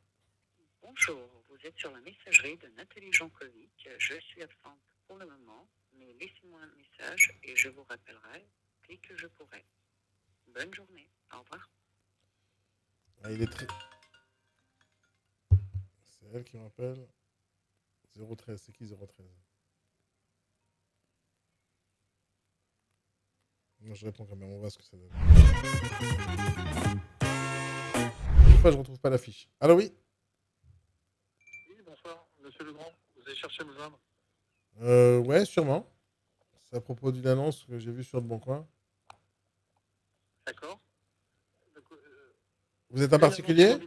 Bonjour, vous êtes sur la messagerie de Nathalie Jankovic. Je suis absente pour le moment, mais laissez-moi un message et je vous rappellerai dès que je pourrai. Bonne journée, au revoir. Il est très... C'est elle qui m'appelle. 013, c'est qui 013? Moi je réponds quand même, on voit ce que ça donne. Des fois je retrouve pas l'affiche. Allô, oui? Oui, bonsoir, monsieur Legrand, vous avez cherché à me joindre? Ouais, sûrement. C'est à propos d'une annonce que j'ai vue sur Le Bon Coin. D'accord. Vous êtes un particulier?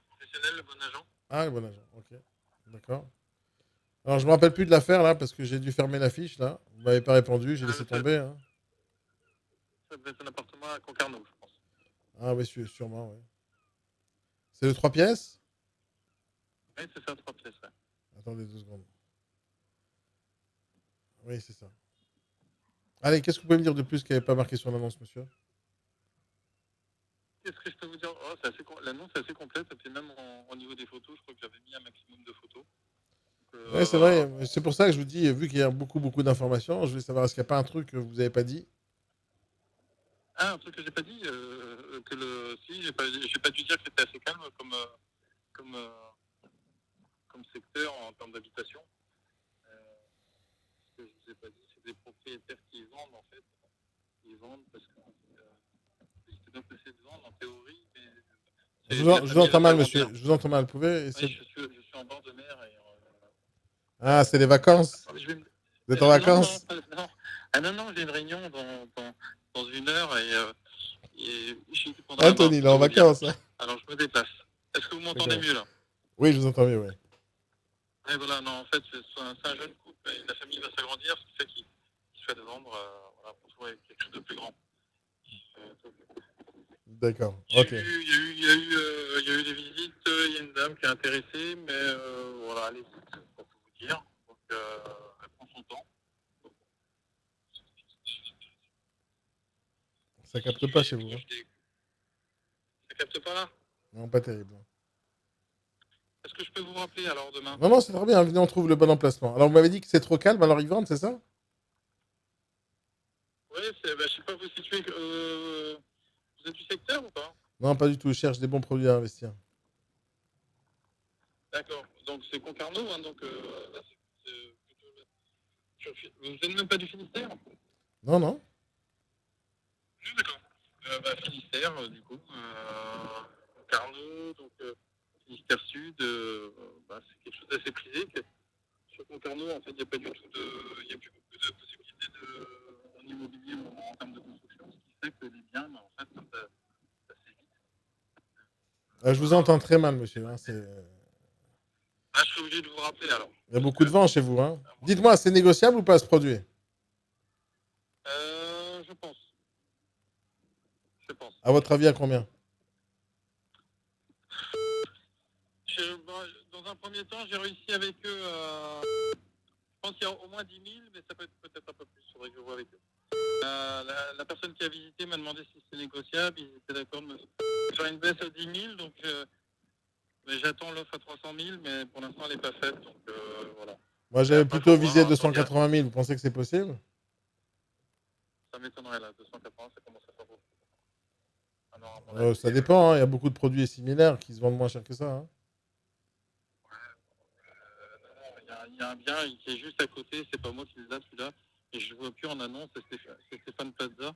Professionnel, le bon agent. Ah, le bon agent, ok. D'accord. Alors je me rappelle plus de l'affaire là, parce que j'ai dû fermer l'affiche là. Vous m'avez pas répondu, j'ai laissé tomber. Hein. Ça devait être un appartement à Concarneau, je pense. Ah oui, sûrement, oui. C'est le 3 pièces? Oui, c'est ça, 3 pièces, ouais. Attendez 2 secondes. Oui, c'est ça. Allez, qu'est-ce que vous pouvez me dire de plus qui n'avait pas marqué sur l'annonce, monsieur? Qu'est-ce que je peux vous dire? L'annonce est assez complète, et puis même au niveau des photos, je crois que j'avais mis un maximum de photos. Oui, c'est vrai. C'est pour ça que je vous dis, vu qu'il y a beaucoup d'informations, je voulais savoir est-ce qu'il n'y a pas un truc que vous n'avez pas dit? Ah, un truc que j'ai pas dit, si, j'ai pas dû dire que c'était assez calme comme secteur en termes d'habitation. Ce que je vous ai pas dit, c'est des propriétaires qui vendent en fait. Ils vendent parce que c'était bien passé de vendre en théorie. Mais je vous entends mal, monsieur. Je vous entends mal. Vous pouvez essayer... Oui, je suis en bord de mer. Ah, c'est les vacances. Vous êtes en vacances? Non, j'ai une réunion dans 1 heure et Anthony, il est en vacances. Hein. Alors, je me déplace. Est-ce que vous m'entendez mieux là? Oui, je vous entends mieux, oui. Et voilà, non, en fait, c'est un jeune couple et la famille va s'agrandir, ce qui fait qu'ils souhaitent vendre pour trouver quelque chose de plus grand. D'accord, ok. Il y a eu des visites, il y a une dame qui est intéressée, mais voilà, allez, c'est pour tout vous dire. Donc, elle prend son temps. Ça capte pas chez vous. Hein. Ça capte pas là? Non, pas terrible. Est-ce que je peux vous rappeler alors demain? Non, c'est très bien. Venez, on trouve le bon emplacement. Alors, vous m'avez dit que c'est trop calme, alors ils vendent, c'est ça? Oui, je sais pas, vous situez. Vous êtes du secteur ou pas? Non, pas du tout. Je cherche des bons produits à investir. D'accord. Donc, c'est Concarneau, hein, donc là, vous n'êtes même pas du Finistère? Non. Non, d'accord. Finistère, du coup. Concarneau, donc Finistère Sud, c'est quelque chose d'assez prisé. Sur Concarneau, en fait, il n'y a pas du tout il y a plus beaucoup de possibilités en immobilier ou en termes de construction, ce qui fait que les biens, en fait, ça s'évite. Je vous entends très mal, monsieur. Hein, Ah, je suis obligé de vous rappeler alors. il y a beaucoup de vent chez vous. Hein. Dites-moi, c'est négociable ou pas ce produit? Je pense. Je pense. À votre avis, à combien? Dans un premier temps, j'ai réussi avec eux. Je pense qu'il y a au moins 10 000, mais ça peut être peut-être un peu plus. Il faudrait que je vois avec eux. La personne qui a visité m'a demandé si c'était négociable. Ils étaient d'accord de me faire une baisse à 10 000. Donc, mais j'attends l'offre à 300 000, mais pour l'instant, elle n'est pas faite. Donc, voilà. Moi, j'avais après, plutôt faut visé voir, 280 000. Vous pensez que c'est possible? Ça m'étonnerait là. 280, ça commence à faire beaucoup. Alors, à mon avis, Ça dépend. Hein. Il y a beaucoup de produits similaires qui se vendent moins cher que ça. Hein. Il y a un bien qui est juste à côté, c'est pas moi qui l'ai celui-là, et je le vois plus en annonce, c'est Stéphane Plaza,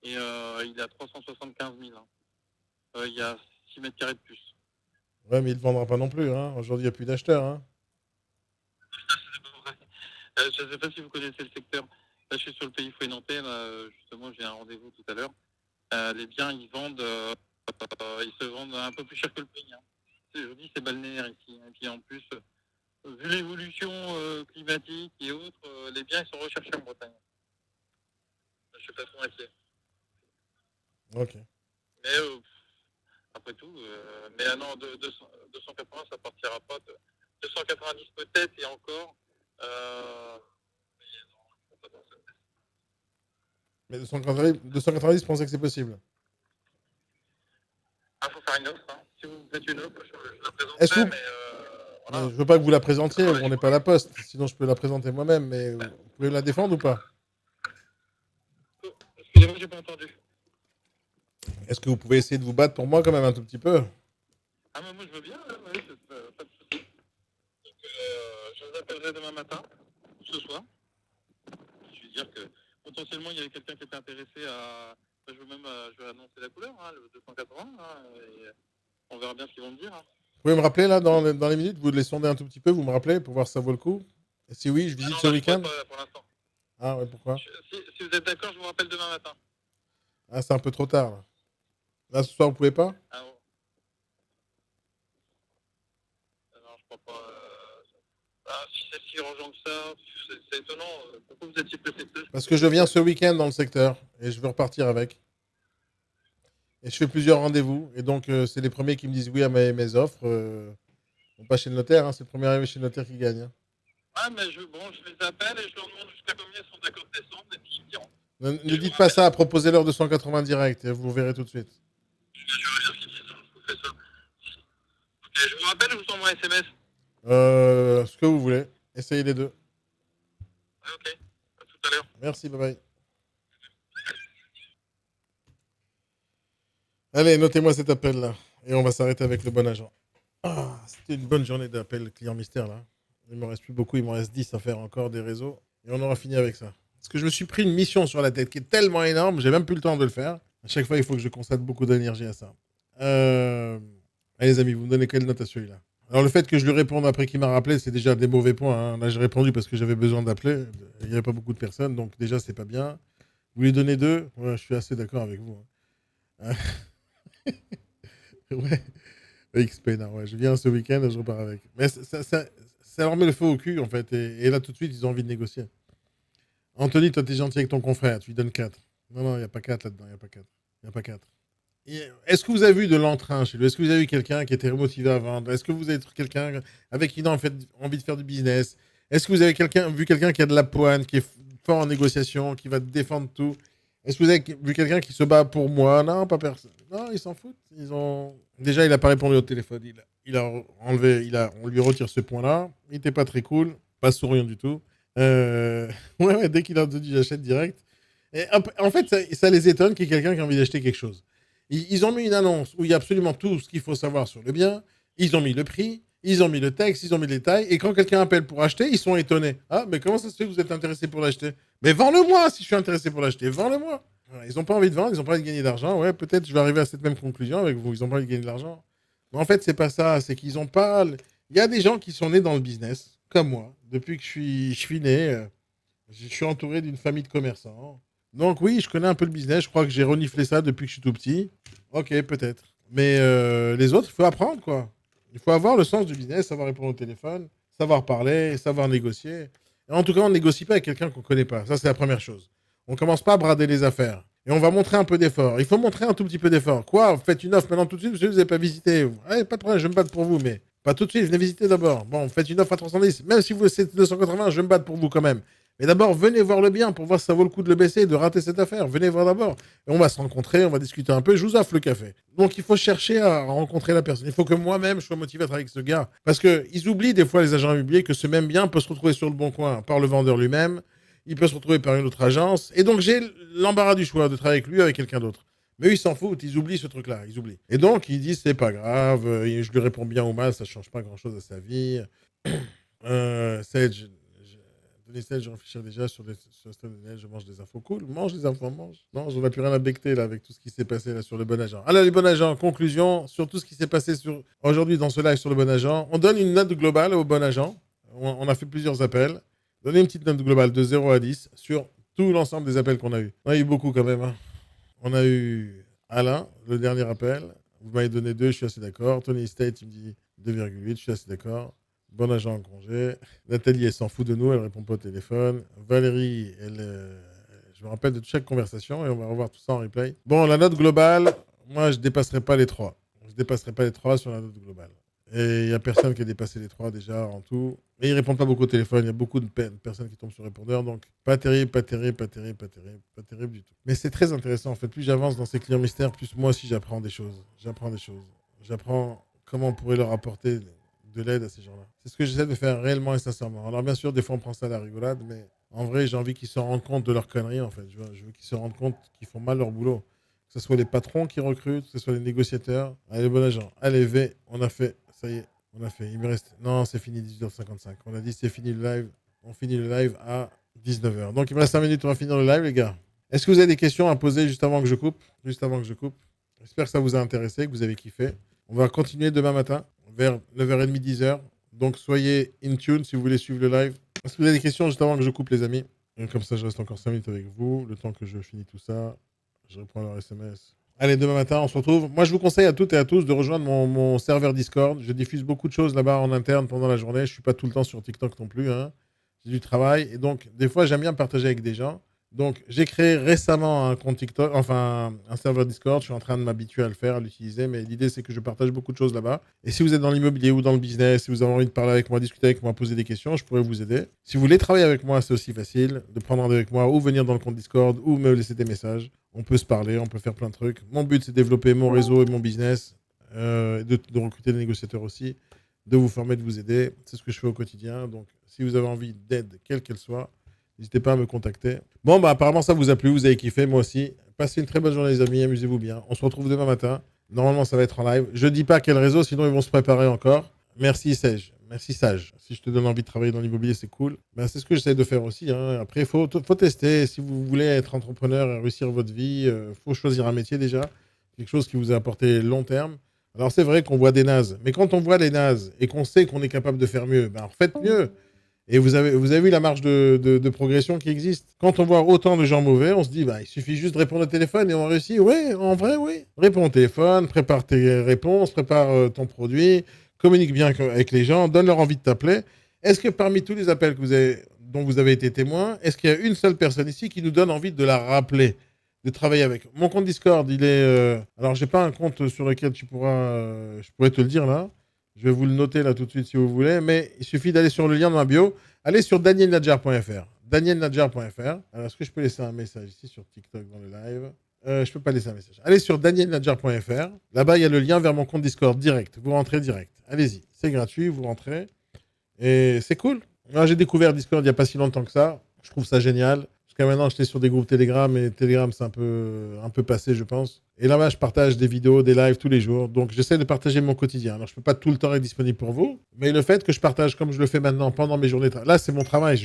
et il est à 375 000. Hein. Il y a 6 mètres carrés de plus. Ouais, mais il ne vendra pas non plus. Hein. Aujourd'hui, il n'y a plus d'acheteurs. Hein. Je ne sais pas si vous connaissez le secteur. Là, je suis sur le pays Fouet Nantais, justement, j'ai un rendez-vous tout à l'heure. Les biens, ils se vendent un peu plus cher que le prix. Hein. Je vous dis, c'est balnéaire ici. Et puis en plus, vu l'évolution climatique et autres, les biens ils sont recherchés en Bretagne. Je suis pas trop inquiet. Ok. Mais après tout, mais non, 280 ça partira pas. 290 peut-être et encore. Mais 290, vous pensez que c'est possible? Ah, faut faire une offre. Hein. Si vous faites une offre, je la Est-ce présenterai, que mais Mais voilà. je veux pas que vous la présentiez, on n'est pas à la poste. Sinon, je peux la présenter moi-même, mais vous pouvez la défendre ou pas? Excusez-moi, j'ai pas entendu. Est-ce que vous pouvez essayer de vous battre pour moi quand même un tout petit peu? Ah, mais moi je veux bien, ouais, pas de souci. Donc, je vous appellerai demain matin, ce soir. Je vais dire que potentiellement il y avait quelqu'un qui était intéressé à. Je vais annoncer la couleur, hein, le 280, hein, et on verra bien ce qu'ils vont me dire. Hein. Vous pouvez me rappeler là dans les minutes, vous les sondez un tout petit peu, vous me rappelez pour voir si ça vaut le coup? Et si oui, je visite Non, ce là, je pourrais week-end. pas pour l'instant. Ah ouais, pourquoi? Si vous êtes d'accord, je vous rappelle demain matin. Ah, c'est un peu trop tard là. Là, ce soir, vous pouvez pas? Ah, bon. Non, je crois pas. Si c'est si urgent que ça, c'est étonnant. Pourquoi vous étiez pressé de Parce que je viens ce week-end dans le secteur et je veux repartir avec. Et je fais plusieurs rendez-vous. Et donc, c'est les premiers qui me disent oui à mes offres. Bon, pas chez le notaire, hein, c'est le premier arrivé chez le notaire qui gagne. Hein. Ah, mais je les appelle et je leur demande jusqu'à combien ils sont d'accord de descendre et puis ils me diront. Ne dites pas ça, proposez-leur 280 direct et vous verrez tout de suite. Je vais dire qu'ils disent, je vous fais ça. Ok, je vous rappelle, je vous envoie un SMS. Ce que vous voulez. Essayez les deux. Ok, à tout à l'heure. Merci, bye bye. Allez, notez-moi cet appel-là. Et on va s'arrêter avec le bon agent. Ah, c'était une bonne journée d'appel client mystère, là. Il me reste plus beaucoup, il m'en reste 10 à faire encore des réseaux. Et on aura fini avec ça. Parce que je me suis pris une mission sur la tête qui est tellement énorme, j'ai même plus le temps de le faire. À chaque fois, il faut que je consacre beaucoup d'énergie à ça. Allez, les amis, vous me donnez quelle note à celui-là? Alors, le fait que je lui réponde après qu'il m'a rappelé, c'est déjà des mauvais points. Hein. Là, j'ai répondu parce que j'avais besoin d'appeler. Il n'y avait pas beaucoup de personnes, donc déjà, c'est pas bien. Vous lui donnez 2? Ouais, je suis assez d'accord avec vous. Hein. Ouais. XP, non, ouais. Je viens ce week-end, je repars avec. Mais ça leur met le feu au cul, en fait. Et là, tout de suite, ils ont envie de négocier. Anthony, toi, t'es gentil avec ton confrère. Tu lui donnes 4. Non, il n'y a pas 4 là-dedans. Il n'y a pas 4. Il n'y a pas 4. Est-ce que vous avez vu de l'entrain chez lui? Est-ce que vous avez vu quelqu'un qui était motivé à vendre? Est-ce que vous avez quelqu'un avec qui il a en fait, envie de faire du business? Est-ce que vous avez vu quelqu'un qui a de la pointe, qui est fort en négociation, qui va défendre tout? Est-ce que vous avez vu quelqu'un qui se bat pour moi? Non, pas personne. Non, ils s'en foutent. Déjà, il n'a pas répondu au téléphone. On lui retire ce point-là. Il n'était pas très cool, pas souriant du tout. Ouais, dès qu'il a dit j'achète direct. Et en fait, ça les étonne qu'il y ait quelqu'un qui a envie d'acheter quelque chose. Ils ont mis une annonce où il y a absolument tout ce qu'il faut savoir sur le bien. Ils ont mis le prix, ils ont mis le texte, ils ont mis les détails. Et quand quelqu'un appelle pour acheter, ils sont étonnés. Ah, mais comment ça se fait que vous êtes intéressé pour l'acheter? Mais vends-le-moi si je suis intéressé pour l'acheter. Vends-le-moi. Voilà, ils n'ont pas envie de vendre, ils n'ont pas envie de gagner d'argent. Ouais, peut-être je vais arriver à cette même conclusion avec vous. Ils n'ont pas envie de gagner de l'argent. Mais en fait, c'est pas ça. C'est qu'ils n'ont pas. Il y a des gens qui sont nés dans le business, comme moi. Depuis que je suis né, Je suis entouré d'une famille de commerçants. Donc oui, je connais un peu le business. Je crois que j'ai reniflé ça depuis que je suis tout petit. Ok, peut-être. Mais les autres, il faut apprendre, quoi. Il faut avoir le sens du business, savoir répondre au téléphone, savoir parler, savoir négocier. Et en tout cas, on ne négocie pas avec quelqu'un qu'on ne connaît pas. Ça, c'est la première chose. On ne commence pas à brader les affaires. Et on va montrer un peu d'effort. Il faut montrer un tout petit peu d'effort. Quoi? Vous faites une offre maintenant tout de suite, parce que vous n'avez pas visité. Ouais, pas de problème, je vais me battre pour vous, mais pas tout de suite, venez visiter d'abord. Bon, faites une offre à 310. Même si vous c'est 280, je vais me battre pour vous quand même. Mais d'abord, venez voir le bien pour voir si ça vaut le coup de le baisser et de rater cette affaire. Venez voir d'abord. Et on va se rencontrer, on va discuter un peu. Je vous offre le café. Donc, il faut chercher à rencontrer la personne. Il faut que moi-même, je sois motivé à travailler avec ce gars. Parce qu'ils oublient des fois, les agents immobiliers, que ce même bien peut se retrouver sur le bon coin par le vendeur lui-même. Il peut se retrouver par une autre agence. Et donc, j'ai l'embarras du choix de travailler avec lui ou avec quelqu'un d'autre. Mais eux, ils s'en foutent, ils oublient ce truc-là, ils oublient. Et donc, ils disent, c'est pas grave, je lui réponds bien ou mal, ça change pas grand-chose à sa vie. Sage, Denis Sage, je réfléchis déjà sur le stade de Neige, je mange des infos cool. Mange des infos, mange. Non, on n'a plus rien à becter là avec tout ce qui s'est passé là sur le bon agent. Alors, les bons agents, conclusion sur tout ce qui s'est passé aujourd'hui dans ce live sur le bon agent. On donne une note globale au bon agent. On a fait plusieurs appels. Donnez une petite note globale de 0 à 10 sur tout l'ensemble des appels qu'on a eu. On a eu beaucoup quand même. Hein. On a eu Alain, le dernier appel. Vous m'avez donné 2, je suis assez d'accord. Tony State, il me dit 2,8, je suis assez d'accord. Bon agent en congé. Nathalie, elle s'en fout de nous, elle répond pas au téléphone. Valérie, je me rappelle de chaque conversation et on va revoir tout ça en replay. Bon, la note globale, moi, je dépasserai pas les 3. Je ne dépasserai pas les 3 sur la note globale. Et il n'y a personne qui a dépassé les 3 déjà en tout. Et ils ne répondent pas beaucoup au téléphone. Il y a beaucoup de personnes qui tombent sur répondeur. Donc, pas terrible, pas terrible, pas terrible, pas terrible, pas terrible du tout. Mais c'est très intéressant. En fait, plus j'avance dans ces clients mystères, plus moi aussi j'apprends des choses. J'apprends comment on pourrait leur apporter de l'aide à ces gens-là. C'est ce que j'essaie de faire réellement et sincèrement. Alors, bien sûr, des fois, on prend ça à la rigolade, mais en vrai, j'ai envie qu'ils se rendent compte de leur connerie, en fait. Je veux qu'ils se rendent compte qu'ils font mal leur boulot. Que ce soit les patrons qui recrutent, que ce soit les négociateurs. Allez, bon agent. Allez, V, on a fait. Ça y est, on a fait. Il me reste. Non, c'est fini 18h55. On a dit c'est fini le live. On finit le live à 19h. Donc il me reste 5 minutes, on va finir le live, les gars. Est-ce que vous avez des questions à poser juste avant que je coupe? J'espère que ça vous a intéressé, que vous avez kiffé. On va continuer demain matin, vers 9h30, 10h. Donc soyez in tune si vous voulez suivre le live. Est-ce que vous avez des questions juste avant que je coupe, les amis? Et comme ça, je reste encore 5 minutes avec vous, le temps que je finis tout ça. Je reprends leur SMS. Allez, demain matin, on se retrouve. Moi, je vous conseille à toutes et à tous de rejoindre mon serveur Discord. Je diffuse beaucoup de choses là-bas en interne pendant la journée. Je ne suis pas tout le temps sur TikTok non plus. Hein. J'ai du travail. Et donc, des fois, j'aime bien partager avec des gens. Donc, j'ai créé récemment un compte TikTok, enfin, un serveur Discord. Je suis en train de m'habituer à le faire, à l'utiliser. Mais l'idée, c'est que je partage beaucoup de choses là-bas. Et si vous êtes dans l'immobilier ou dans le business, si vous avez envie de parler avec moi, discuter avec moi, poser des questions, je pourrais vous aider. Si vous voulez travailler avec moi, c'est aussi facile de prendre rendez-vous avec moi ou venir dans le compte Discord ou me laisser des messages. On peut se parler, on peut faire plein de trucs. Mon but, c'est de développer mon réseau et mon business, de recruter des négociateurs aussi, de vous former, de vous aider. C'est ce que je fais au quotidien. Donc, si vous avez envie d'aide, quelle qu'elle soit, n'hésitez pas à me contacter. Bon, bah, apparemment, ça vous a plu, vous avez kiffé, moi aussi. Passez une très bonne journée, les amis, amusez-vous bien. On se retrouve demain matin. Normalement, ça va être en live. Je dis pas quel réseau, sinon ils vont se préparer encore. Merci, Sage. Merci, Sage. Si je te donne envie de travailler dans l'immobilier, c'est cool. Ben, c'est ce que j'essaie de faire aussi. Hein. Après, il faut tester. Si vous voulez être entrepreneur et réussir votre vie, il faut choisir un métier déjà. Quelque chose qui vous a apporté long terme. Alors, c'est vrai qu'on voit des nazes. Mais quand on voit les nazes et qu'on sait qu'on est capable de faire mieux, ben, faites mieux. Et vous avez vu la marge de progression qui existe. Quand on voit autant de gens mauvais, on se dit, bah, il suffit juste de répondre au téléphone et on réussit. Oui, en vrai, oui. Réponds au téléphone, prépare tes réponses, prépare ton produit, communique bien avec les gens, donne leur envie de t'appeler. Est-ce que parmi tous les appels dont vous avez été témoin, est-ce qu'il y a une seule personne ici qui nous donne envie de la rappeler, de travailler avec? Mon compte Discord, il est... alors, j'ai pas un compte sur lequel je pourrais te le dire là. Je vais vous le noter là tout de suite si vous voulez, mais il suffit d'aller sur le lien dans ma bio. Allez sur danielnadjar.fr. Danielnadjar.fr. Alors, est-ce que je peux laisser un message ici sur TikTok dans le live? Je ne peux pas laisser un message. Allez sur danielnadjar.fr. Là-bas, il y a le lien vers mon compte Discord direct. Vous rentrez direct. Allez-y. C'est gratuit, vous rentrez. Et c'est cool. Moi, j'ai découvert Discord il n'y a pas si longtemps que ça. Je trouve ça génial. Jusqu'à maintenant, j'étais sur des groupes Telegram et Telegram, c'est un peu passé, je pense. Et là-bas, je partage des vidéos, des lives tous les jours. Donc, j'essaie de partager mon quotidien. Alors, je ne peux pas tout le temps être disponible pour vous, mais le fait que je partage comme je le fais maintenant pendant mes journées de travail, là, c'est mon travail.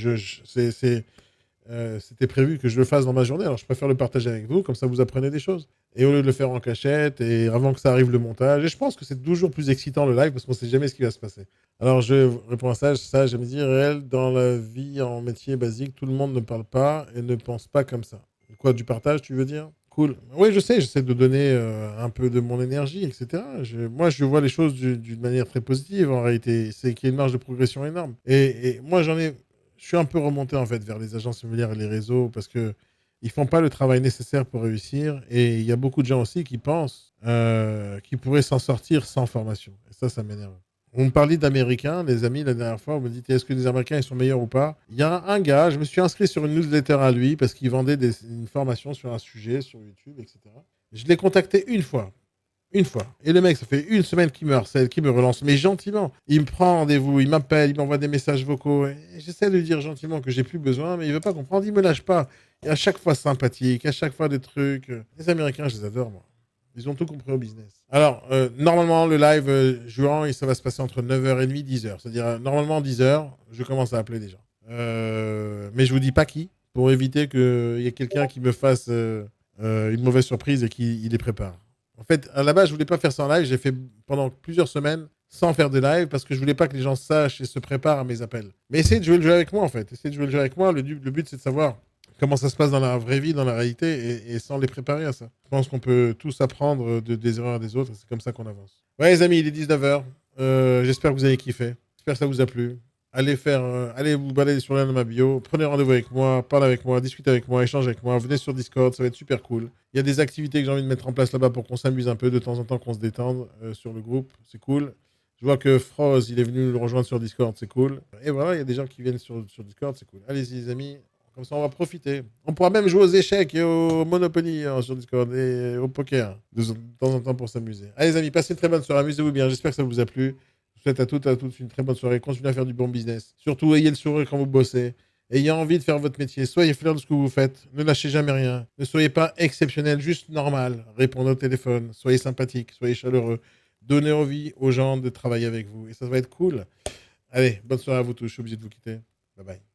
c'était prévu que je le fasse dans ma journée. Alors, je préfère le partager avec vous, comme ça vous apprenez des choses. Et au lieu de le faire en cachette, et avant que ça arrive le montage, et je pense que c'est toujours plus excitant le live, parce qu'on ne sait jamais ce qui va se passer. Alors, je réponds à ça, je me dis, réel, dans la vie, en métier basique, tout le monde ne parle pas et ne pense pas comme ça. Quoi, du partage, tu veux dire? Cool. Oui, je sais, j'essaie de donner un peu de mon énergie, etc. Moi, je vois les choses d'une manière très positive, en réalité. C'est qu'il y a une marge de progression énorme. Et moi, je suis un peu remonté, en fait, vers les agences immobilières et les réseaux, parce que ils font pas le travail nécessaire pour réussir. Et il y a beaucoup de gens aussi qui pensent qu'ils pourraient s'en sortir sans formation. Et ça m'énerve. On me parlait d'Américains, les amis, la dernière fois, on me dit, est-ce que les Américains, ils sont meilleurs ou pas? Il y a un gars, je me suis inscrit sur une newsletter à lui parce qu'il vendait une formation sur un sujet, sur YouTube, etc. Je l'ai contacté une fois. Une fois. Et le mec, ça fait une semaine qu'il me harcèle, qu'il me relance, mais gentiment. Il me prend rendez-vous, il m'appelle, il m'envoie des messages vocaux. Et j'essaie de lui dire gentiment que j'ai plus besoin, mais il veut pas comprendre, il me lâche pas. Et à chaque fois sympathique, à chaque fois des trucs. Les Américains, je les adore, moi. Ils ont tout compris au business. Alors, normalement, le live jouant, ça va se passer entre 9h30 et 10h. C'est-à-dire, normalement, 10h, je commence à appeler déjà. Mais je vous dis pas qui, pour éviter qu'il y ait quelqu'un qui me fasse une mauvaise surprise et qu'il les prépare. En fait, à la base, je voulais pas faire ça en live. J'ai fait pendant plusieurs semaines sans faire de live parce que je voulais pas que les gens sachent et se préparent à mes appels. Mais essayez de jouer le jeu avec moi, en fait. Essayez de jouer le jeu avec moi. Le but, c'est de savoir comment ça se passe dans la vraie vie, dans la réalité, et sans les préparer à ça. Je pense qu'on peut tous apprendre des erreurs des autres, et c'est comme ça qu'on avance. Ouais, les amis, il est 19h. J'espère que vous avez kiffé. J'espère que ça vous a plu. Allez vous balader sur le lien de ma bio. Prenez rendez-vous avec moi, parlez avec moi, discutez avec moi, échangez avec moi. Venez sur Discord, ça va être super cool. Il y a des activités que j'ai envie de mettre en place là-bas pour qu'on s'amuse un peu de temps en temps, qu'on se détende sur le groupe. C'est cool. Je vois que Froz, il est venu nous rejoindre sur Discord, c'est cool. Et voilà, il y a des gens qui viennent sur Discord, c'est cool. Allez-y, les amis. Comme ça, on va profiter. On pourra même jouer aux échecs et au Monopoly sur Discord et au poker de temps en temps pour s'amuser. Allez, les amis, passez une très bonne soirée. Amusez-vous bien. J'espère que ça vous a plu. Je vous souhaite à tous une très bonne soirée. Continuez à faire du bon business. Surtout, ayez le sourire quand vous bossez. Ayez envie de faire votre métier. Soyez fiers de ce que vous faites. Ne lâchez jamais rien. Ne soyez pas exceptionnel, juste normal. Répondez au téléphone. Soyez sympathique. Soyez chaleureux. Donnez envie aux gens de travailler avec vous. Et ça va être cool. Allez, bonne soirée à vous tous. Je suis obligé de vous quitter. Bye bye.